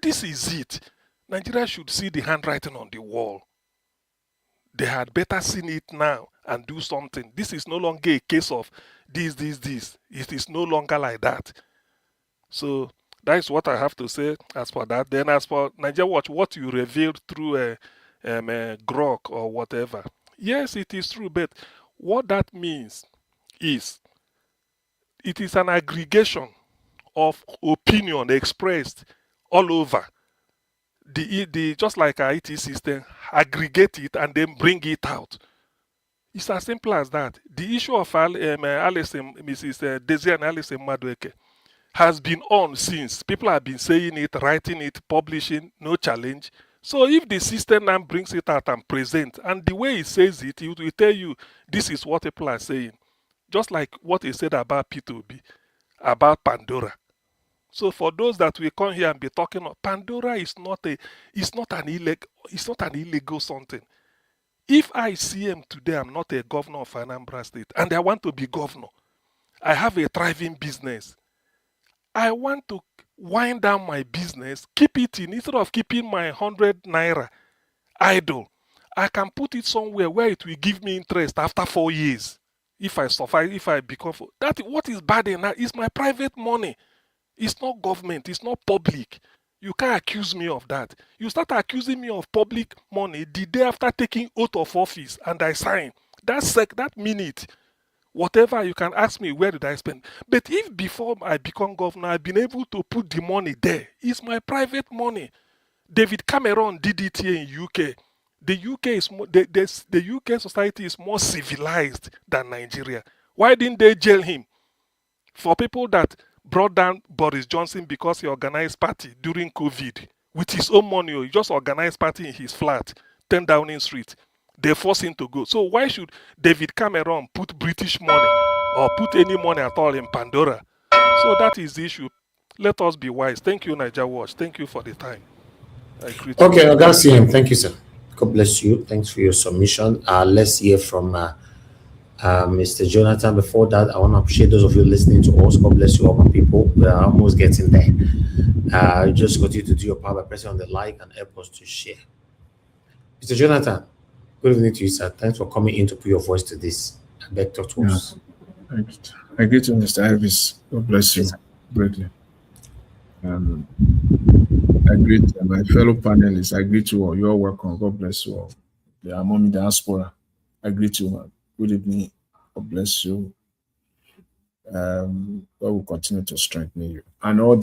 this is it. Nigeria should see the handwriting on the wall. They had better seen it now and do something. This is no longer a case of this. It is no longer like that. So that is what I have to say as for that. Then as for Nigeria Watch, what you revealed through Grok or whatever. Yes, it is true, but what that means is it is an aggregation of opinion expressed all over. The just like our IT system, aggregate it and then bring it out. It's as simple as that. The issue of Mrs. Desi and Alison Madueke has been on since. People have been saying it, writing it, publishing, no challenge. So if the system now brings it out and present, and the way it says it, it will tell you this is what people are saying. Just like what he said about P2B, about Pandora. So for those that will come here and be talking about Pandora is not an illegal something. If I see him today, I'm not a governor of Anambra State, and I want to be governor. I have a thriving business. I want to wind down my business, keep it in, instead of keeping my 100 naira idle. I can put it somewhere where it will give me interest after 4 years. If I survive, if I become, that what is bad in that is my private money. It's not government, it's not public. You can't accuse me of that. You start accusing me of public money the day after taking oath of office and I sign. That minute, whatever you can ask me, where did I spend? But if before I become governor, I've been able to put the money there, it's my private money. David Cameron did it here in UK. The UK is more, the UK society is more civilized than Nigeria. Why didn't they jail him? For people that brought down Boris Johnson because he organized party during COVID with his own money, he just organized party in his flat, 10 Downing Street. They forced him to go. So why should David Cameron put British money or put any money at all in Pandora? So that is the issue. Let us be wise. Thank you, Niger Watch. Thank you for the time. Okay, Ogasiem, thank you, sir. God bless you. Thanks for your submission. Let's hear from Mr. Jonathan. Before that, I want to appreciate those of you listening to us. God bless you, all my people. We are almost getting there. Just continue to do your part by pressing on the like and help us to share. Mr. Jonathan, good evening to you, sir. Thanks for coming in to put your voice to this. I beg talk to us. I greet you, Mr. Elvis. God bless you greatly. I greet my fellow panelists. I greet you all. You're welcome. God bless you all. The Among Diaspora. I greet you, man. Good evening. God bless you. God will continue to strengthen you. And all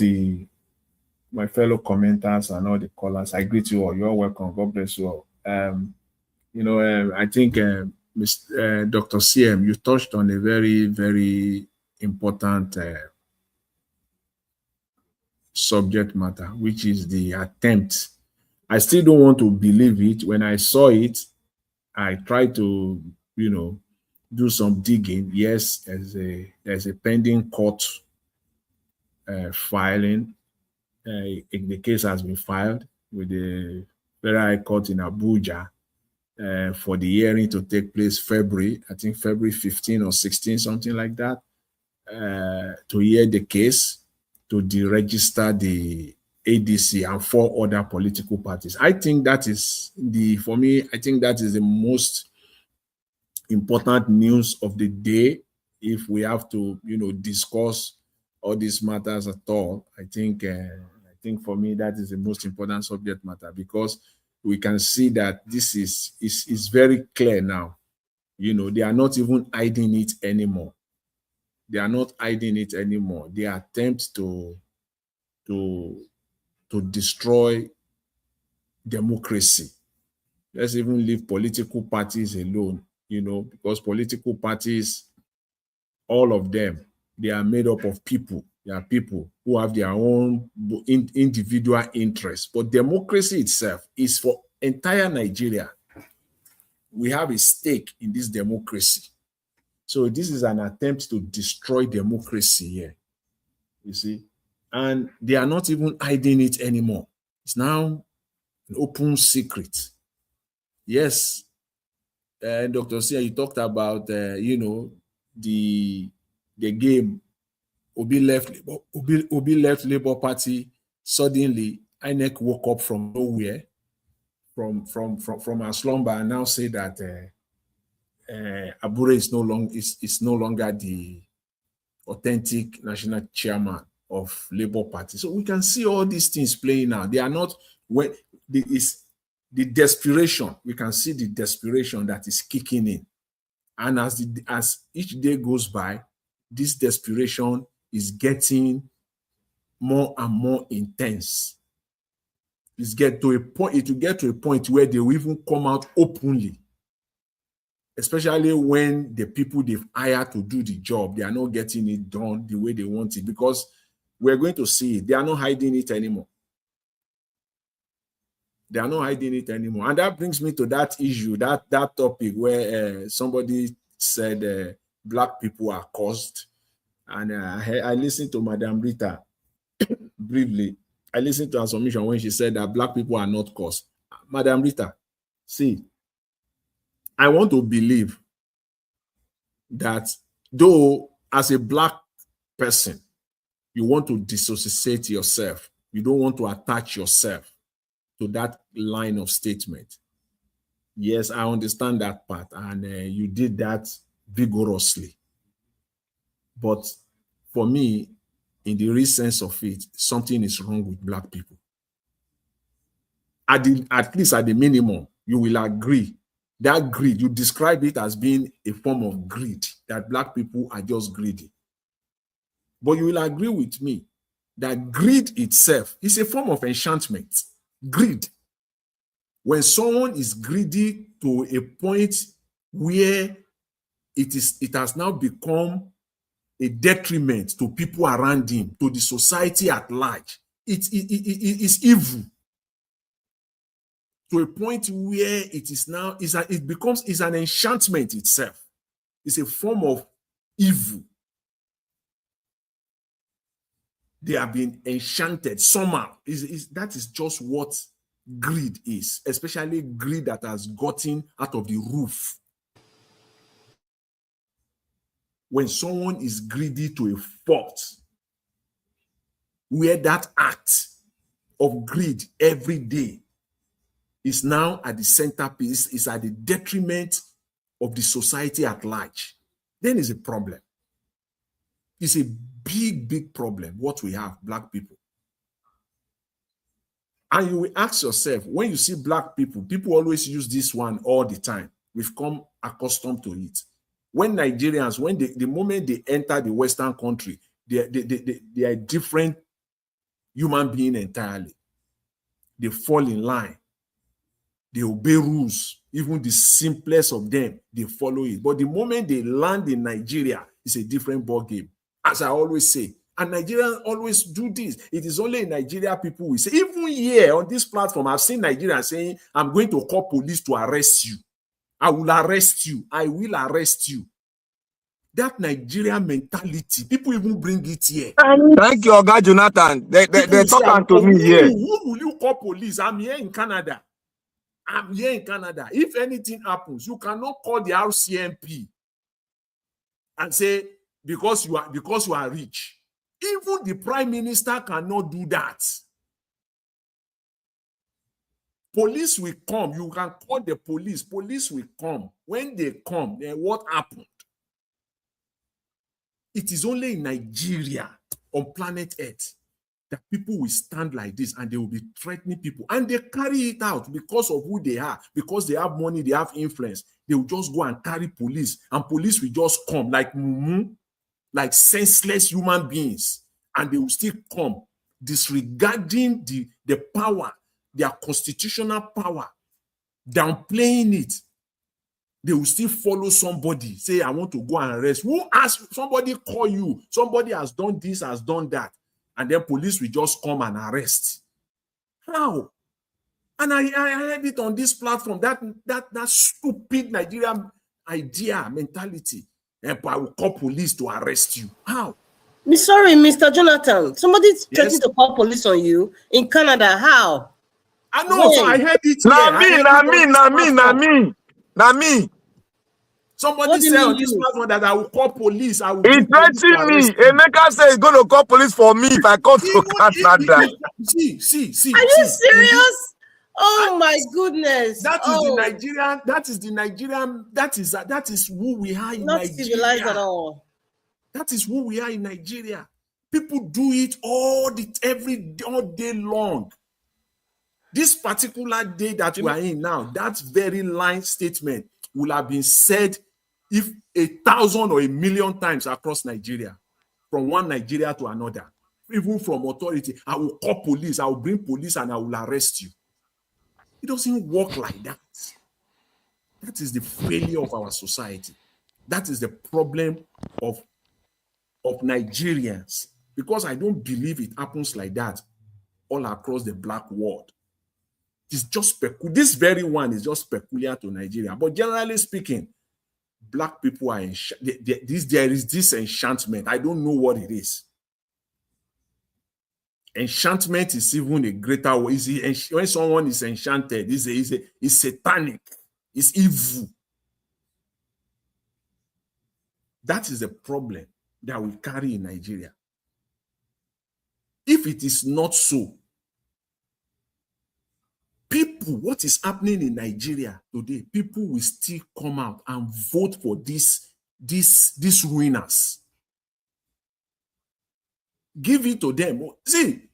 my fellow commenters and all the callers, I greet you all. You're welcome. God bless you all. I think Dr. CM, you touched on a very, very important subject matter, which is the attempt. I still don't want to believe it. When I saw it, I tried to, do some digging. Yes, there's a pending court filing. The case has been filed with the Federal High Court in Abuja for the hearing to take place February 15 or 16, something like that, to hear the case, to deregister the ADC and 4 other political parties. I think that is for me, I think that is the most important news of the day. If we have to, discuss all these matters at all, I think for me, that is the most important subject matter, because we can see that this is very clear now. You know, they are not even hiding it anymore. They are not hiding it anymore. They attempt to destroy democracy. Let's even leave political parties alone, you know, because political parties, all of them, they are made up of people. They are people who have their own individual interests. But democracy itself is for entire Nigeria. We have a stake in this democracy. So this is an attempt to destroy democracy here, you see. And they are not even hiding it anymore. It's now an open secret. Yes, Dr. Sia, you talked about, you know, the game. Obi left Labour Party. Suddenly, INEC woke up from nowhere, from a slumber, and now say that Abure is no longer the authentic national chairman of Labour Party. So we can see all these things playing out. They are not when the desperation. We can see the desperation that is kicking in, and as each day goes by, this desperation is getting more and more intense. It will get to a point where they will even come out openly, especially when the people they've hired to do the job, they are not getting it done the way they want it, because we're going to see it. They are not hiding it anymore. They are not hiding it anymore. And that brings me to that issue, that topic where somebody said Black people are cursed. And I listened to Madam Rita briefly. I listened to her submission when she said that Black people are not cursed. Madam Rita, see, I want to believe that though as a Black person, you want to dissociate yourself, you don't want to attach yourself to that line of statement. Yes, I understand that part, and you did that vigorously. But for me, in the real sense of it, something is wrong with Black people. At least at the minimum, you will agree that greed, you describe it as being a form of greed, that Black people are just greedy. But you will agree with me that greed itself is a form of enchantment. Greed. When someone is greedy to a point where it has now become a detriment to people around him, to the society at large, it is evil. To a point where it becomes an enchantment itself. It's a form of evil. They have been enchanted somehow. That is just what greed is, especially greed that has gotten out of the roof. When someone is greedy to a fault, where that act of greed every day is now at the centerpiece, is at the detriment of the society at large, then it's a problem. It's a big, big problem, what we have, Black people. And you will ask yourself, when you see Black people, people always use this one all the time. We've come accustomed to it. When Nigerians, the moment they enter the Western country, they are different human being entirely. They fall in line. They obey rules. Even the simplest of them, they follow it. But the moment they land in Nigeria, it's a different ballgame. As I always say, and Nigerians always do this. It is only in Nigeria people will say, even here on this platform, I've seen Nigerians saying, I'm going to call police to arrest you. I will arrest you. I will arrest you. That Nigerian mentality, people even bring it here. Thank you, Oga Jonathan. They're talking to me here. Who will you call police? I'm here in Canada. I'm here in Canada. If anything happens, you cannot call the RCMP and say, because you are rich. Even the Prime Minister cannot do that. Police will come. You can call the police. Police will come. When they come, then what happened? It is only in Nigeria, on planet Earth, that people will stand like this and they will be threatening people, and they carry it out because of who they are, because they have money, they have influence. They will just go and carry police, and police will just come like like senseless human beings, and they will still come, disregarding the power, their constitutional power, downplaying it. They will still follow somebody, say, I want to go and arrest. Who asked? Somebody call you. Somebody has done this, has done that. And then police will just come and arrest. How? And I heard it on this platform, that stupid Nigerian idea, mentality. And I will call police to arrest you. How? Sorry, Mr. Jonathan. Somebody's threatening to call police on you in Canada. How? I know, so I heard it Na me. Somebody said on this platform that I will call police. I will He threatened me. Emeka said he's going to call police for me if I come to Canada. See. Are you serious? Oh my goodness. That is the Nigerian, that is who we are in Not Nigeria. civilized at all. That is who we are in Nigeria. People do it all day long. This particular day that we are in now, that very line statement will have been said if 1,000 or 1,000,000 times across Nigeria, from one Nigeria to another, even from authority. I will call police, I will bring police, and I will arrest you. It doesn't work like that. That is the failure of our society. That is the problem of Nigerians, because I don't believe it happens like that all across the black world. It's just this very one is just peculiar to Nigeria. But generally speaking, black people are there is this enchantment. I don't know what it is. Enchantment is even a greater way. When someone is enchanted, it's satanic, it's evil. That is the problem that we carry in Nigeria. If it is not so, people, what is happening in Nigeria today, people will still come out and vote for these ruiners. Give it to them. See,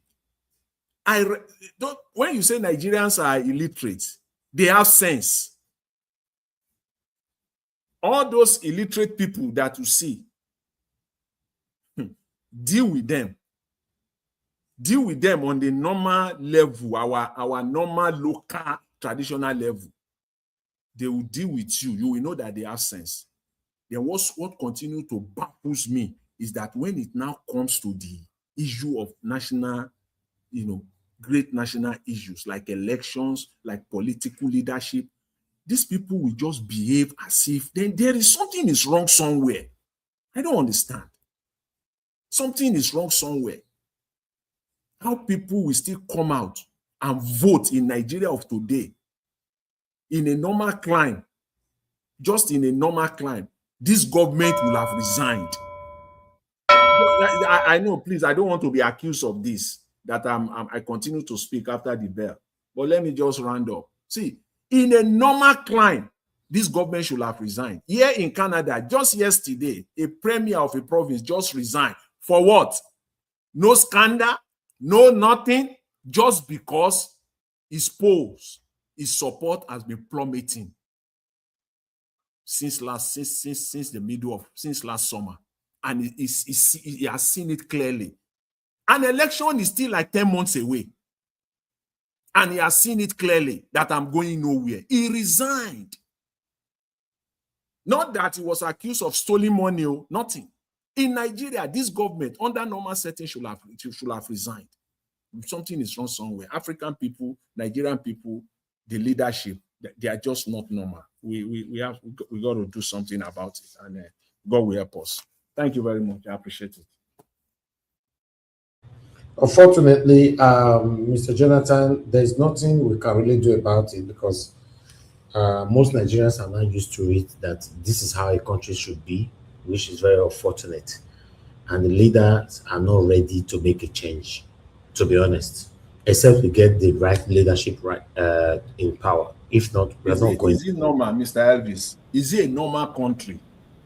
when you say Nigerians are illiterate, they have sense. All those illiterate people that you see, deal with them. Deal with them on the normal level, our normal local traditional level. They will deal with you. You will know that they have sense. Then what continue to baffles me is that when it now comes to the issue of national, great national issues like elections, like political leadership, these people will just behave as if then there is something is wrong somewhere. I don't understand. Something is wrong somewhere. How people will still come out and vote in Nigeria of today in a normal climate, just in a normal climate, this government will have resigned. I know, please, I don't want to be accused of this, that I continue to speak after the bell. But let me just round up. See, in a normal climate, this government should have resigned. Here in Canada, just yesterday, a premier of a province just resigned. For what? No scandal, no nothing, just because his polls, his support has been plummeting since last summer. And he has seen it clearly. An election is still like 10 months away. And he has seen it clearly that I'm going nowhere. He resigned. Not that he was accused of stealing money, nothing. In Nigeria, this government, under normal settings, should have resigned. Something is wrong somewhere. African people, Nigerian people, the leadership, they are just not normal. We got to do something about it, and God will help us. Thank you very much. I appreciate it. Unfortunately, Mr. Jonathan, there's nothing we can really do about it, because most Nigerians are not used to it, that this is how a country should be, which is very unfortunate. And the leaders are not ready to make a change, to be honest, except we get the right leadership in power. If not, we are not going. Is it normal, Mr. Elvis? Is it a normal country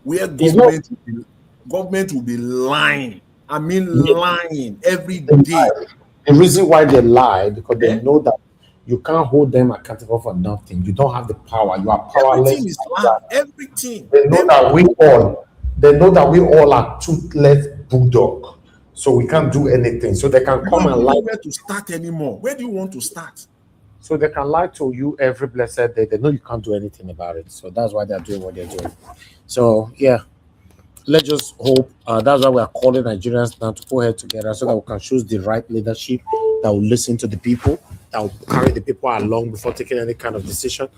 where government will be lying? I mean, lying every day. The reason why they lie because they know that you can't hold them accountable for nothing. You don't have the power. You are powerless. Everything is lie. Everything. They know that we all. They know that we all are toothless bulldog, so we can't do anything. So they can You come don't and even know lie. where to start anymore. Where do you want to start? So they can lie to you every blessed day. They know you can't do anything about it. So that's why they're doing what they're doing. So yeah, let's just hope. That's why we are calling Nigerians now to put head together so that we can choose the right leadership that will listen to the people, that will carry the people along before taking any kind of decision.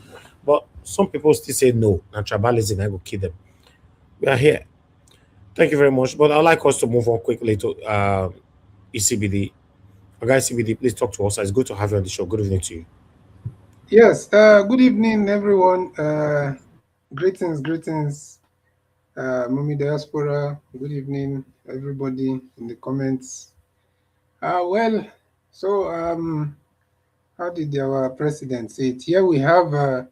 But some people still say no, and tribalism I will kill them. We are here. Thank you very much. But I'd like us to move on quickly to ECBD. Guys, ECBD, please talk to us. It's good to have you on the show. Good evening to you. Yes, good evening, everyone. Greetings, Mummy Diaspora. Good evening, everybody in the comments. Well, so how did our president say it? Here we have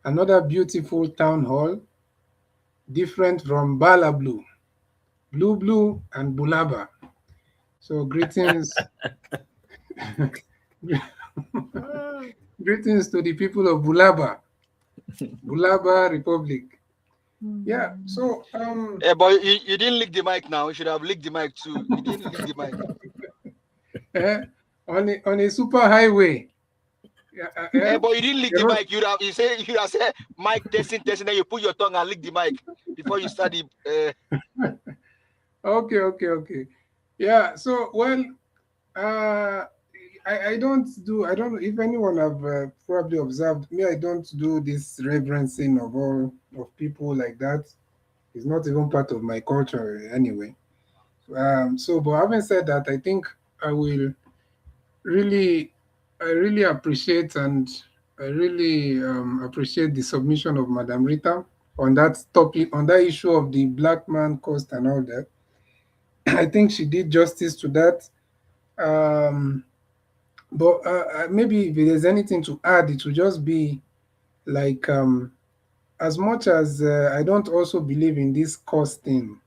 another beautiful town hall, different from Bala Blue, Blue, and Bulaba. So greetings. Greetings to the people of Bulaba Republic. Yeah, so Yeah, but you didn't lick the mic now. You should have licked the mic too. You didn't lick the mic. On a super highway. Yeah, but you didn't lick the mic. You have said mic testing, then you put your tongue and lick the mic before you start the Okay. Yeah, so well, I don't know if anyone have probably observed me. I don't do this reverencing of all of people like that. It's not even part of my culture anyway. So, but having said that, I think I will really appreciate and I really appreciate the submission of Madam Rita on that topic, on that issue of the black man cost and all that. I think she did justice to that. But maybe if there's anything to add, it will just be like as much as I don't also believe in this cost thing,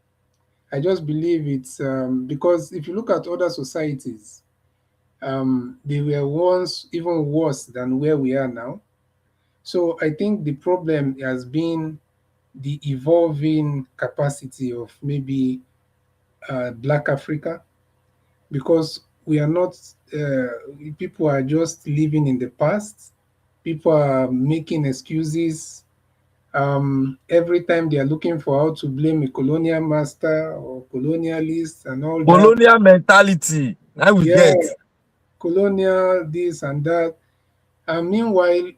I just believe it's because if you look at other societies, they were once even worse than where we are now. So I think the problem has been the evolving capacity of maybe Black Africa, because we are not, people are just living in the past. People are making excuses. Every time they are looking for how to blame a colonial master or colonialist and all that. Colonial mentality. I will get. Colonial this and that. And meanwhile,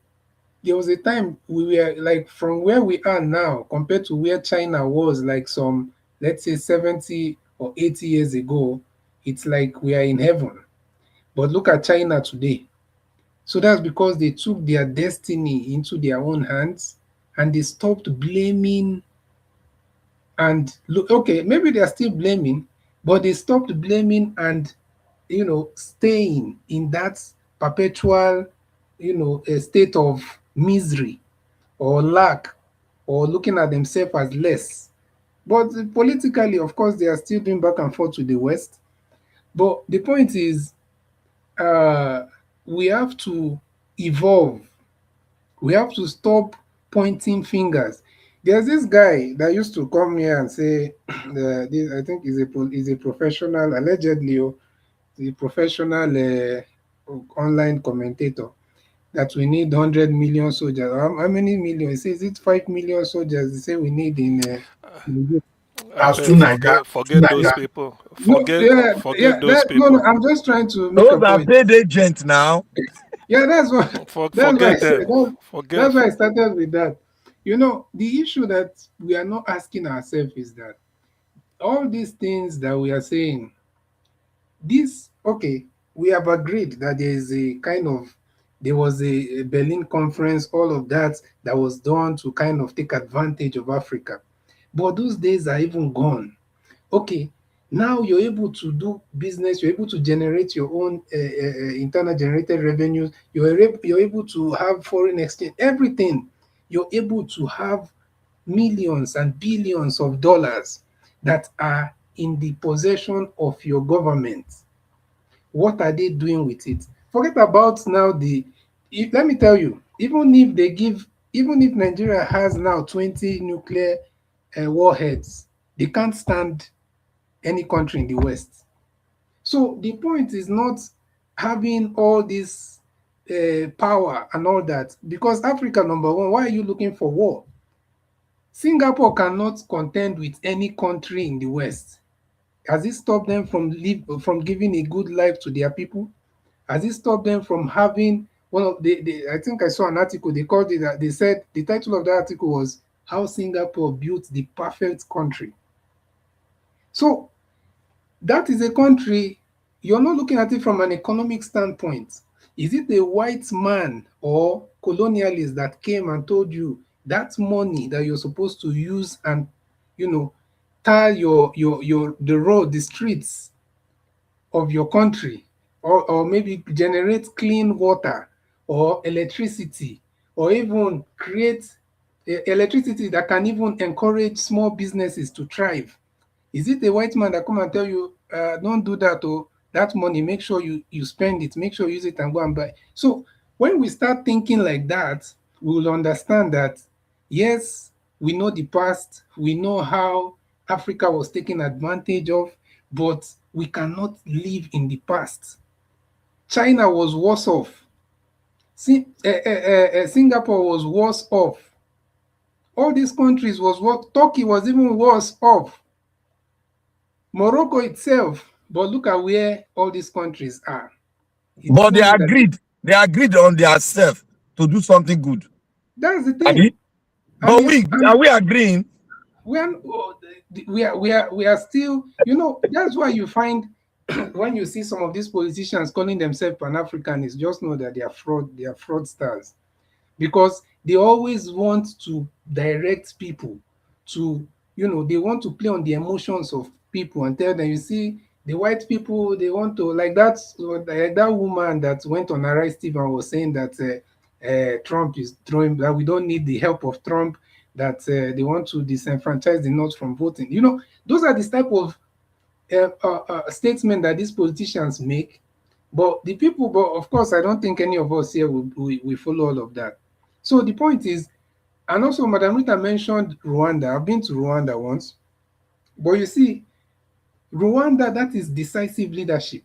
there was a time we were like from where we are now compared to where China was like some, let's say 70 or 80 years ago, it's like we are in heaven. But look at China today. So that's because they took their destiny into their own hands and they stopped blaming. And look, okay, maybe they are still blaming, but they stopped blaming and, staying in that perpetual, a state of misery or lack or looking at themselves as less. But politically, of course, they are still doing back and forth to the West. But the point is, we have to evolve. We have to stop pointing fingers. There's this guy that used to come here and say, I think he's a professional, allegedly, the professional online commentator, that we need 100 million soldiers. How many million? He says, is it 5 million soldiers? They say we need in forget those people. Forget those people. No, I'm just trying to make a point. Paid agent now. Yeah, that's what. Forget them. That's why I started with that. The issue that we are not asking ourselves is that all these things that we are saying, we have agreed that there was a Berlin conference, all of that was done to kind of take advantage of Africa. But those days are even gone. Okay, now you're able to do business, you're able to generate your own internal generated revenues, you're able to have foreign exchange, everything. You're able to have millions and billions of dollars that are in the possession of your government. What are they doing with it? Forget about now let me tell you, even if Nigeria has now 20 nuclear warheads, they can't stand any country in the West. So the point is not having all this power and all that, because Africa, number one, why are you looking for war? Singapore cannot contend with any country in the West. Has it stopped them from giving a good life to their people? Has it stopped them from having one of I think I saw an article, they called it, they said the title of the article was How Singapore Built the Perfect Country. So that is a country, you're not looking at it from an economic standpoint. Is it a white man or colonialist that came and told you that money that you're supposed to use and, tile the road, the streets of your country, or maybe generate clean water or electricity, or even create electricity that can even encourage small businesses to thrive? Is it a white man that come and tell you, don't do that, or that money, make sure you spend it, make sure you use it and go and buy? So when we start thinking like that, we will understand that, yes, we know the past, we know how Africa was taken advantage of, but we cannot live in the past. China was worse off. Singapore was worse off. All these countries was worse. Turkey was even worse off. Morocco itself, but look at where all these countries are. But they agreed on their self to do something good. That's the thing. But are we agreeing? We are still, that's why you find when you see some of these politicians calling themselves Pan-Africanists, just know that they are fraudsters, because they always want to direct people to, they want to play on the emotions of people and tell them, you see, the white people, they want to, like that woman that went on Arise TV and was saying that Trump is throwing, that we don't need the help of Trump, that they want to disenfranchise the North from voting. Those are the type of statement that these politicians make. But of course, I don't think any of us here will follow all of that. So the point is, and also Madam Rita mentioned Rwanda. I've been to Rwanda once. But you see, Rwanda, that is decisive leadership.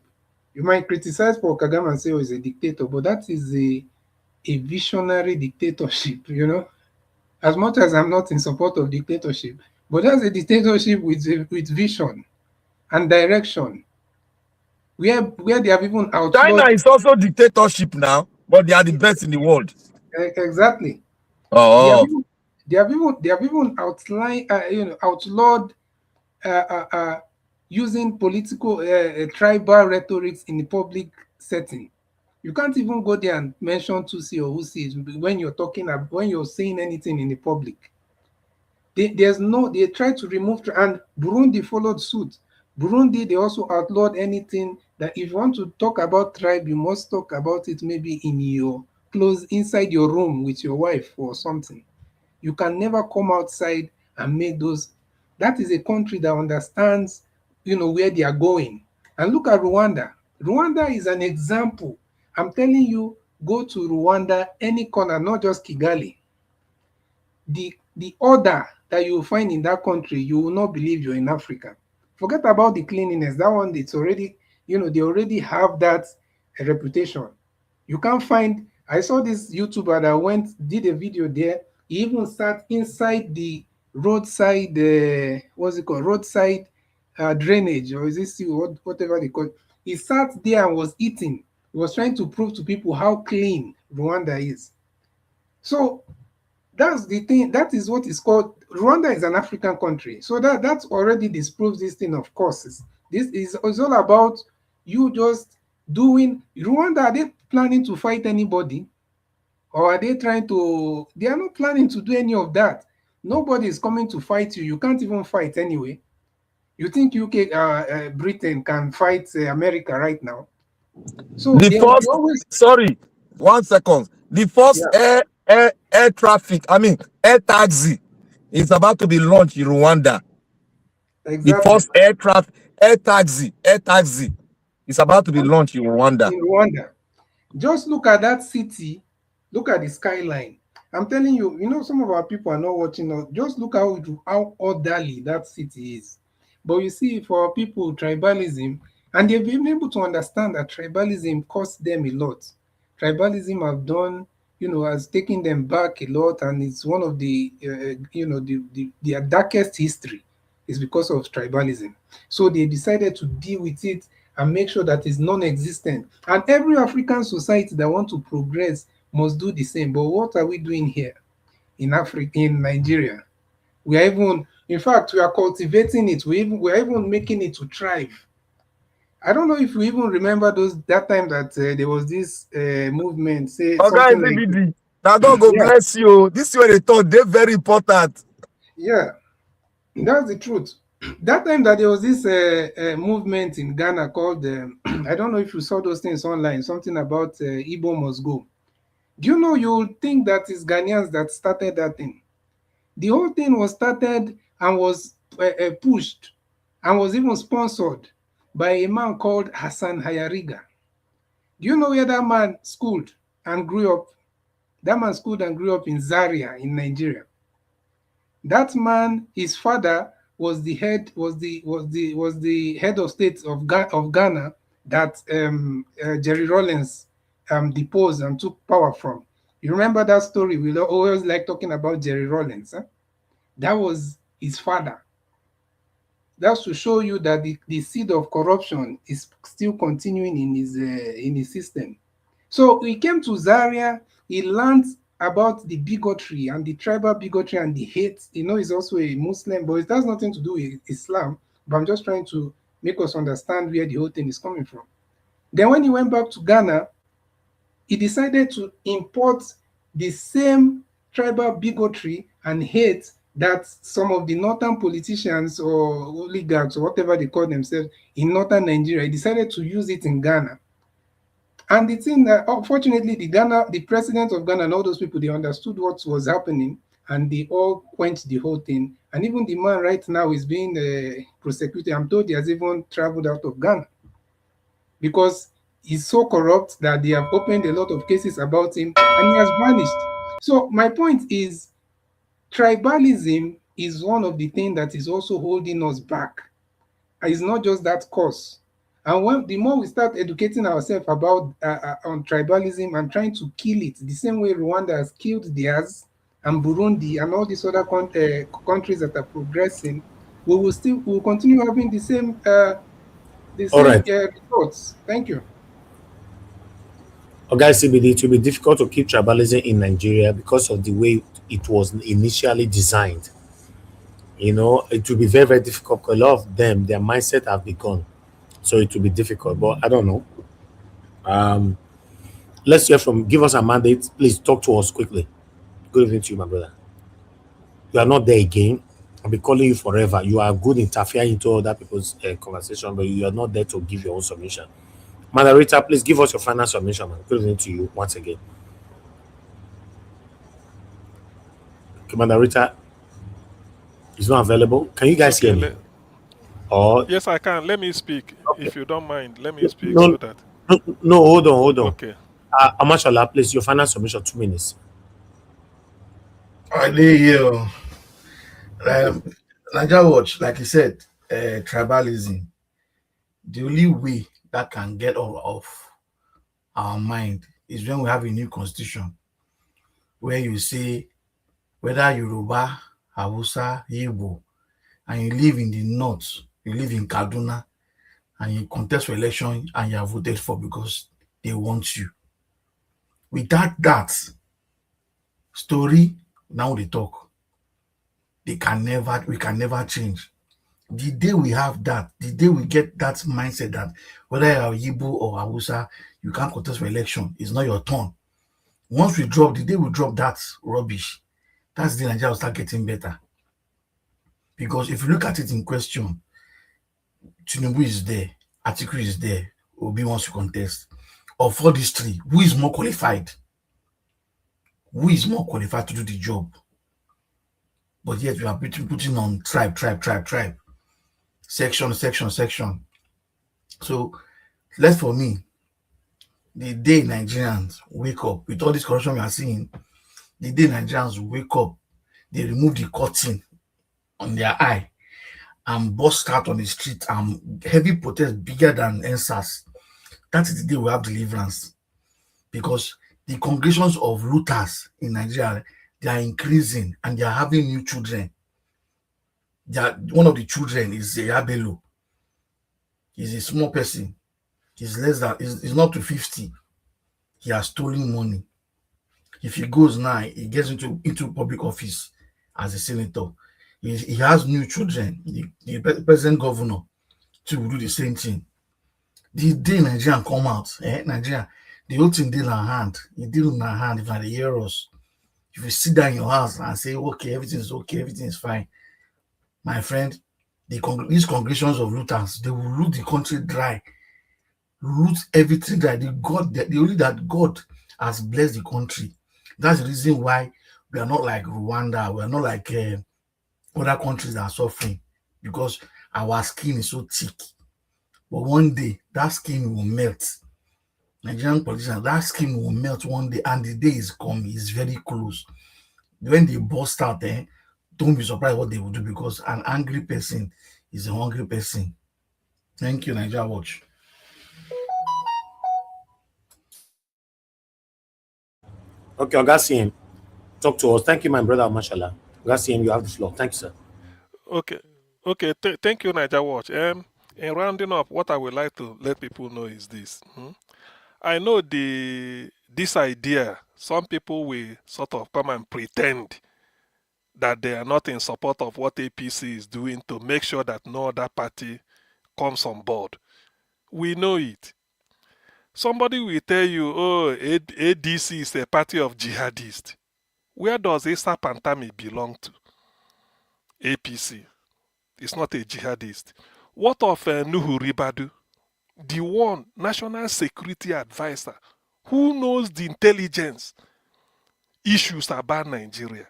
You might criticize Paul Kagame and say, oh, he's a dictator, but that is a visionary dictatorship, As much as I'm not in support of dictatorship, but that's a dictatorship with vision and direction. Where they have even outlawed. China is also dictatorship now, but they are the best in the world. Exactly. Oh. They have even outlawed using political tribal rhetorics in the public setting. You can't even go there and mention Tutsi or Husi when you're saying anything in the public. They try to remove, and Burundi followed suit. Burundi, they also outlawed anything that if you want to talk about tribe, you must talk about it maybe inside your room with your wife or something. You can never come outside and make those. That is a country that understands, where they are going. And look at Rwanda. Rwanda is an example. I'm telling you, go to Rwanda, any corner, not just Kigali. The order that you will find in that country, you will not believe you're in Africa. Forget about the cleanliness. That one, it's already, they already have that reputation. You can't find. I saw this YouTuber that did a video there. He even sat inside the roadside, roadside drainage, or is this whatever they call it. He sat there and was eating. He was trying to prove to people how clean Rwanda is. So that's the thing. That is what is called. Rwanda is an African country. So that already disproves this thing, of course. This is all about you just doing. Rwanda, are they planning to fight anybody? Or are they they are not planning to do any of that. Nobody is coming to fight you. You can't even fight anyway. You think Britain can fight America right now? So sorry, 1 second. The first air traffic, air taxi is about to be launched in Rwanda. Exactly. The first air taxi. It's about to be launched in Rwanda. In Rwanda. Just look at that city. Look at the skyline. I'm telling you, some of our people are not watching us. Just look how orderly that city is. But you see, for people, tribalism, and they've been able to understand that tribalism costs them a lot. Tribalism have done, has taken them back a lot, and it's one of the, their darkest history is because of tribalism. So they decided to deal with it and make sure that it's non-existent. And every African society that wants to progress must do the same. But what are we doing here in Africa, in Nigeria? We are even, in fact, we are cultivating it. We are even making it to thrive. I don't know if you even remember that time that there was this movement, say something like, now God go bless you. This is what they thought, they're very important. Yeah, that's the truth. That time that there was this movement in Ghana called, I don't know if you saw those things online, something about Igbo must go. Do you know, you think that it's Ghanaians that started that thing? The whole thing was started and was pushed and was even sponsored by a man called Hassan Hayariga. Do you know where that man schooled and grew up? That man schooled and grew up in Zaria in Nigeria. That man, his father was the head of state of Ghana that Jerry Rawlings deposed and took power from. You remember that story? We always like talking about Jerry Rawlings. Huh? That was his father. That's to show you that the seed of corruption is still continuing in his system. So he came to Zaria. He learned about the bigotry and the tribal bigotry and the hate. He's also a Muslim, but it has nothing to do with Islam. But I'm just trying to make us understand where the whole thing is coming from. Then when he went back to Ghana, he decided to import the same tribal bigotry and hate that some of the northern politicians or oligarchs or whatever they call themselves in northern Nigeria, he decided to use it in Ghana. And the thing that, unfortunately, the president of Ghana and all those people, they understood what was happening and they all quenched the whole thing. And even the man right now is being prosecuted. I'm told he has even traveled out of Ghana because he's so corrupt that they have opened a lot of cases about him and he has vanished. So my point is, tribalism is one of the things that is also holding us back. It's not just that cause. And the more we start educating ourselves about on tribalism and trying to kill it, the same way Rwanda has killed theirs, and Burundi and all these other countries that are progressing, we will continue having the same results. Thank you. Guys, it will be difficult to keep tribalism in Nigeria because of the way it was initially designed. It will be very, very difficult. A lot of them, their mindset have been gone. So it will be difficult, but I don't know. Let's hear give us a mandate. Please talk to us quickly. Good evening to you, my brother. You are not there again. I'll be calling you forever. You are good interfering into other people's conversation, but you are not there to give your own submission. Moderator, please give us your final submission, man. Good evening to you once again. Okay, Moderator is not available. Can you guys hear me? Yes, I can. Let me speak. Okay. If you don't mind, let me speak no, so that. No, hold on. Okay. Amashola, please, your final submission, 2 minutes. All right, there Nigeria Watch, like you said, tribalism. The only way that can get all off our mind is when we have a new constitution where you say whether Yoruba, Hausa, Igbo, and you live in the north, you live in Kaduna, and you contest for election and you are voted for because they want you. Without that story, now they talk. We can never change. The day we have that, the day we get that mindset that whether you are Igbo or Hausa, you can't contest for election, it's not your turn. Once the day we drop that rubbish, that's the day Nigeria will start getting better. Because if you look at it in question, Tinubu is there, Atiku is there, Obi wants to contest. Of all these three, who is more qualified? Who is more qualified to do the job? But yet we are putting on tribe, section. So Left for me, the day Nigerians wake up with all this corruption we are seeing, the day Nigerians wake up, they remove the curtain on their eye and bust out on the street and heavy protest bigger than NSAS. That is the day we have deliverance. Because the congregations of looters in Nigeria, they are increasing and they are having new children. One of the children is Yabelo. He's a small person. He's less than, he's not to 50. He has stolen money. If he goes now, he gets into public office as a senator. He has new children. The present governor too will do the same thing. The day Nigerian come out, Nigeria, the whole thing deal in hand. You deal in hand if they hear us. If you sit down in your house and say, okay, everything is fine, my friend, these congregations of looters, they will loot the country dry, loot everything dry. The only that God has blessed the country. That's the reason why we are not like Rwanda. We are not like other countries that are suffering, because our skin is so thick. But one day, that skin will melt. Nigerian politicians, that skin will melt one day, and the day is coming. It's very close. When they burst out, don't be surprised what they will do, because an angry person is a hungry person. Thank you, Nigeria Watch. Okay, Augustine, talk to us. Thank you, my brother, mashallah. Augustine, you have the floor. Thank you, sir. Okay. Thank you, Nigeria Watch. In rounding up, what I would like to let people know is this. I know this idea, some people will sort of come and pretend that they are not in support of what APC is doing to make sure that no other party comes on board. We know it. Somebody will tell you, oh, ADC is a party of jihadists. Where does Issa Pantami belong to? APC. It's not a jihadist. What of Nuhu Ribadu? The one national security advisor who knows the intelligence issues about Nigeria.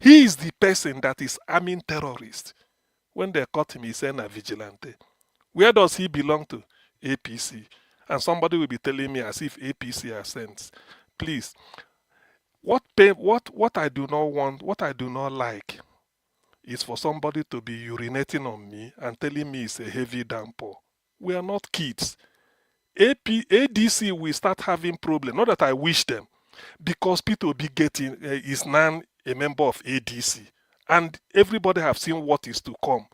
He is the person that is arming terrorists. When they caught him, he said a vigilante. Where does he belong to? APC. And somebody will be telling me as if APC has sense. Please, what I do not want, what I do not like, is for somebody to be urinating on me and telling me it's a heavy downpour. We are not kids. ADC will start having problems. Not that I wish them, because P2B is now a member of ADC, and everybody have seen what is to come.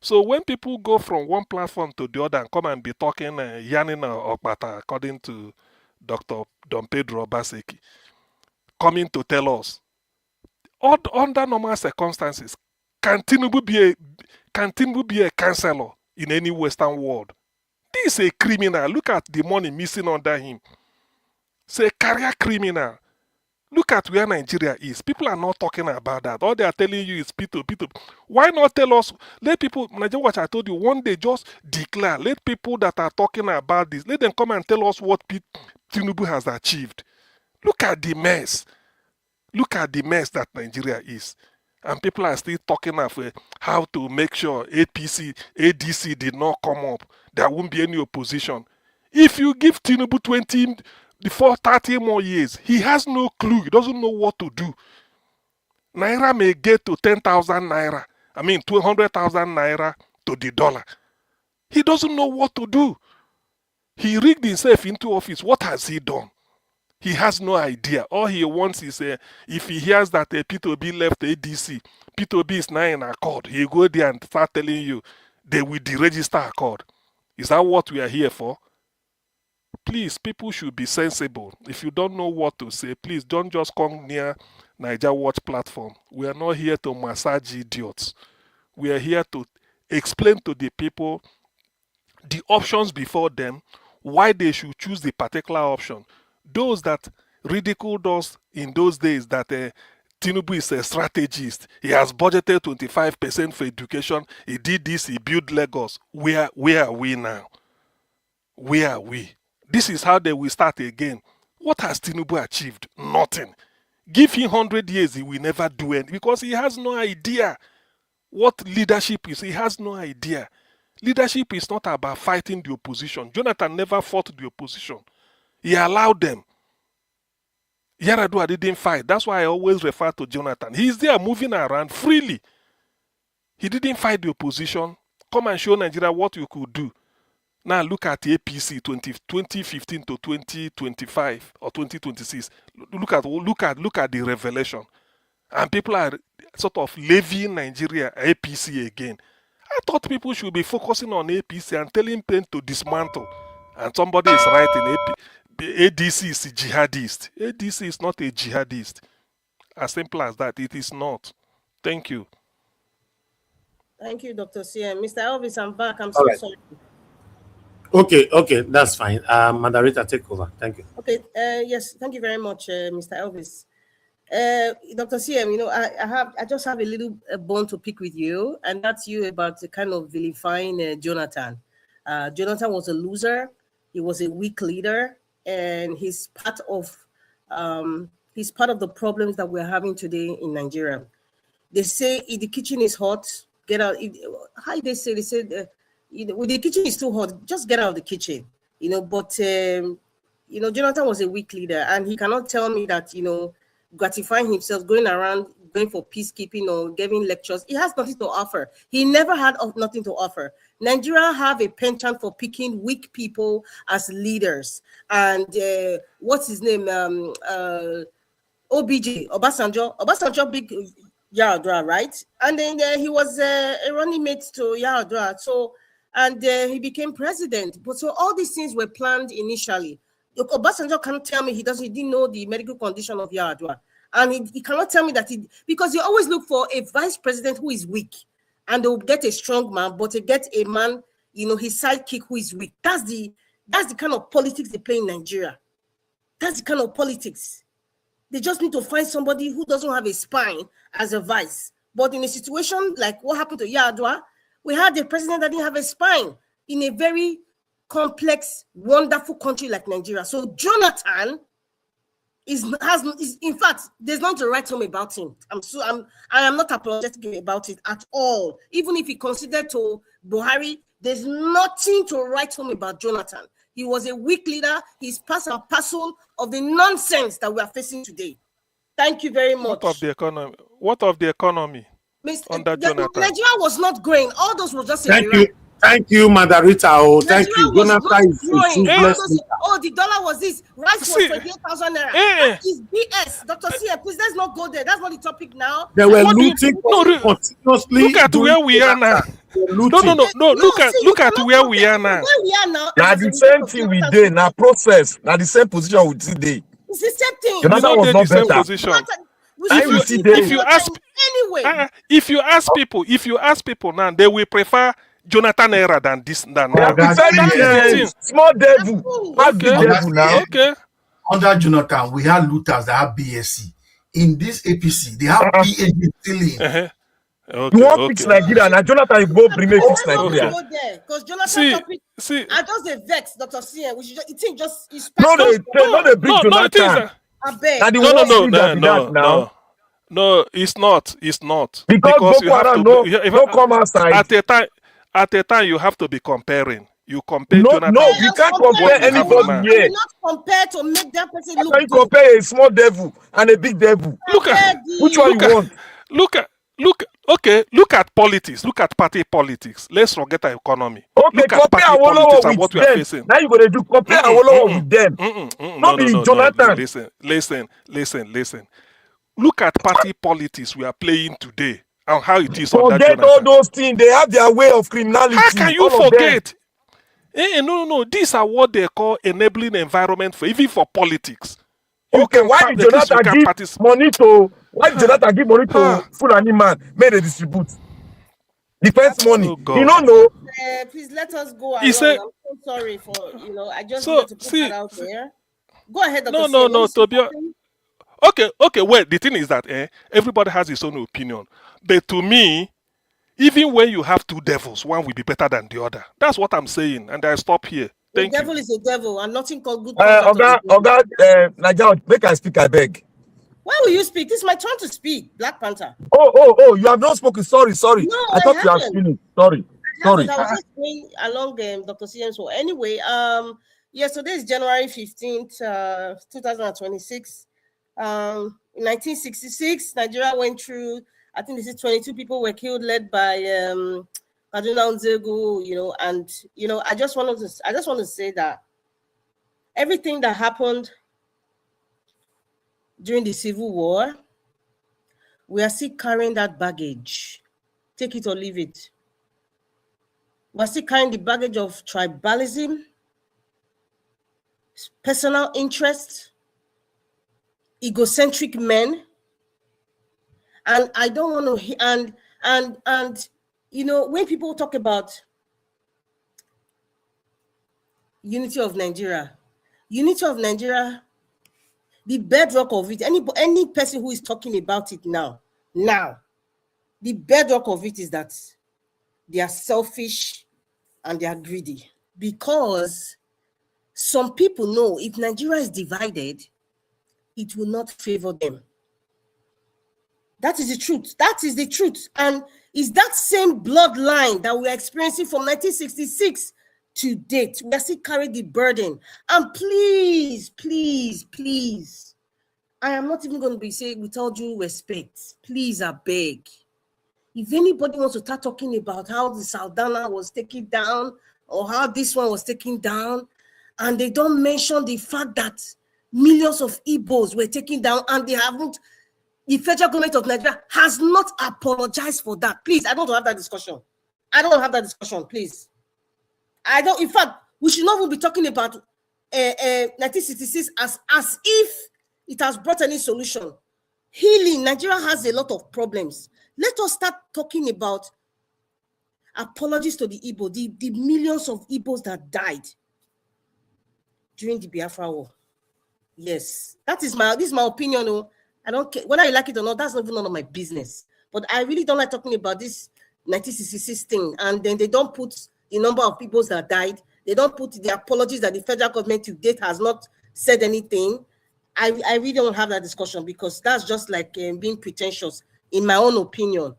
So when people go from one platform to the other and come and be talking yarning okpata, according to Dr. Don Pedro Obaseki, coming to tell us, under normal circumstances, can Tinubu be a counselor in any Western world? This is a criminal. Look at the money missing under him. It's a career criminal. Look at where Nigeria is. People are not talking about that. All they are telling you is P2. Why not tell us? Let people, Nigeria Watch, I told you, one day just declare. Let people that are talking about this, let them come and tell us what Tinubu has achieved. Look at the mess. Look at the mess that Nigeria is. And people are still talking of how to make sure ADC did not come up. There won't be any opposition. If you give Tinubu 30 more years, he has no clue. He doesn't know what to do. Naira may get to 10,000 naira. 200,000 naira to the dollar. He doesn't know what to do. He rigged himself into office. What has he done? He has no idea. All he wants is, if he hears that P2B left ADC, P2B is now in accord, he'll go there and start telling you they will deregister accord. Is that what we are here for? Please, people should be sensible. If you don't know what to say, please don't just come near Nigeria Watch platform. We are not here to massage idiots. We are here to explain to the people the options before them, why they should choose the particular option. Those that ridiculed us in those days that Tinubu is a strategist, he has budgeted 25% for education, he did this, he built Lagos. Where are we now? Where are we? This is how they will start again. What has Tinubu achieved? Nothing. Give him 100 years, he will never do anything because he has no idea what leadership is. He has no idea. Leadership is not about fighting the opposition. Jonathan never fought the opposition. He allowed them. Yaradua didn't fight. That's why I always refer to Jonathan. He's there moving around freely. He didn't fight the opposition. Come and show Nigeria what you could do. Now look at the APC 2015 to 2025 or 2026. Look at the revelation. And people are sort of levying Nigeria APC again. I thought people should be focusing on APC and telling them to dismantle. And somebody is writing ADC is a jihadist. ADC is not a jihadist. As simple as that. It is not. Thank you. Thank you, Dr. CM. Mr. Elvis, I'm back. I'm All so right. sorry. Okay, that's fine. Madarita, take over. Thank you. Okay, yes, thank you very much, Mr. Elvis. Dr. CM, I just have a little bone to pick with you, and that's you about the kind of vilifying Jonathan. Jonathan was a loser. He was a weak leader, and he's part of the problems that we're having today in Nigeria. They say if the kitchen is hot, get out. How they say? They said, when the kitchen is too hot, just get out of the kitchen. But Jonathan was a weak leader, and he cannot tell me that gratifying himself, going around, going for peacekeeping or giving lectures. He has nothing to offer. He never had nothing to offer. Nigeria have a penchant for picking weak people as leaders. And what's his name? OBJ, Obasanjo, big Yaradua, right? And then he was a running mate to Yaradua. So, and he became president. But so all these things were planned initially. Obasanjo can't tell me he didn't know the medical condition of Yaradua. And he cannot tell me that because you always look for a vice president who is weak. And they'll get a strong man, but they get a man, his sidekick who is weak. That's the kind of politics they play in Nigeria. That's the kind of politics. They just need to find somebody who doesn't have a spine as a vice. But in a situation like what happened to Yaradua, we had a president that didn't have a spine in a very complex, wonderful country like Nigeria. So Jonathan is in fact, there's nothing to write home about him. I am not apologetic about it at all. Even if he considered to Buhari, there's nothing to write home about Jonathan. He was a weak leader. He's part and parcel of the nonsense that we are facing today. Thank you very much. What of the economy? Under Jonathan? Nigeria was not growing. All those were just Thank you, Madarita. Oh, thank you. Jonathan is the dollar was this. Rice was 28,000 naira. That is BS. Dr. C, please, let's not go there. That's not the topic now. They were looting continuously. Look at where we are now. No. Look at where we are now. Where we are now. Now the same thing we did. Now process. Now the same position we did. It's the same thing. Jonathan was not better. Position. If you ask people now, they will prefer Jonathan era than this now. Small devil. Okay. Under Jonathan, we have looters that have BSc. In this APC, they have PhD stealing. You want fix Nigeria, and Jonathan you go bring fix Nigeria. Because Jonathan topic, I just a vex, Dr. C. We should just no, they bring Jonathan. No, it's not. Because you have to come outside. At a time, you have to be comparing. You compare Jonathan. No, you can't compare anybody here. You not compare to make that person look good. You compare a small devil and a big devil. Look at which one you want. Look at politics. Look at party politics. Let's forget the economy. Okay, look compare Awolowo with what we are facing. Now you gonna do compare Awolowo with them. Not be Jonathan. Listen. Look at party politics we are playing today and how it is under Jonathan. Jonathan. All those things. They have their way of criminality. How can you forget? No. These are what they call enabling environment for even for politics. Why did Jonathan give money to Fulani man? May they distribute defense money. You don't know. Please let us go along. I'm so sorry for I just need to put that out there. Go ahead. No, Tobia. Okay. Well, the thing is that everybody has his own opinion, but to me, even when you have two devils, one will be better than the other. That's what I'm saying, and I stop here. The devil is a devil, and nothing called good. Naija, make I speak, I beg. Why will you speak? This is my turn to speak, Black Panther. Oh, you have not spoken. Sorry. No, I thought you have finished. Sorry. Sorry. I was just going along Dr. CM's. So anyway, yeah, so this is January 15th, 2026. In 1966, Nigeria went through, I think this is 22 people were killed, led by Kaduna Nzegu, you know, and you know, I just want to say that everything that happened during the Civil War, we are still carrying that baggage. Take it or leave it. We're still carrying the baggage of tribalism, personal interest, egocentric men. And I don't want to, and you know, when people talk about unity of Nigeria, the bedrock of it, any person who is talking about it now, the bedrock of it is that they are selfish and they are greedy. Because some people know if Nigeria is divided, it will not favor them. That is the truth. That is the truth. And it's that same bloodline that we're experiencing from 1966 to date. We are still carrying the burden. And please, please, please, I am not even going to be saying with all due respect, please, I beg. If anybody wants to start talking about how the Saldana was taken down or how this one was taken down, and they don't mention the fact that millions of Igbos were taken down and they haven't, the federal government of Nigeria has not apologized for that. Please, I don't want to have that discussion. I don't want to have that discussion, please. In fact, we should not even be talking about 1966 as if it has brought any solution. Healing, Nigeria has a lot of problems. Let us start talking about apologies to the Igbo, the millions of Igbos that died during the Biafra War. Yes, this is my opinion. Oh. I don't care whether you like it or not. That's not even none of my business. But I really don't like talking about this 1966 thing. And then they don't put the number of people that died. They don't put the apologies that the federal government to date has not said anything. I really don't have that discussion because that's just like being pretentious, in my own opinion.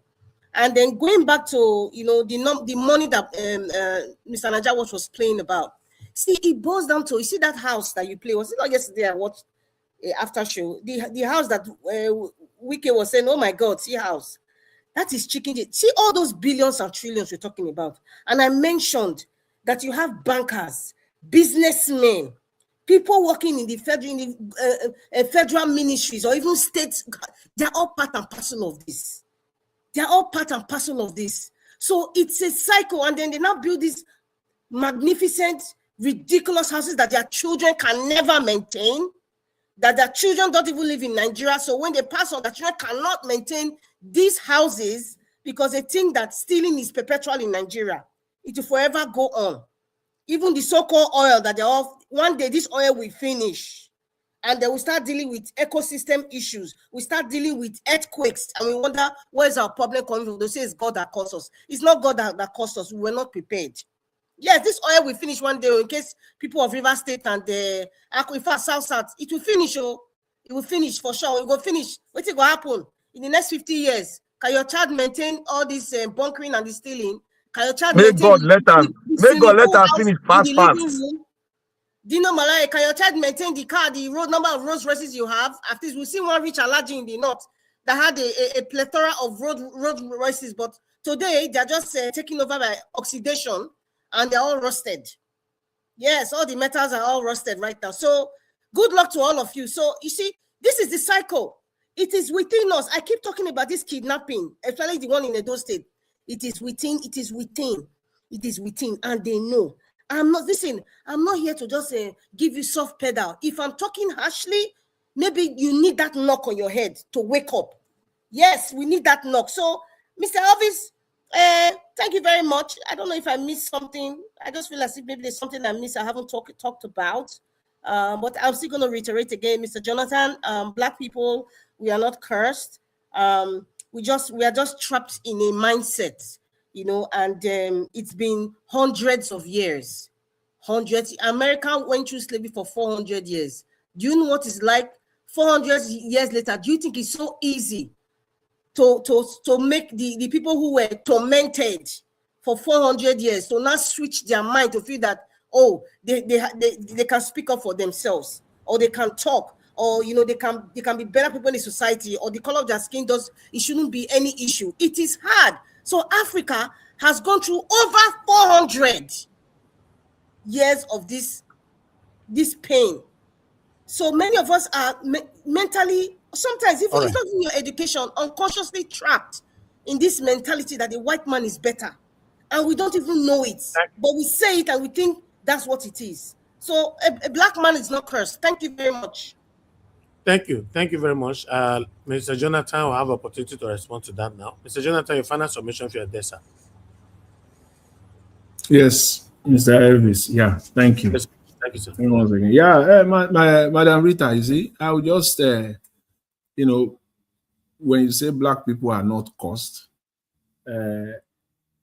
And then going back to, you know, the money that Mr. Najawash was playing about. See, it boils down to, you see that house that you play, was it not yesterday I watched after show? The house that Wike was saying, oh my God, see house. That is chicken. See all those billions and trillions you're talking about. And I mentioned that you have bankers, businessmen, people working in the federal ministries or even states. They're all part and parcel of this. They're all part and parcel of this. So it's a cycle. And then they now build these magnificent, ridiculous houses that their children can never maintain, that their children don't even live in Nigeria. So when they pass on, their children cannot maintain these houses because they think that stealing is perpetual in Nigeria. It will forever go on. Even the so-called oil that they're off, one day this oil will finish. And then we start dealing with ecosystem issues. We start dealing with earthquakes. And we wonder, where's our problem coming from? They say it's God that caused us. It's not God that caused us. We were not prepared. Yes, this oil will finish one day in case people of River State and the Aquifer South, it will finish. Oh, it will finish for sure. It will finish. What's going to happen in the next 50 years? Can your child maintain all this bunkering and the stealing? Can your child maintain? May God let her finish fast. Do you know, Malaya, can your child maintain the car, the number of Rolls Royces you have? After this, we see one rich Alaji in the north that had a plethora of Rolls Royces, but today they're just taken over by oxidation and they're all rusted. Yes, all the metals are all rusted right now. So good luck to all of you. So you see, this is the cycle. It is within us. I keep talking about this kidnapping, especially the one in Edo State. It is within, and they know. I'm not here to just give you soft pedal. If I'm talking harshly, maybe you need that knock on your head to wake up. Yes, we need that knock. So, Mr. Elvis, thank you very much. I don't know if I missed something. I just feel as if maybe there's something I missed I haven't talked about. But I'm still going to reiterate again, Mr. Jonathan, Black people, we are not cursed. We are just trapped in a mindset, you know, and it's been hundreds of years. America went through slavery for 400 years. Do you know what it's like 400 years later? Do you think it's so easy to make the people who were tormented for 400 years to now switch their mind to feel that, oh, they can speak up for themselves, or they can talk, or they can be better people in the society, or the color of their skin it shouldn't be any issue. It is hard. So Africa has gone through over 400 years of this pain. So many of us are mentally, sometimes if it's not in your education, unconsciously trapped in this mentality that the white man is better, and we don't even know it, but we say it and we think that's what it is. So a black man is not cursed. Thank you very much. Thank you very much. Mr. Jonathan will have opportunity to respond to that now. Mr. Jonathan, your final submission for your day, sir. Yes, Mr. Elvis. Yeah, thank you. Yes, thank you, sir. Once again. Yeah, Madam Rita, you see, I would just, when you say black people are not cursed,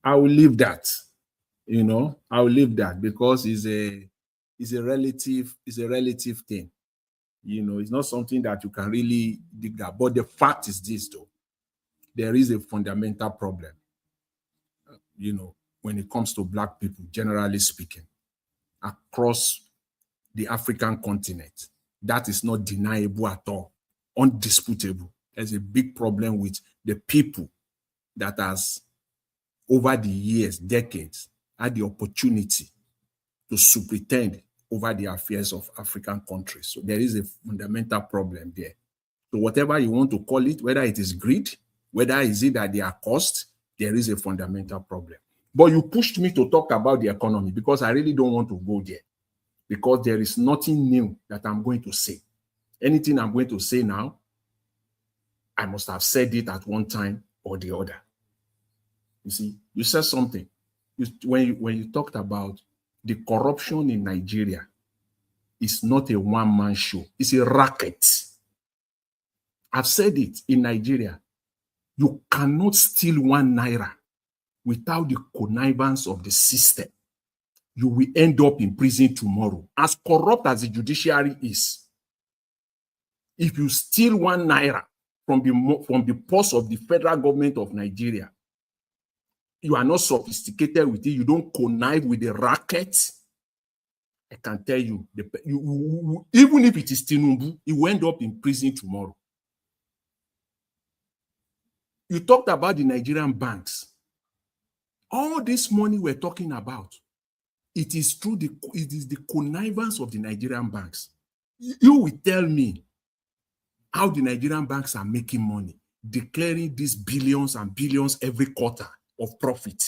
I will leave that. I will leave that because it's a relative thing. It's not something that you can really dig that. But the fact is this, though, there is a fundamental problem, when it comes to black people, generally speaking, across the African continent. That is not deniable at all, undisputable. There's a big problem with the people that has, over the years, decades, had the opportunity to superintend over the affairs of African countries. So there is a fundamental problem there. So whatever you want to call it, whether it is greed, whether is it that they are cursed, there is a fundamental problem. But you pushed me to talk about the economy because I really don't want to go there, because there is nothing new that I'm going to say. Anything I'm going to say now, I must have said it at one time or the other. You see, you said something. When you talked about the corruption in Nigeria, it's not a one-man show. It's a racket. I've said it in Nigeria. You cannot steal 1 naira without the connivance of the system. You will end up in prison tomorrow. As corrupt as the judiciary is, if you steal 1 naira from the purse of the federal government of Nigeria, you are not sophisticated with it, you don't connive with the racket, I can tell you, even if it is Tinubu, you will end up in prison tomorrow. You talked about the Nigerian banks. All this money we're talking about, it is the connivance of the Nigerian banks. You will tell me how the Nigerian banks are making money, declaring these billions and billions every quarter of profit.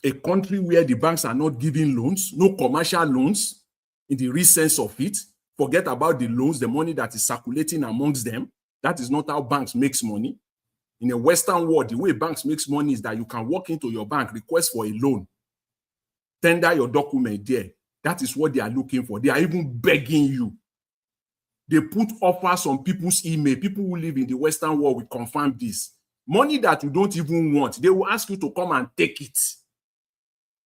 A country where the banks are not giving loans, no commercial loans in the real sense of it. Forget about the loans, the money that is circulating amongst them. That is not how banks make money. In a Western world, the way banks make money is that you can walk into your bank, request for a loan, tender your document there. That is what they are looking for. They are even begging you. They put offers on people's email. People who live in the Western world will confirm this. Money that you don't even want, they will ask you to come and take it.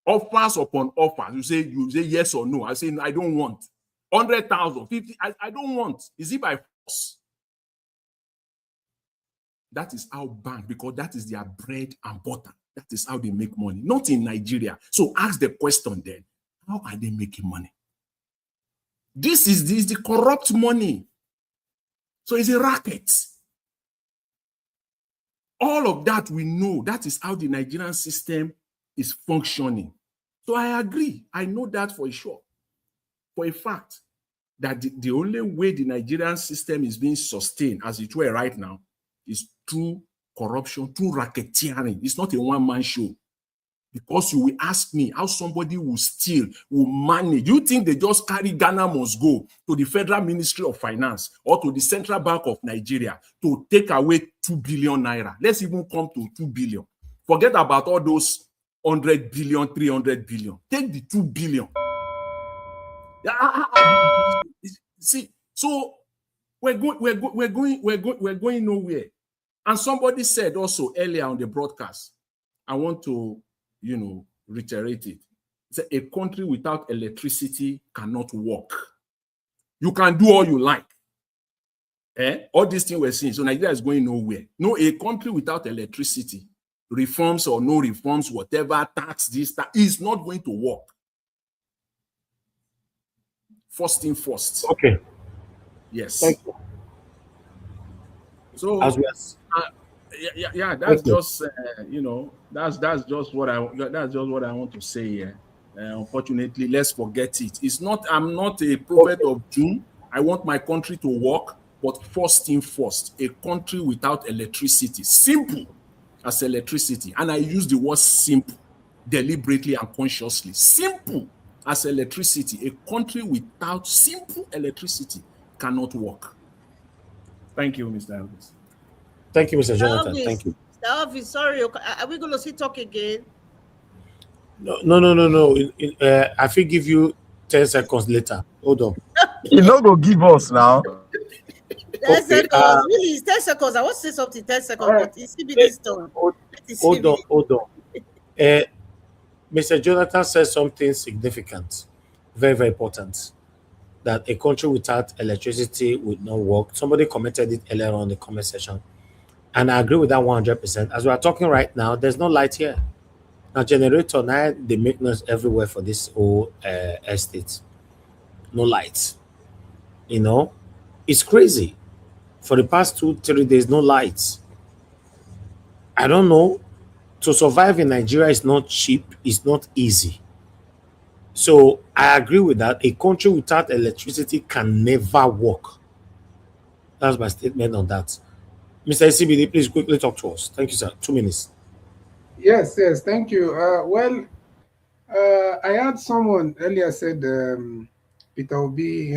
Offers upon offers. You say yes or no. I say, I don't want. 100,000, 50, I don't want. Is it by force? That is how bank, because that is their bread and butter. That is how they make money. Not in Nigeria. So ask the question then, how are they making money? This is the corrupt money. So it's a racket. All of that we know. That is how the Nigerian system is functioning. So I agree. I know that for sure. For a fact that the only way the Nigerian system is being sustained as it were right now is through corruption, through racketeering. It's not a one-man show. Because you will ask me how somebody will steal, will manage. You think they just carry Ghana must go to the Federal Ministry of Finance or to the Central Bank of Nigeria to take away 2 billion naira. Let's even come to 2 billion. Forget about all those 100 billion, 300 billion. Take the 2 billion. See, so we're going nowhere. And somebody said also earlier on the broadcast, I want to reiterate it. It's a country without electricity cannot work. You can do all you like. All these things we're seeing. So Nigeria is going nowhere. No, a country without electricity reforms or no reforms, whatever, tax this, that is not going to work. First thing first. Okay. Yes. Thank you. So As we yeah, that's you. just that's just what I want to say here. Unfortunately, let's forget it. I'm not a prophet of doom. I want my country to work, but first thing first, a country without electricity, simple as electricity, and I use the word simple deliberately and consciously. Simple as electricity. A country without simple electricity cannot work. Thank you, Mr. Elvis. Thank you, Mr. Jonathan. Elvis, Thank you. Mr. Elvis, sorry, are we going to see talk again? No. I will give you 10 seconds later. Hold on. You not go give us now. 10 seconds. Really, it's 10 seconds. I want to say something 10 seconds, but it's CBD's turn. Hold on. Mr. Jonathan says something significant, very, very important, that a country without electricity would not work. Somebody commented it earlier on in the comment section, and I agree with that 100%. As we are talking right now, there's no light here. Now, generator, now they make noise everywhere for this whole estate. No lights. It's crazy. For the past 2-3 days, no lights. I don't know. To survive in Nigeria is not cheap. It's not easy. So I agree with that. A country without electricity can never work. That's my statement on that. Mr. CBD, please quickly talk to us. Thank you, sir. 2 minutes. Yes, thank you. I had someone earlier said Peter Obi,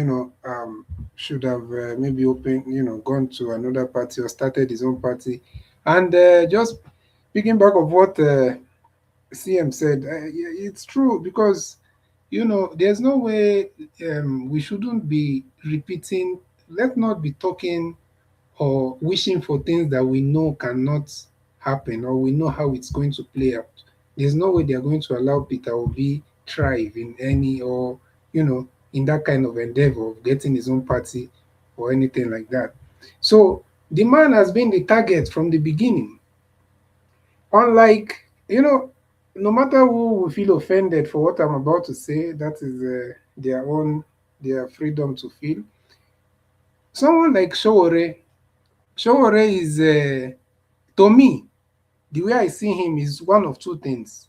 should have maybe gone to another party or started his own party. And just picking back of what CM said, it's true because, there's no way we shouldn't be repeating. Let's not be talking or wishing for things that we know cannot happen or we know how it's going to play out. There's no way they're going to allow Peter Obi thrive in any or, in that kind of endeavor of getting his own party or anything like that. So the man has been the target from the beginning. Unlike, no matter who will feel offended for what I'm about to say, that is their freedom to feel. Someone like Showore is, to me, the way I see him is one of two things.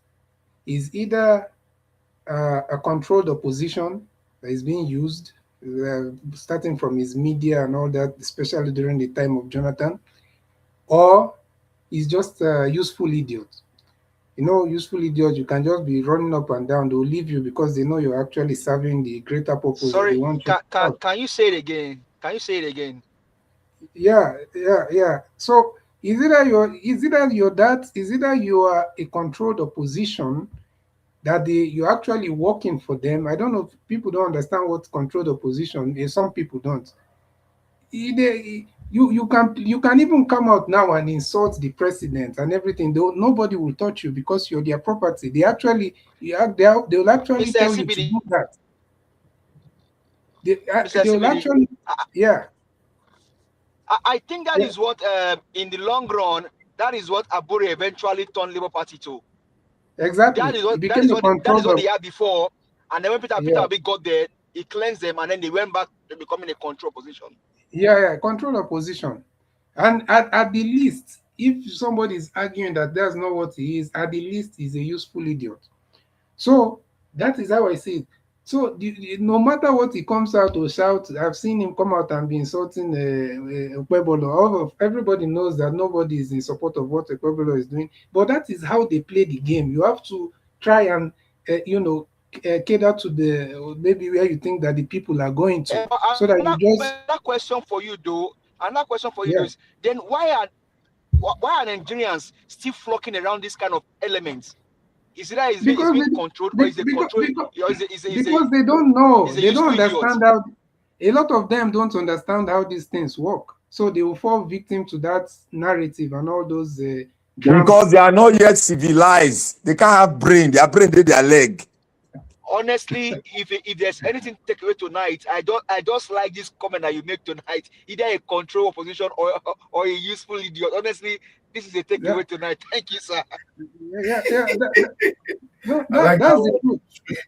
Is either a controlled opposition that is being used, starting from his media and all that, especially during the time of Jonathan, or he's just a useful idiot. Useful idiot, you can just be running up and down. They'll leave you because they know you're actually serving the greater purpose. Sorry, can you say it again? Can you say it again? Yeah. So is either you are a controlled opposition that you're actually working for them. I don't know if people don't understand what controlled opposition is. Some people don't. You can even come out now and insult the president and everything. Nobody will touch you because you're their property. They'll actually tell you to do that. They'll actually, yeah. I think that is what, in the long run, that is what Abure eventually turned Labour Party to. Exactly. That is what they had before. And then when Peter Obi got there, he cleansed them, and then they went back to becoming a control position. Yeah, control opposition. And at the least, if somebody is arguing that that's not what he is, at the least he's a useful idiot. So that is how I see it. So no matter what he comes out or shout, I've seen him come out and be insulting Ekpebolo. Everybody knows that nobody is in support of what Ekpebolo is doing, but that is how they play the game. You have to try and cater to the maybe where you think that the people are going to, so that you just. Another question for you, though. Is then why are Nigerians still flocking around this kind of elements? Is it that being controlled, or is it controlled? Because they don't know. They don't understand how. A lot of them don't understand how these things work, so they will fall victim to that narrative and all those. Because they are not yet civilized. They can't have brain. Their brain is their leg. Honestly, if there's anything to take away tonight, I just like this comment that you make tonight. Either a control opposition or a useful idiot. Honestly, This is a takeaway tonight. Thank you, sir. That's the truth.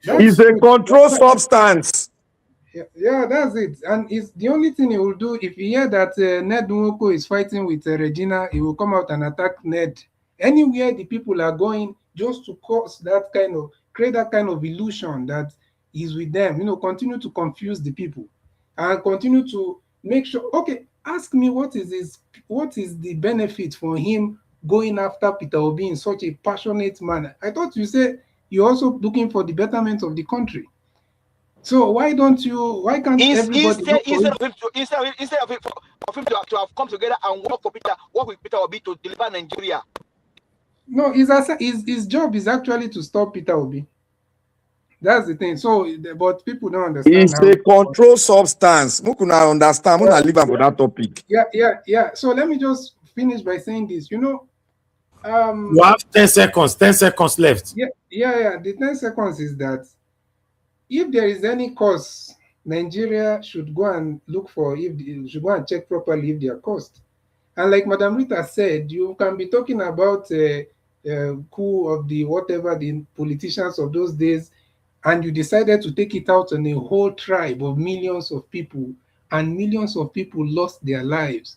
It's a controlled substance. Yeah, that's it. And it's the only thing he will do if he hear that Ned Nwoko is fighting with Regina, he will come out and attack Ned. Anywhere the people are going, just to create that kind of illusion that he's with them, continue to confuse the people and continue to make sure, okay, ask me what is the benefit for him going after Peter Obi in such a passionate manner? I thought you said you're also looking for the betterment of the country. So why can't everybody instead of him to have come together and work with Peter Obi to deliver Nigeria? No, his job is actually to stop Peter Obi. That's the thing. So, but people don't understand. It's a controlled substance. We can understand. We leave for that topic. Yeah. So let me just finish by saying this. You have 10 seconds. 10 seconds left. Yeah. The 10 seconds is that if there is any cause, Nigeria should go and look for, should go and check properly if they are caused. And like Madam Rita said, you can be talking about coup of the politicians of those days, and you decided to take it out on a whole tribe of millions of people, and millions of people lost their lives.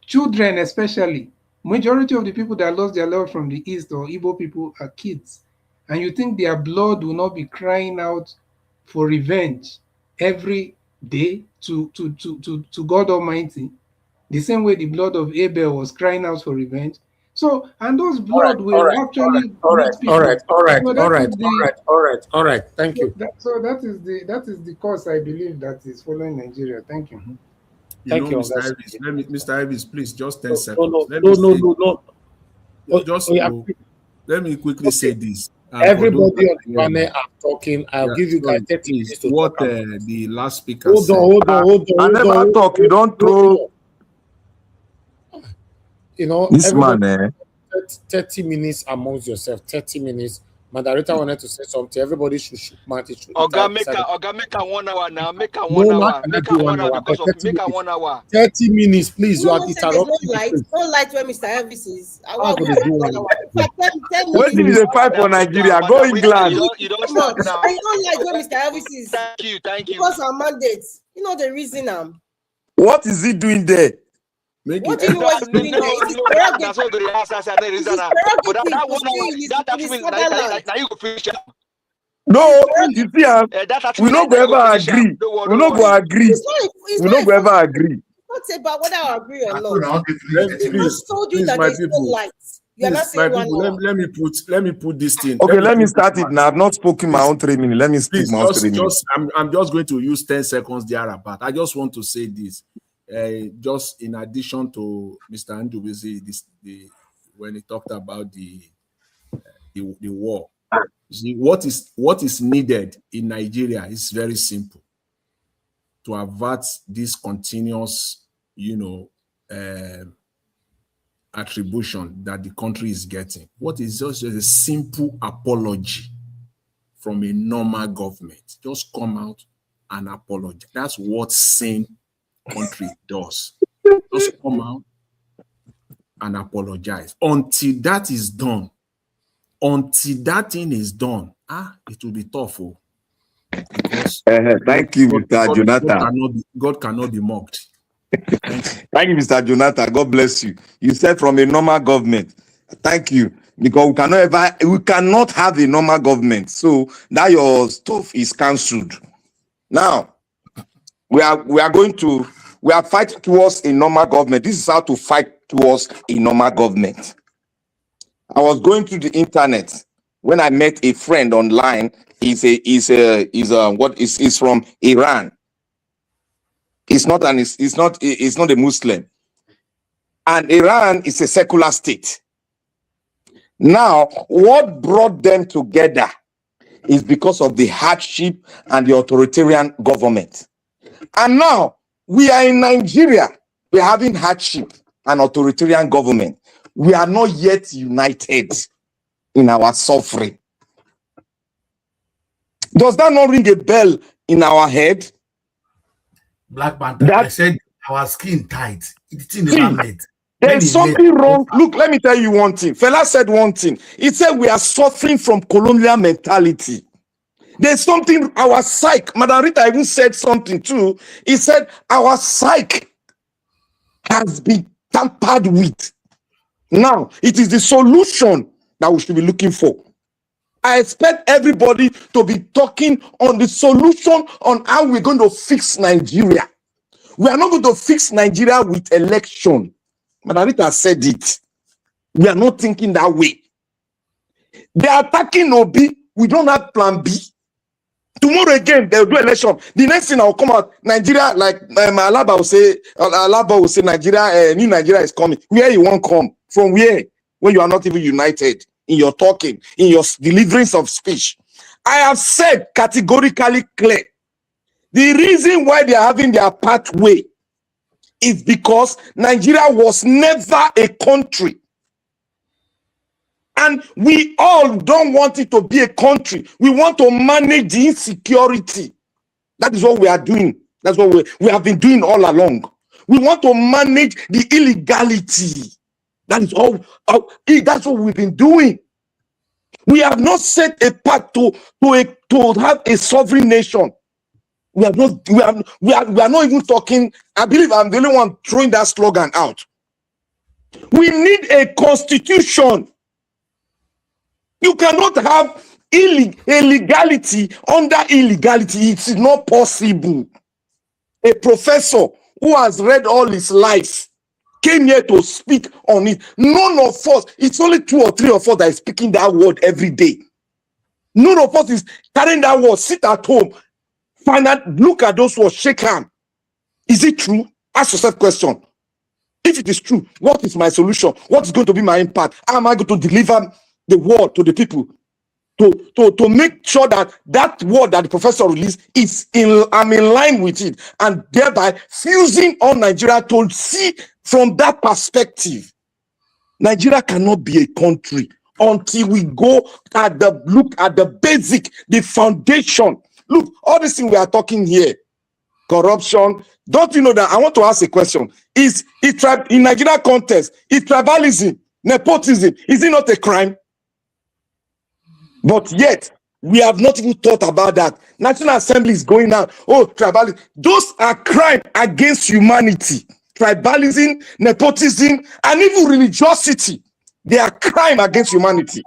Children especially. Majority of the people that lost their lives from the East or Igbo people are kids. And you think their blood will not be crying out for revenge every day to God Almighty, the same way the blood of Abel was crying out for revenge. So, and those blood will actually all right. Thank you. That is the cause I believe that is following Nigeria. Thank you. Thank you, Mr. Ivis. Mr. Ivis, please, just 10 seconds. Let me quickly say this. Everybody on the panel are talking. I'll give you guys 30 minutes to what talk the last speaker said. Hold on. I never talk. You don't throw. This man, 30 minutes amongst yourself. 30 minutes. Madarita wanted to say something. Everybody should shoot Marty. Make a 1 hour now. Make a 1 hour. Make a 1 hour because of make a 1 hour. 30 minutes, please. You are interrupting. No light where Mr. Elvis is. What is the fight for Nigeria? Go England. You don't start now. I don't like where Mr. Elvis is. Thank you. Because our mandates. You know the reason. What is he doing there? What do you know he's doing there? It's no, you see, we not go ever agree. We not go agree. We not go ever agree. Not about whether I agree or not. I just told you that there's no lights. You're not saying one hour. Let me put this thing. Okay, let me start it now. I've not spoken my own 3 minutes. Let me speak my own 3 minutes. I'm just going to use 10 seconds thereabout. I just want to say this. Just in addition to Mr. Ndubuisi, when he talked about the war, see, what is needed in Nigeria is very simple to avert this continuous, attribution that the country is getting. What is just a simple apology from a normal government? Just come out and apologize. That's what sane country does. Just come out and apologize. Until that is done, until that thing is done, it will be tough. Because thank you, Mr. Jonathan. God cannot be mocked. Thank you, Mr. Jonathan. God bless you. You said from a normal government. Thank you. Because we cannot have a normal government. So that your stuff is cancelled. Now, we are fighting towards a normal government. This is how to fight towards a normal government. I was going to the internet when I met a friend online. He's from Iran. It's not a Muslim. And Iran is a secular state. Now, what brought them together is because of the hardship and the authoritarian government. And now, we are in Nigeria. We're having hardship and authoritarian government. We are not yet united in our suffering. Does that not ring a bell in our head? Black Panther, I said our skin tight. It's in the There's something wrong. Look, let me tell you one thing. Fela said one thing. He said we are suffering from colonial mentality. There's something, our psyche, Madam Rita even said something too. He said our psyche has been tampered with. Now, it is the solution that we should be looking for. I expect everybody to be talking on the solution on how we're going to fix Nigeria. We are not going to fix Nigeria with election. Madam Rita said it. We are not thinking that way. They are attacking Obi. We don't have plan B. Tomorrow again, they'll do election. The next thing I'll come out, Nigeria, like Alaba will say, Nigeria, new Nigeria is coming. Where you won't come? From where? When you are not even united in your talking, in your deliverance of speech. I have said categorically clear. The reason why they are having their pathway is because Nigeria was never a country. And we all don't want it to be a country. We want to manage the insecurity. That is what we are doing. That's what we have been doing all along. We want to manage the illegality. That is all. That's what we've been doing. We have not set a path to have a sovereign nation. We are not even talking. I believe I'm the only one throwing that slogan out. We need a constitution. You cannot have illegality under illegality. It is not possible. A professor who has read all his life came here to speak on it. None of us, it's only 2 or 3 of us that is speaking that word every day. None of us is carrying that word. Sit at home, find out, look at those words, shake hands. Is it true? Ask yourself a question. If it is true, what is my solution? What is going to be my impact? How am I going to deliver the word to the people? To make sure that that word that the professor released I'm in line with it, and thereby fusing on Nigeria to see from that perspective. Nigeria cannot be a country until we go look at the basic, the foundation. Look, all these things we are talking here, corruption. Don't you know that? I want to ask a question. In Nigeria context, is tribalism, nepotism, is it not a crime? But yet, we have not even thought about that. National Assembly is going out. Oh, tribalism. Those are crimes against humanity. Tribalism, nepotism, and even religiosity. They are crime against humanity.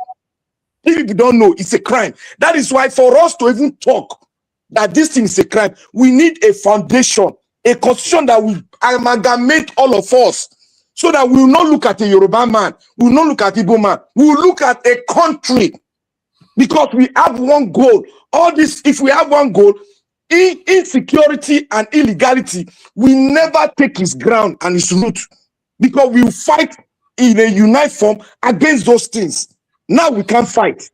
If you don't know, it's a crime. That is why for us to even talk that this thing is a crime, we need a foundation, a constitution that will amalgamate all of us, so that we will not look at a Yoruba man, we will not look at Igbo man, we will look at a country. Because we have one goal. All this, if we have one goal, insecurity and illegality will never take its ground and its root. Because we will fight in a united form against those things. Now we can't fight.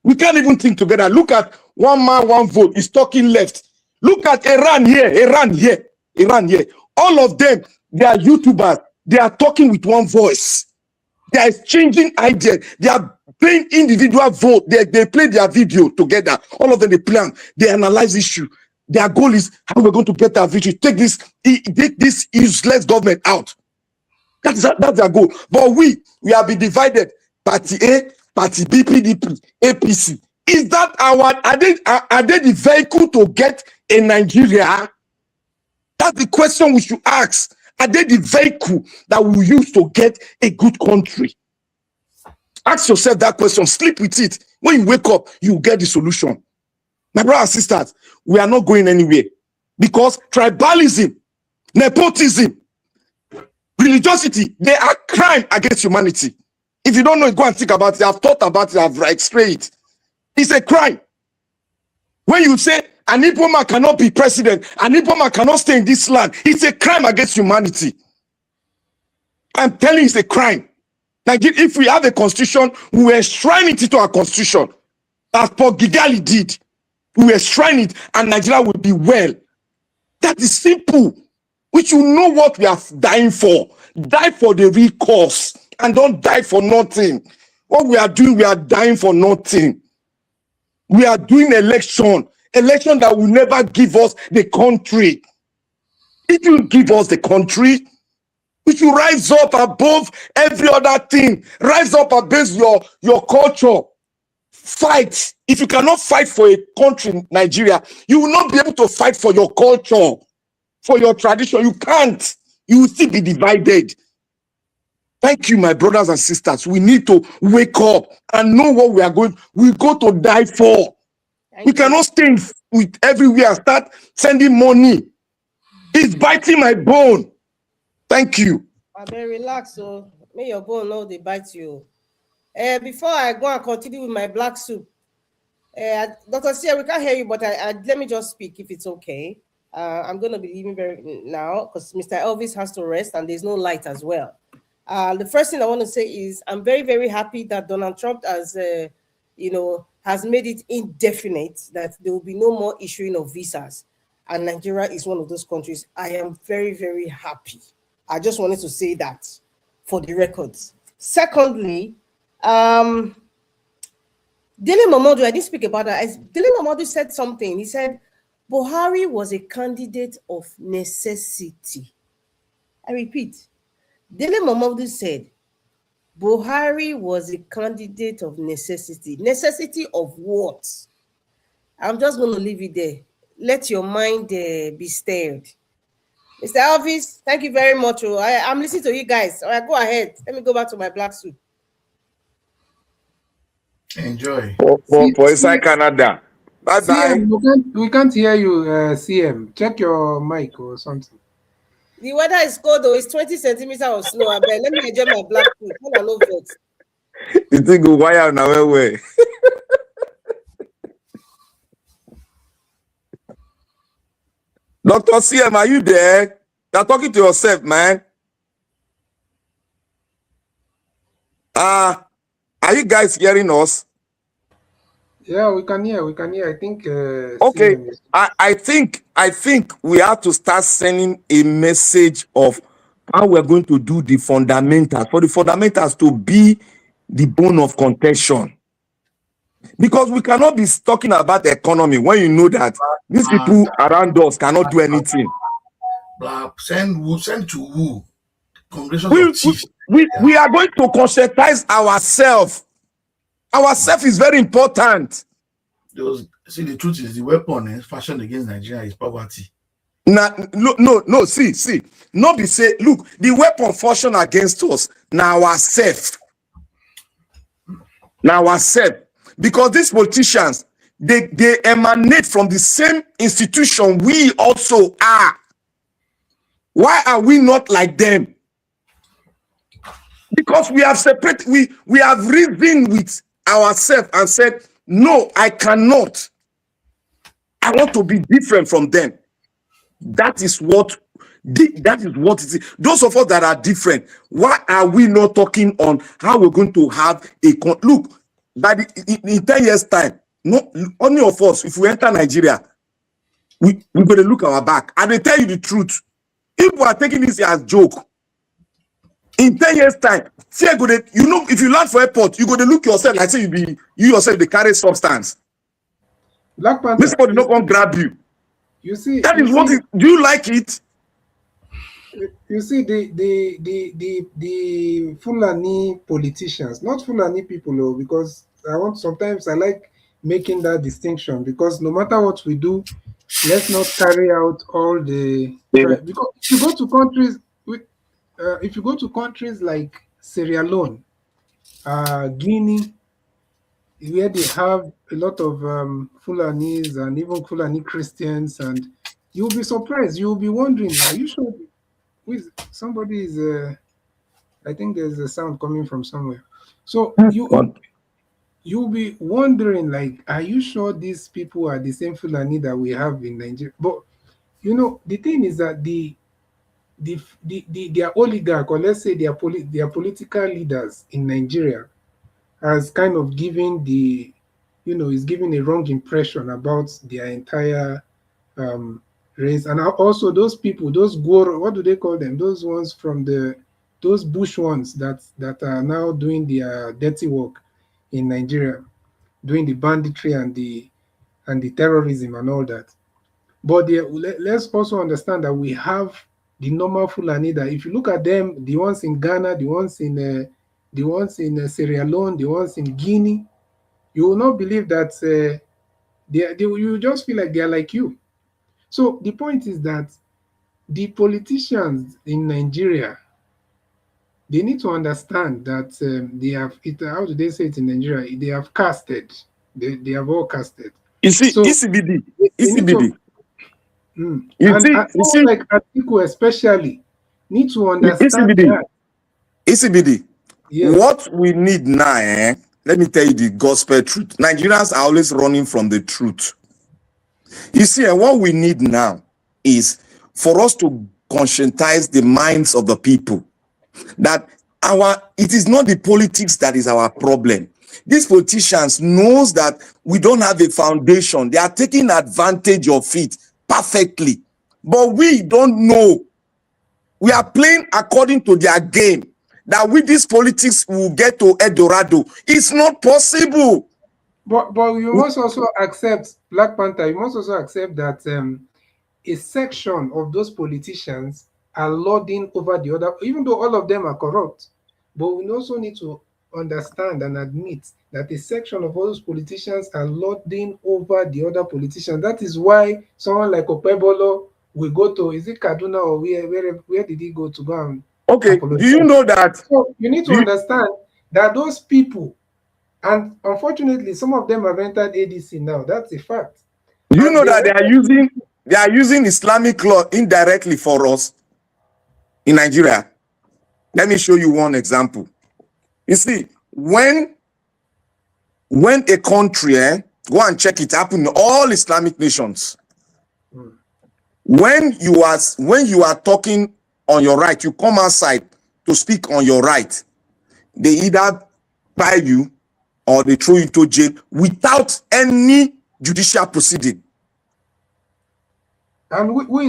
We can't even think together. Look at one man, one vote. Is talking left. Look at Iran here, Iran here, Iran here. All of them, they are YouTubers. They are talking with one voice. They are exchanging ideas. They are playing individual vote. They play their video together. All of them, they plan. They analyze issue. Their goal is how we're going to get our victory. Take this useless government out. That's their goal. But we have been divided. Party A, Party B, PDP, APC. Is that are they the vehicle to get a Nigeria? That's the question we should ask. Are they the vehicle that we use to get a good country? Ask yourself that question. Sleep with it. When you wake up, you get the solution. My brothers and sisters, we are not going anywhere. Because tribalism, nepotism, religiosity, they are crime against humanity. If you don't know it, go and think about it. I've thought about it. I've explained it. It's a crime. When you say an Igbo man cannot be president, an Igbo man cannot stay in this land, it's a crime against humanity. I'm telling you, it's a crime. Like if we have a constitution, we will enshrine it into our constitution. As Paul Gigali did, we will enshrine it and Nigeria will be well. That is simple. We should know what we are dying for. Die for the real cause and don't die for nothing. What we are doing, we are dying for nothing. We are doing election that will never give us the country. It will give us the country. We should rise up above every other thing. Rise up against your culture. Fight. If you cannot fight for a country, Nigeria, you will not be able to fight for your culture, for your tradition. You can't. You will still be divided. Thank you, my brothers and sisters. We need to wake up and know what we are going. We go to die for. We cannot stay with everywhere and start sending money. It's biting my bone. Thank you. I better relax, so may your bone know they bite you. Before I go and continue with my black soup, Dr. Sia, we can't hear you, but let me just speak if it's okay. I'm going to be leaving very now because Mr. Elvis has to rest and there's no light as well. The first thing I want to say is I'm very, very happy that Donald Trump has made it indefinite that there will be no more issuing of visas. And Nigeria is one of those countries. I am very, very happy. I just wanted to say that for the records. Secondly, Dele Momodu, I didn't speak about that. Dele Momodu said something. He said, Buhari was a candidate of necessity. I repeat, Dele Momodu said, Buhari was a candidate of necessity. Necessity of what? I'm just going to leave it there. Let your mind be stirred. Mr. Elvis, thank you very much. I'm listening to you guys. All right, go ahead. Let me go back to my black suit. Enjoy. For inside Canada. Bye-bye. CM, we can't hear you, CM. Check your mic or something. The weather is cold, though. It's 20 centimeters of snow. I bet. Let me enjoy my black suit. I love it. You think go wire now way? Dr. CM, are you there? You're talking to yourself, man. Are you guys hearing us? Yeah, we can hear. I think. Okay, I think we have to start sending a message of how we're going to do the fundamentals, for the fundamentals to be the bone of contention. Because we cannot be talking about the economy when you know that these people around us cannot do anything. Send to who? We are going to conscientize ourselves. Ourselves is very important. See, the truth is the weapon fashioned against Nigeria is poverty. No, see. No be say, look, the weapon fashioned against us now ourselves. Because these politicians, they emanate from the same institution we also are. Why are we not like them? Because we have separated, we have reasoned with ourselves and said, no, I cannot. I want to be different from them. That is what it is. Those of us that are different, why are we not talking on how we're going to have look, in 10 years' time, no, only of us, if we enter Nigeria, we're going to look our back. And they tell you the truth. People are taking this as joke. In 10 years' time, if you land for airport, you're going to look yourself like say you yourself, they carry substance. Black Panther. This body not going to grab you. You see, that is what do you like it? You see, the Fulani politicians, not Fulani people, though, because sometimes I like making that distinction, because no matter what we do, let's not carry out all the because if you go to countries like Sierra Leone, Guinea, where they have a lot of Fulanis and even Fulani Christians, and you'll be surprised. You'll be wondering, are you sure? Somebody is, I think there's a sound coming from somewhere. So you'll be wondering, like, are you sure these people are the same Fulani that we have in Nigeria? But the thing is that their oligarch, or let's say their political leaders in Nigeria, has kind of given is giving a wrong impression about their entire race. And also those people, those Goro, what do they call them? Those ones from those bush ones that are now doing their dirty work in Nigeria, doing the banditry and the terrorism and all that. But let's also understand that we have the normal Fulani. That if you look at them, the ones in Ghana, the ones in Sierra Leone, the ones in Guinea, you will not believe that you just feel like they are like you. So the point is that the politicians in Nigeria, they need to understand that they have it. How do they say it in Nigeria? They have casted. They have all casted. You see, So ECBD, they need ECBD. to, You see, like Atiku especially need to understand ECBD, that. ECBD. Yes. What we need now, let me tell you the gospel truth. Nigerians are always running from the truth. You see, and what we need now is for us to conscientize the minds of the people that it is not the politics that is our problem. These politicians knows that we don't have a foundation. They are taking advantage of it perfectly. But we don't know. We are playing according to their game. That with this politics will get to El Dorado. It's not possible. But you must also accept, Black Panther, you must also accept that a section of those politicians are lording over the other, even though all of them are corrupt. But we also need to understand and admit that a section of all those politicians are lording over the other politicians. That is why someone like Opebolo will go to, is it Kaduna or where did he go to go and okay, apologize? do you know that? So you need to understand that those people, and unfortunately, some of them have entered ADC now. That's a fact. You know that they are using Islamic law indirectly for us in Nigeria. Let me show you one example. You see, when a country, go and check it, happen in all Islamic nations. When you are talking on your right, you come outside to speak on your right. They either buy you or they throw you to jail without any judicial proceeding. And who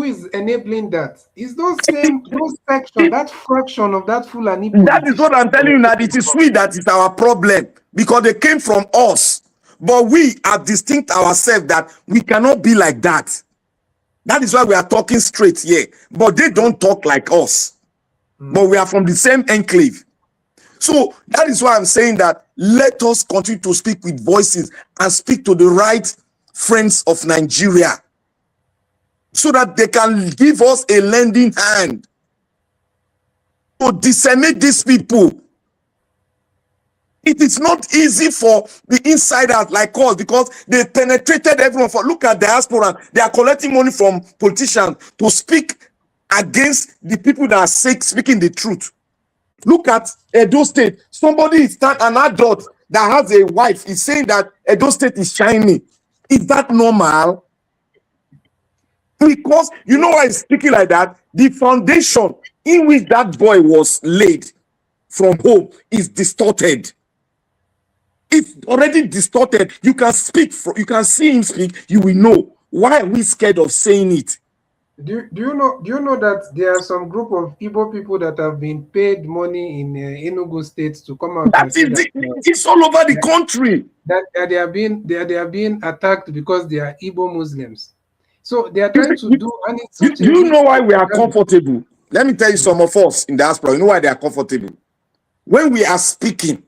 is enabling that? Is those section, that fraction of that Fulani. That is what I'm telling you now. It is we that is our problem because they came from us. But we have distinct ourselves that we cannot be like that. That is why we are talking straight here. But they don't talk like us. But we are from the same enclave. So that is why I'm saying that let us continue to speak with voices and speak to the right friends of Nigeria so that they can give us a lending hand to disseminate these people. It is not easy for the insiders like us because they penetrated everyone. Look at diaspora. They are collecting money from politicians to speak against the people that are speaking the truth. Look at Edo State. Somebody is an adult that has a wife is saying that Edo State is shiny. Is that normal? Because you know why he's speaking like that? The foundation in which that boy was laid from home is distorted. It's already distorted. You can speak, you can see him speak, you will know. Why are we scared of saying it? Do you know that there are some group of Igbo people that have been paid money in Enugu State to come out and say that it's all over the country that they are being attacked because they are Igbo Muslims. So they are trying to do. And it's you know why we are comfortable? Let me tell you, some of us in diaspora, you know why they are comfortable? When we are speaking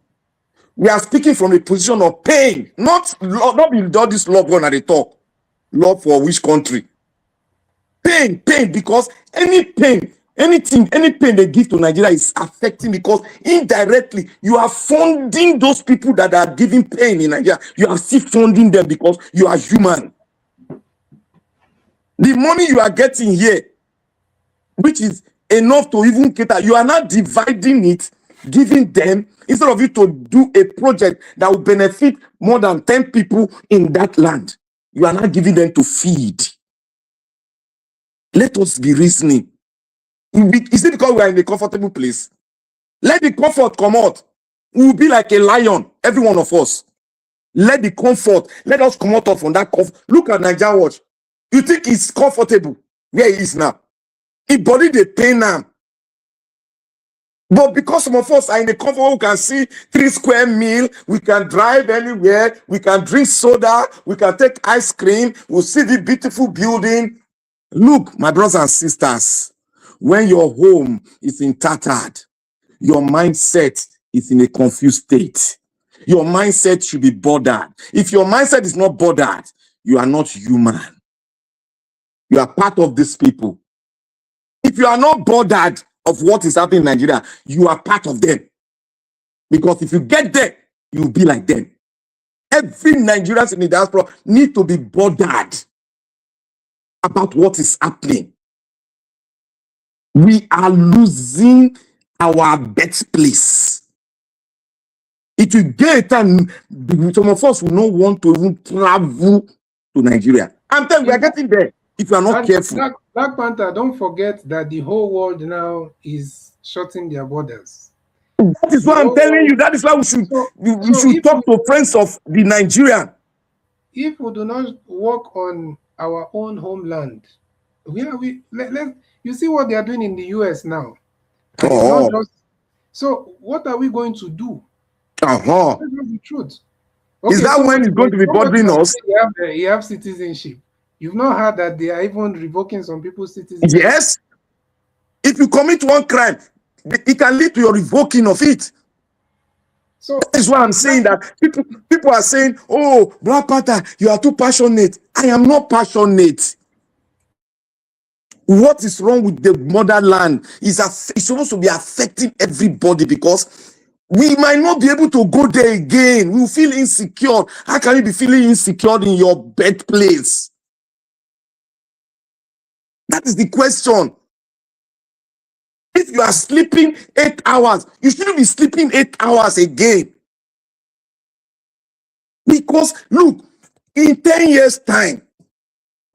from a position of pain, not with this love one at the talk. Love for which country? Pain, because any pain they give to Nigeria is affecting because indirectly you are funding those people that are giving pain in Nigeria. You are still funding them because you are human. The money you are getting here, which is enough to even cater, you are not dividing it, giving them, instead of you to do a project that will benefit more than 10 people in that land. You are not giving them to feed. Let us be reasoning. Is it because we are in a comfortable place? Let the comfort come out. We will be like a lion, every one of us. Let the comfort, let us come out from that comfort. Look at Nigeria Watch. You think it's comfortable where he is now? His body they pain now. But because some of us are in the comfort, we can see 3 square meal, we can drive anywhere, we can drink soda, we can take ice cream, we'll see the beautiful building. Look, my brothers and sisters, when your home is in tattered, your mindset is in a confused state. Your mindset should be bothered. If your mindset is not bothered, you are not human. You are part of these people. If you are not bothered of what is happening in Nigeria, you are part of them. Because if you get there, you'll be like them. Every Nigerian in the diaspora need to be bothered about what is happening. We are losing our birthplace. It will get time, some of us will not want to even travel to Nigeria. And then we are getting there if you are not careful. Black Panther, don't forget that the whole world now is shutting their borders. That is what I'm telling you. That is why we should talk to friends of the Nigerian. If we do not work on our own homeland, you see what they are doing in the US now. So what are we going to do? That's the truth. Okay, is that so when it's going to be bothering us? You have citizenship. You've not heard that they are even revoking some people's citizenship. Yes. If you commit one crime, it can lead to your revoking of it. So that is why I'm saying that people are saying, oh, Black Panther, you are too passionate. I am not passionate. What is wrong with the motherland is it's supposed to be affecting everybody, because we might not be able to go there again. We will feel insecure. How can you be feeling insecure in your birthplace? That is the question. If you are sleeping 8 hours, you shouldn't be sleeping 8 hours again. Because look, in 10 years' time,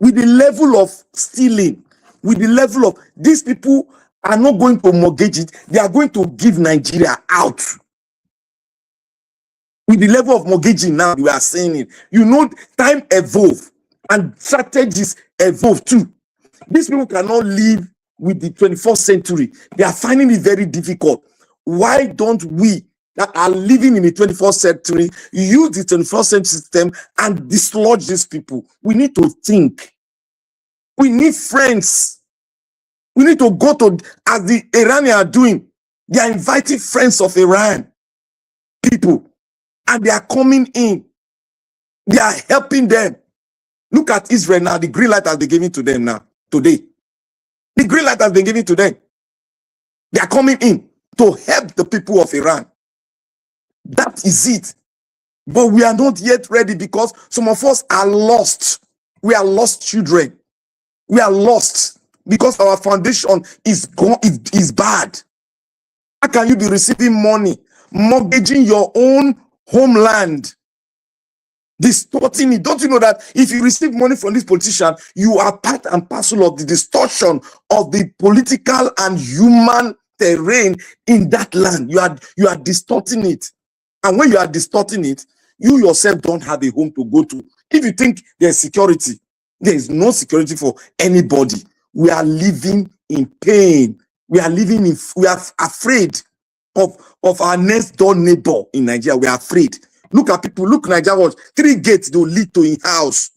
with the level of stealing, with the level of these people are not going to mortgage it, they are going to give Nigeria out. With the level of mortgaging now, we are seeing it. You know, time evolve and strategies evolve too. These people cannot live with the 21st century. They are finding it very difficult. Why don't we that are living in the 21st century use the 21st century system and dislodge these people? We need to think. We need friends. We need to go to, as the Iranians are doing, they are inviting friends of Iran, people, and they are coming in. They are helping them. Look at Israel now. The green light has been given to them now, today. The green light has been given to them. They are coming in to help the people of Iran. That is it. But we are not yet ready, because some of us are lost. We are lost children. We are lost because our foundation is bad. How can you be receiving money, mortgaging your own homeland, distorting it? Don't you know that if you receive money from this politician, you are part and parcel of the distortion of the political and human terrain in that land? You are distorting it. And when you are distorting it, you yourself don't have a home to go to. If you think there's security, there is no security for anybody. We are living in pain. We are afraid of our next door neighbor in Nigeria. We are afraid. Look at people. Look, Nigeria, 3 gates they will lead to a house.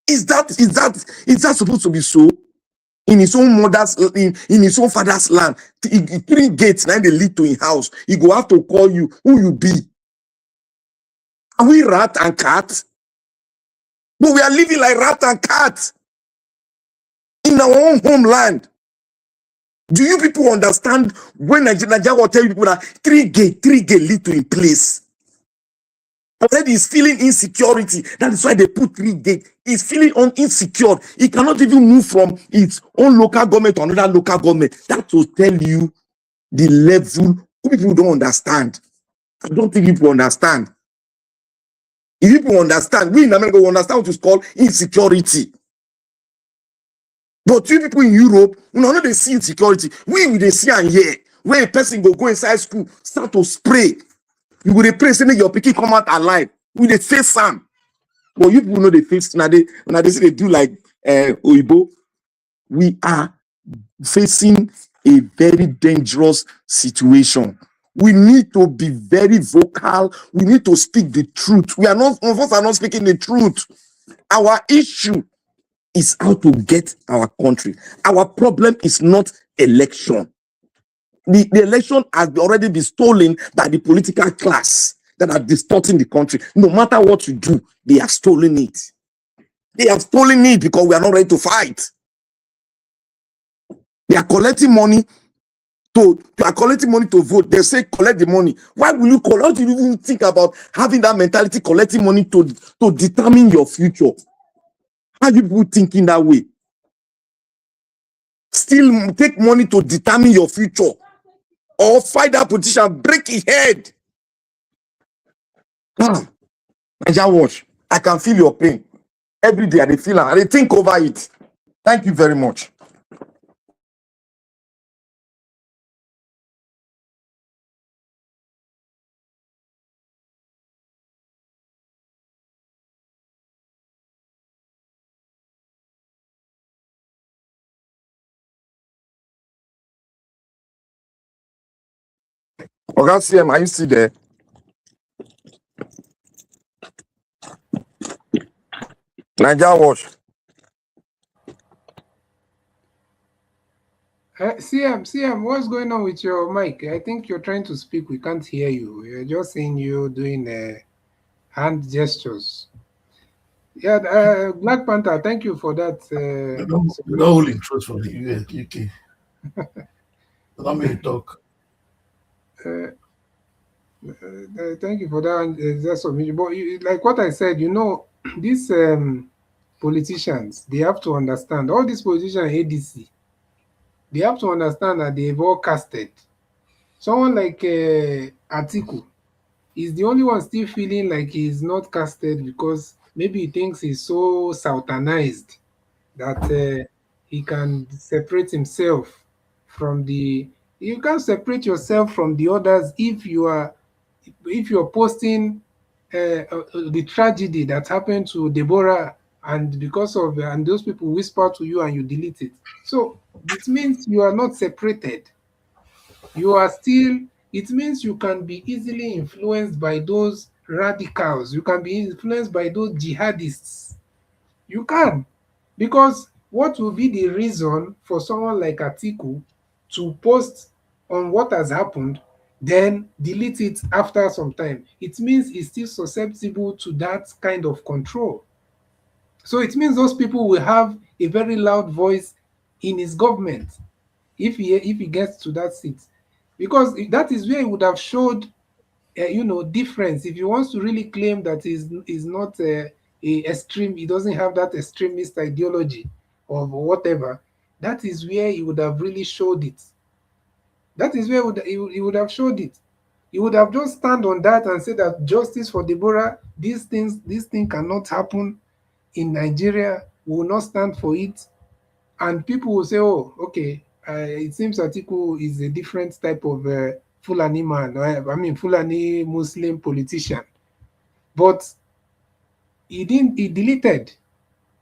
Is that supposed to be so? In his own mother's, in his own father's land, 3 gates now they lead to a house. He go have to call you who you be. Are we rat and cat? But we are living like rat and cat in our own homeland. Do you people understand when Nigeria will tell you people that 3 gate lead to a place? Already is feeling insecurity. That is why they put 3 gates. He's feeling insecure. He cannot even move from its own local government to another local government. That will tell you the level. People don't understand. I don't think people understand. If people understand, we in America will understand what is called insecurity. But you people in Europe, you know, they see insecurity. We they see and hear. When a person go inside school, start to spray. You will pray, saying your pikin come out alive. We they face some. But you people know they face now. They say they do like Oibo. We are facing a very dangerous situation. We need to be very vocal. We need to speak the truth. Some of us are not speaking the truth. Our issue is how to get our country. Our problem is not election. The election has already been stolen by the political class that are distorting the country. No matter what you do, they have stolen it. They have stolen it because we are not ready to fight. They are collecting money to vote. They say collect the money. Why will you collect? How do you even think about having that mentality, collecting money to determine your future? How do people thinking that way? Still take money to determine your future, or fight that politician, break his head. Nigeria watch. I can feel your pain every day. I feel and I think over it. Thank you very much. Oga CM, are you still there? Nigeria watch. CM, what's going on with your mic? I think you're trying to speak. We can't hear you. We're just seeing you doing hand gestures. Yeah, Black Panther, thank you for that. Don't hold in truth for the UK. Let me talk. Thank you for that submission. But like what I said, these politicians, they have to understand. All these politicians, ADC, they have to understand that they've all casted. Someone like Atiku is the only one still feeling like he's not casted because maybe he thinks he's so southanized that he can separate himself from the. You can't separate yourself from the others if you're posting the tragedy that happened to Deborah, and because of and those people whisper to you and you delete it. So it means you are not separated. You are still. It means you can be easily influenced by those radicals. You can be influenced by those jihadists. You can, because what will be the reason for someone like Atiku to post on what has happened, then delete it after some time? It means he's still susceptible to that kind of control. So it means those people will have a very loud voice in his government if he gets to that seat, because that is where he would have showed difference. If he wants to really claim that he's not a extreme, he doesn't have that extremist ideology or whatever, that is where he would have really showed it. That is where he would have showed it. He would have just stand on that and say that justice for Deborah, this thing cannot happen in Nigeria. We will not stand for it. And people will say, oh, okay, it seems Atiku is a different type of Fulani man, Fulani Muslim politician. But he deleted.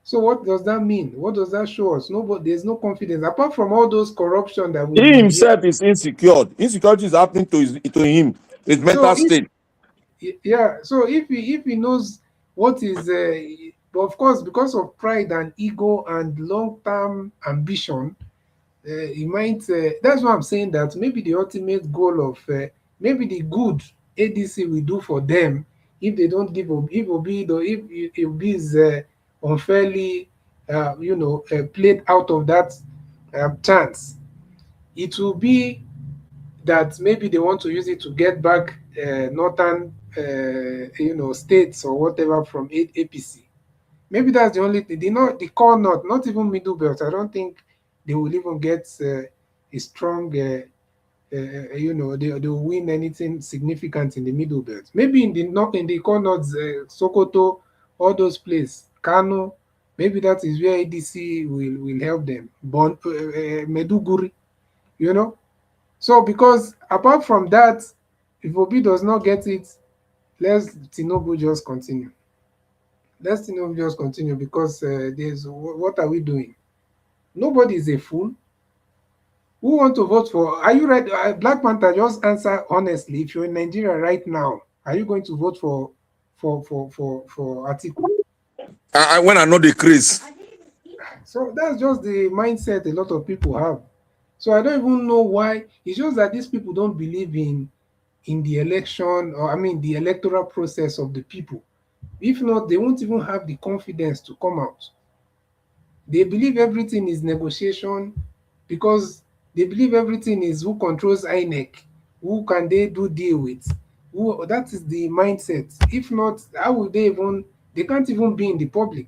So what does that mean? What does that show us? There's no confidence. Apart from all those corruption that He himself is insecure. Insecurity is happening to him. His mental state. Yeah. So if he knows what is, but of course, because of pride and ego and long-term ambition, he might. That's why I'm saying that maybe the ultimate goal of maybe the good ADC will do for them if they don't give up. If Obi is unfairly, played out of that chance, it will be that maybe they want to use it to get back northern, states or whatever from APC. Maybe that's the only thing. The core north, not even middle belt. I don't think they will even get a strong, they will win anything significant in the middle belt. Maybe in the core north, Sokoto, all those places, Kano, maybe that is where ADC will help them. Meduguri, So because apart from that, if Obi does not get it, let Tinubu just continue. Let's just continue, because there's what are we doing? Nobody is a fool. Who want to vote for? Are you ready? Black Panther, just answer honestly. If you're in Nigeria right now, are you going to vote for Atiku? When I know the Chris. So that's just the mindset a lot of people have. So I don't even know why. It's just that these people don't believe in the election, or I mean the electoral process of the people. If not, they won't even have the confidence to come out. They believe everything is negotiation because they believe everything is who controls INEC, who can they do deal with. Who, that is the mindset. If not, how would they even? They can't even be in the public.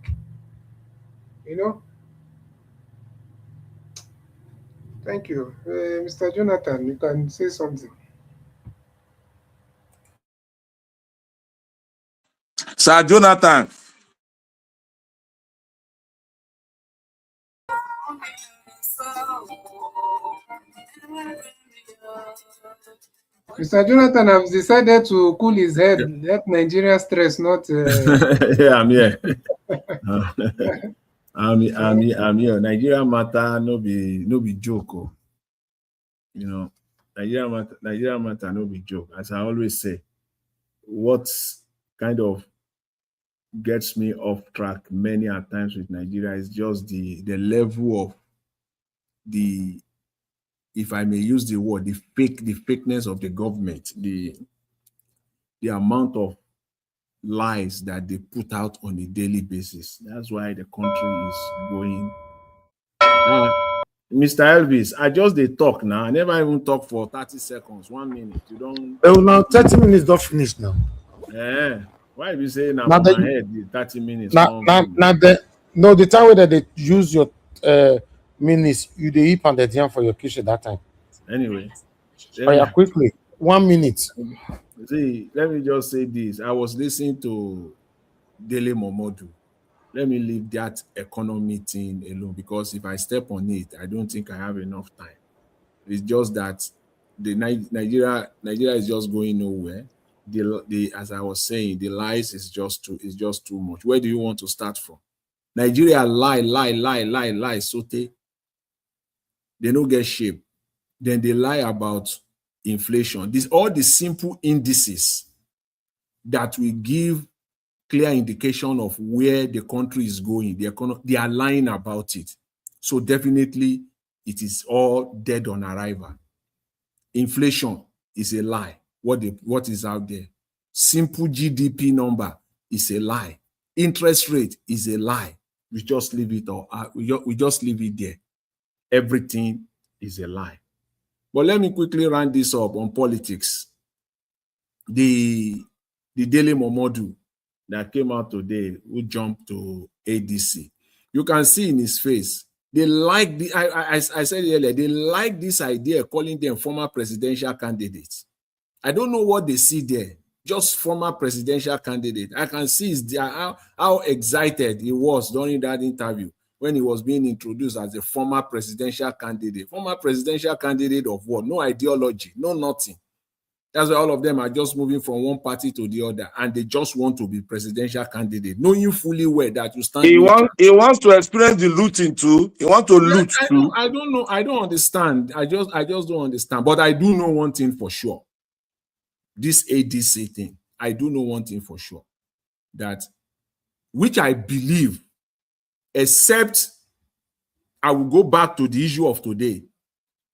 You know. Thank you, Mr. Jonathan. You can say something. Sir Jonathan. Mr. Jonathan has decided to cool his head. Let Nigeria stress, not. Yeah, I'm here. I'm here. Nigeria matter no be joke. Oh. You know, Nigeria matter no be joke. As I always say, what kind of gets me off track many a times with Nigeria is just the level of the, if I may use the word, the fakeness of the government, the amount of lies that they put out on a daily basis. That's why the country is going. Mr. Elvis, I just they talk now. I never even talk for 30 seconds, 1 minute. You don't. Oh, now 30 minutes don't finish now. Yeah. Why you say now Now for that my head, the 30 minutes? Now the time where they use your minutes, you the hip and the jam for your kitchen that time. Anyway. Oh, yeah, quickly. 1 minute. See, let me just say this. I was listening to Dele Momodu. Let me leave that economy thing alone, because if I step on it, I don't think I have enough time. It's just that the Nigeria is just going nowhere. The as I was saying, the lies is just too much. Where do you want to start from? Nigeria lie, so they don't get shape. Then they lie about inflation. This all the simple indices that will give clear indication of where the country is going, the economy, they are lying about it. So definitely it is all dead on arrival. Inflation is a lie. What is out there? Simple GDP number is a lie. Interest rate is a lie. We just leave it or we just leave it there. Everything is a lie. But let me quickly round this up on politics. The Dele Momodu that came out today, who jumped to ADC. You can see in his face, they like the, I said earlier, they like this idea of calling them former presidential candidates. I don't know what they see there, just former presidential candidate. I can see how excited he was during that interview when he was being introduced as a former presidential candidate. Former presidential candidate of what? No ideology, no nothing. That's why all of them are just moving from one party to the other, and they just want to be presidential candidate, knowing fully well that you stand. He wants to experience the looting too. He wants to loot too. I don't know. I don't understand. I just don't understand. But I do know one thing for sure. This ADC thing, I do know one thing for sure. That, which I believe, except I will go back to the issue of today,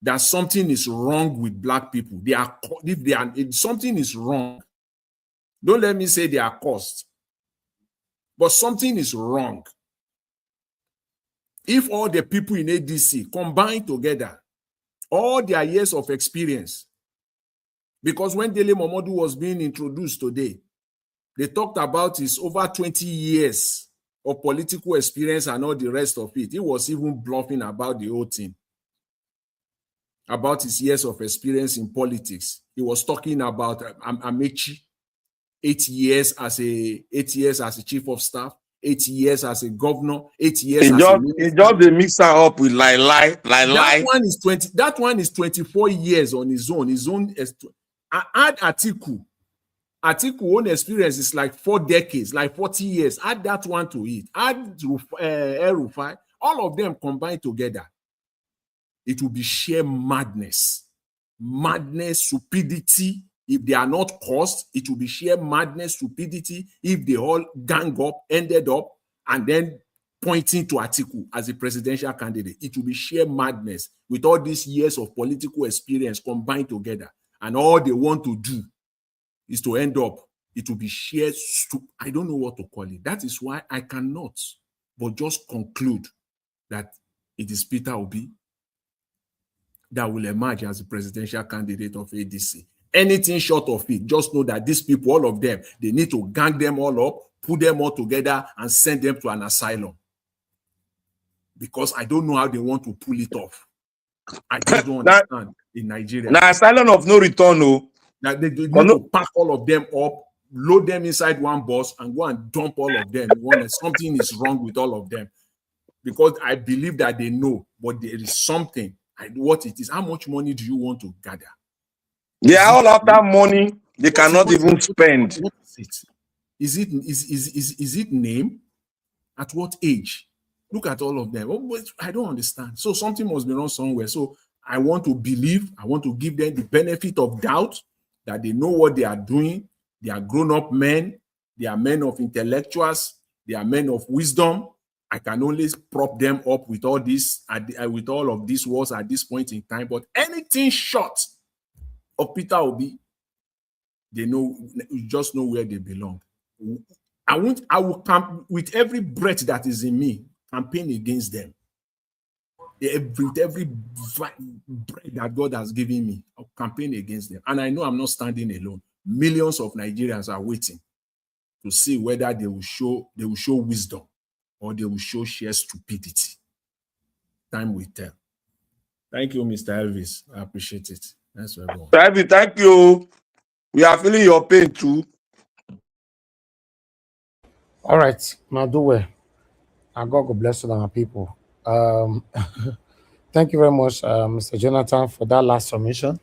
that something is wrong with black people. If something is wrong, don't let me say they are caused, but something is wrong. If all the people in ADC combine together, all their years of experience, because when Dele Momodu was being introduced today, they talked about his over 20 years of political experience and all the rest of it. He was even bluffing about the whole thing, about his years of experience in politics. He was talking about Amechi, 8 years as a chief of staff, 8 years as a governor, 8 years as a minister. He just they mix her up with lie. That one is 24 years on his own. Add Atiku. Atiku own experience is like 4 decades, like 40 years. Add that one to it. Add Rufai. All of them combined together, it will be sheer madness. Madness, stupidity. If they are not caused, it will be sheer madness, stupidity. If they all gang up, ended up, and then pointing to Atiku as a presidential candidate. It will be sheer madness with all these years of political experience combined together. And all they want to do is to end up, it will be sheer, I don't know what to call it. That is why I cannot but just conclude that it is Peter Obi that will emerge as the presidential candidate of ADC. Anything short of it, just know that these people, all of them, they need to gang them all up, put them all together and send them to an asylum. Because I don't know how they want to pull it off. I just don't understand in Nigeria. Now, asylum of no return, no. Now they need to pack all of them up, load them inside one bus, and go and dump all of them. Something is wrong with all of them. Because I believe that they know, but there is something. What it is, how much money do you want to gather? They are all after money they cannot even spend. What is it? Is it name? At what age? Look at all of them. Oh, I don't understand. So something must be wrong somewhere. So I want to believe, I want to give them the benefit of doubt that they know what they are doing. They are grown-up men. They are men of intellectuals. They are men of wisdom. I can only prop them up with all this, with all of these words at this point in time. But anything short of Peter Obi, they know, you just know where they belong. I will camp with every breath that is in me, campaign against them. Every breath that God has given me, I'll campaign against them. And I know I'm not standing alone. Millions of Nigerians are waiting to see whether they will show wisdom or they will show sheer stupidity. Time will tell. Thank you, Mr. Elvis. I appreciate it. That's everyone. Thank you. We are feeling your pain too. All right, now do well. And God bless all our people. Thank you very much, Mr. Jonathan, for that last submission.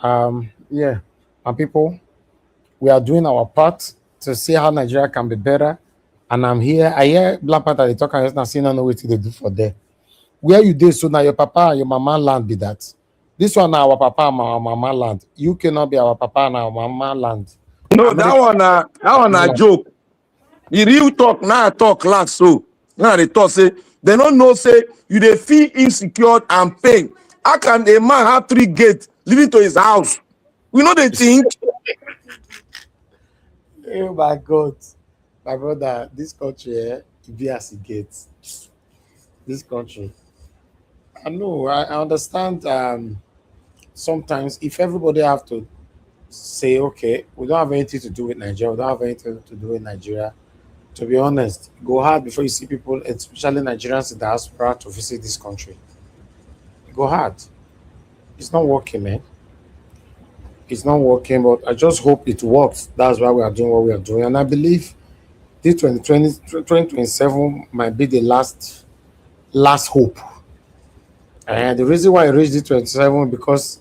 Yeah, my people, we are doing our part to see how Nigeria can be better. And I'm here. I hear Black Panther they talk and just not seeing no way to do for there. Where you did so now your papa and your mama land be that. This one now our papa and our mama land. You cannot be our papa and our mama land. No, that one a joke. The real talk now talk last so. Now they talk say they don't know say you they feel insecure and pain. How can a man have 3 gates leading to his house? We know they think. Oh my God. My brother, this country, be as it gets. This country. I know, I understand sometimes if everybody have to say, okay, we don't have anything to do with Nigeria, we don't have anything to do with Nigeria. To be honest, go hard before you see people, especially Nigerians in the diaspora, to visit this country. Go hard. It's not working, man. It's not working, but I just hope it works. That's why we are doing what we are doing. And I believe this 2027 might be the last hope. And the reason why I reached the 27 because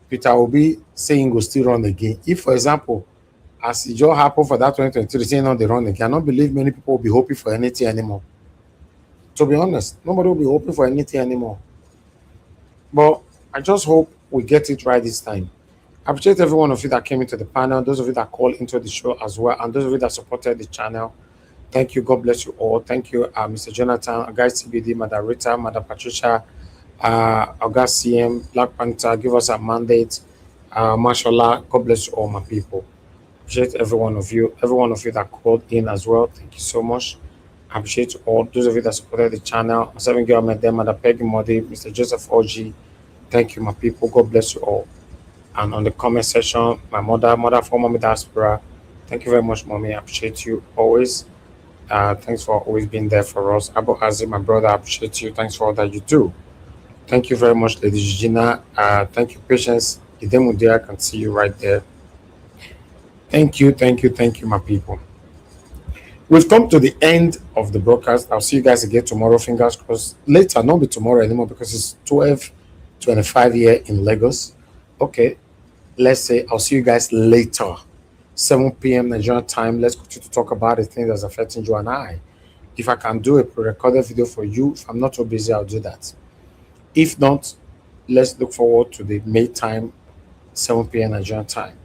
Peter Obi saying go still run again. If, for example, as it just happened for that 2023, saying on the run again, I don't believe many people will be hoping for anything anymore. To be honest, nobody will be hoping for anything anymore. But I just hope we get it right this time. I appreciate every one of you that came into the panel, those of you that called into the show as well, and those of you that supported the channel. Thank you. God bless you all. Thank you, Mr. Jonathan, guys, CBD, Madam Rita, Madam Patricia, August CM, Black Panther, give us a mandate. Mashallah, God bless you all, my people. Appreciate every one of you that called in as well. Thank you so much. I appreciate all those of you that supported the channel. Seven Girl Madam, Mother Peggy Modi, Mr. Joseph OG. Thank you, my people. God bless you all. And on the comment section, my mother for Mommy Diaspora. Thank you very much, Mommy. I appreciate you always. Thanks for always being there for us. Abu Azim, my brother, I appreciate you. Thanks for all that you do. Thank you very much, Lady Gina. Thank you, Patience. Idemudia, I can see you right there. Thank you, my people. We've come to the end of the broadcast. I'll see you guys again tomorrow. Fingers crossed. Later, not be tomorrow anymore because it's 12:25 here in Lagos. Okay, let's say I'll see you guys later. 7 p.m. Nigerian time. Let's continue to talk about the things that's affecting you and I. If I can do a pre-recorded video for you, if I'm not too busy, I'll do that. If not, let's look forward to the May time, 7 p.m. Nigerian time.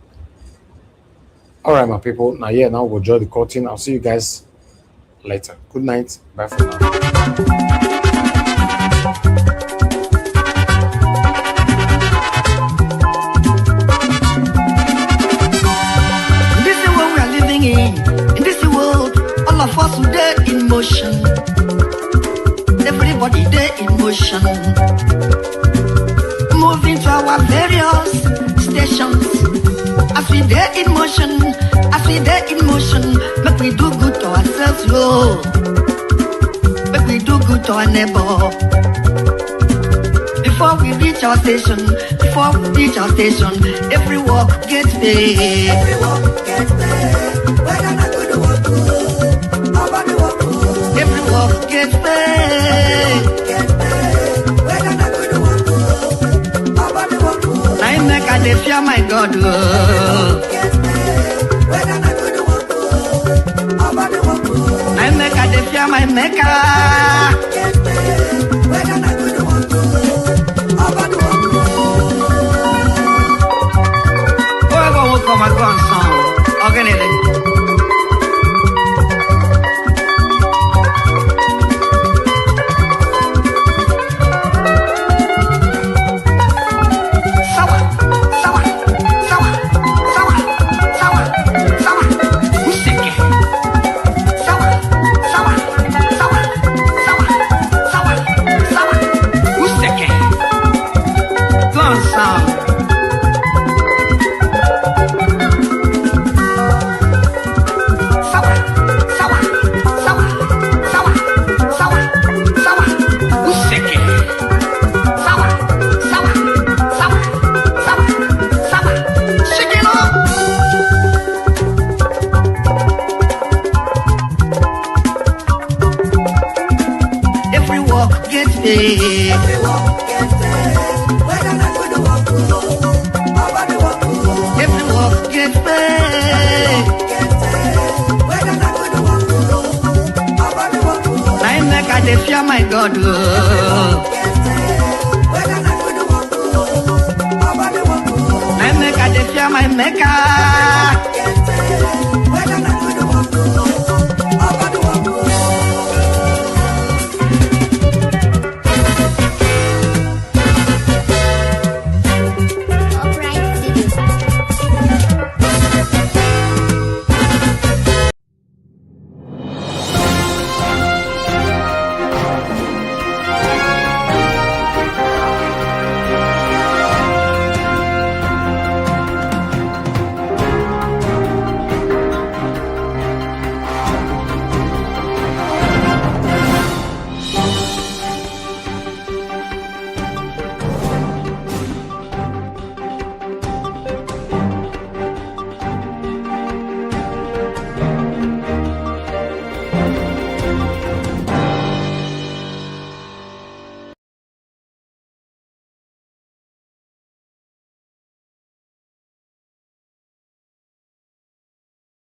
All right, my people. Now we'll draw the curtain. I'll see you guys later. Good night. Bye for now. In this world, all of us today in motion. Everybody there in motion. Moving to our various stations. As we there in motion, make we do good to ourselves, yo. Make we do good to our neighbor. Before we reach our station, every walk gets paid. Every walk gets paid. Every walk gets paid. I make a day fear my God. I make a day fear my maker. Whoever will come and go on song, organize. My God, I make a fear my maker.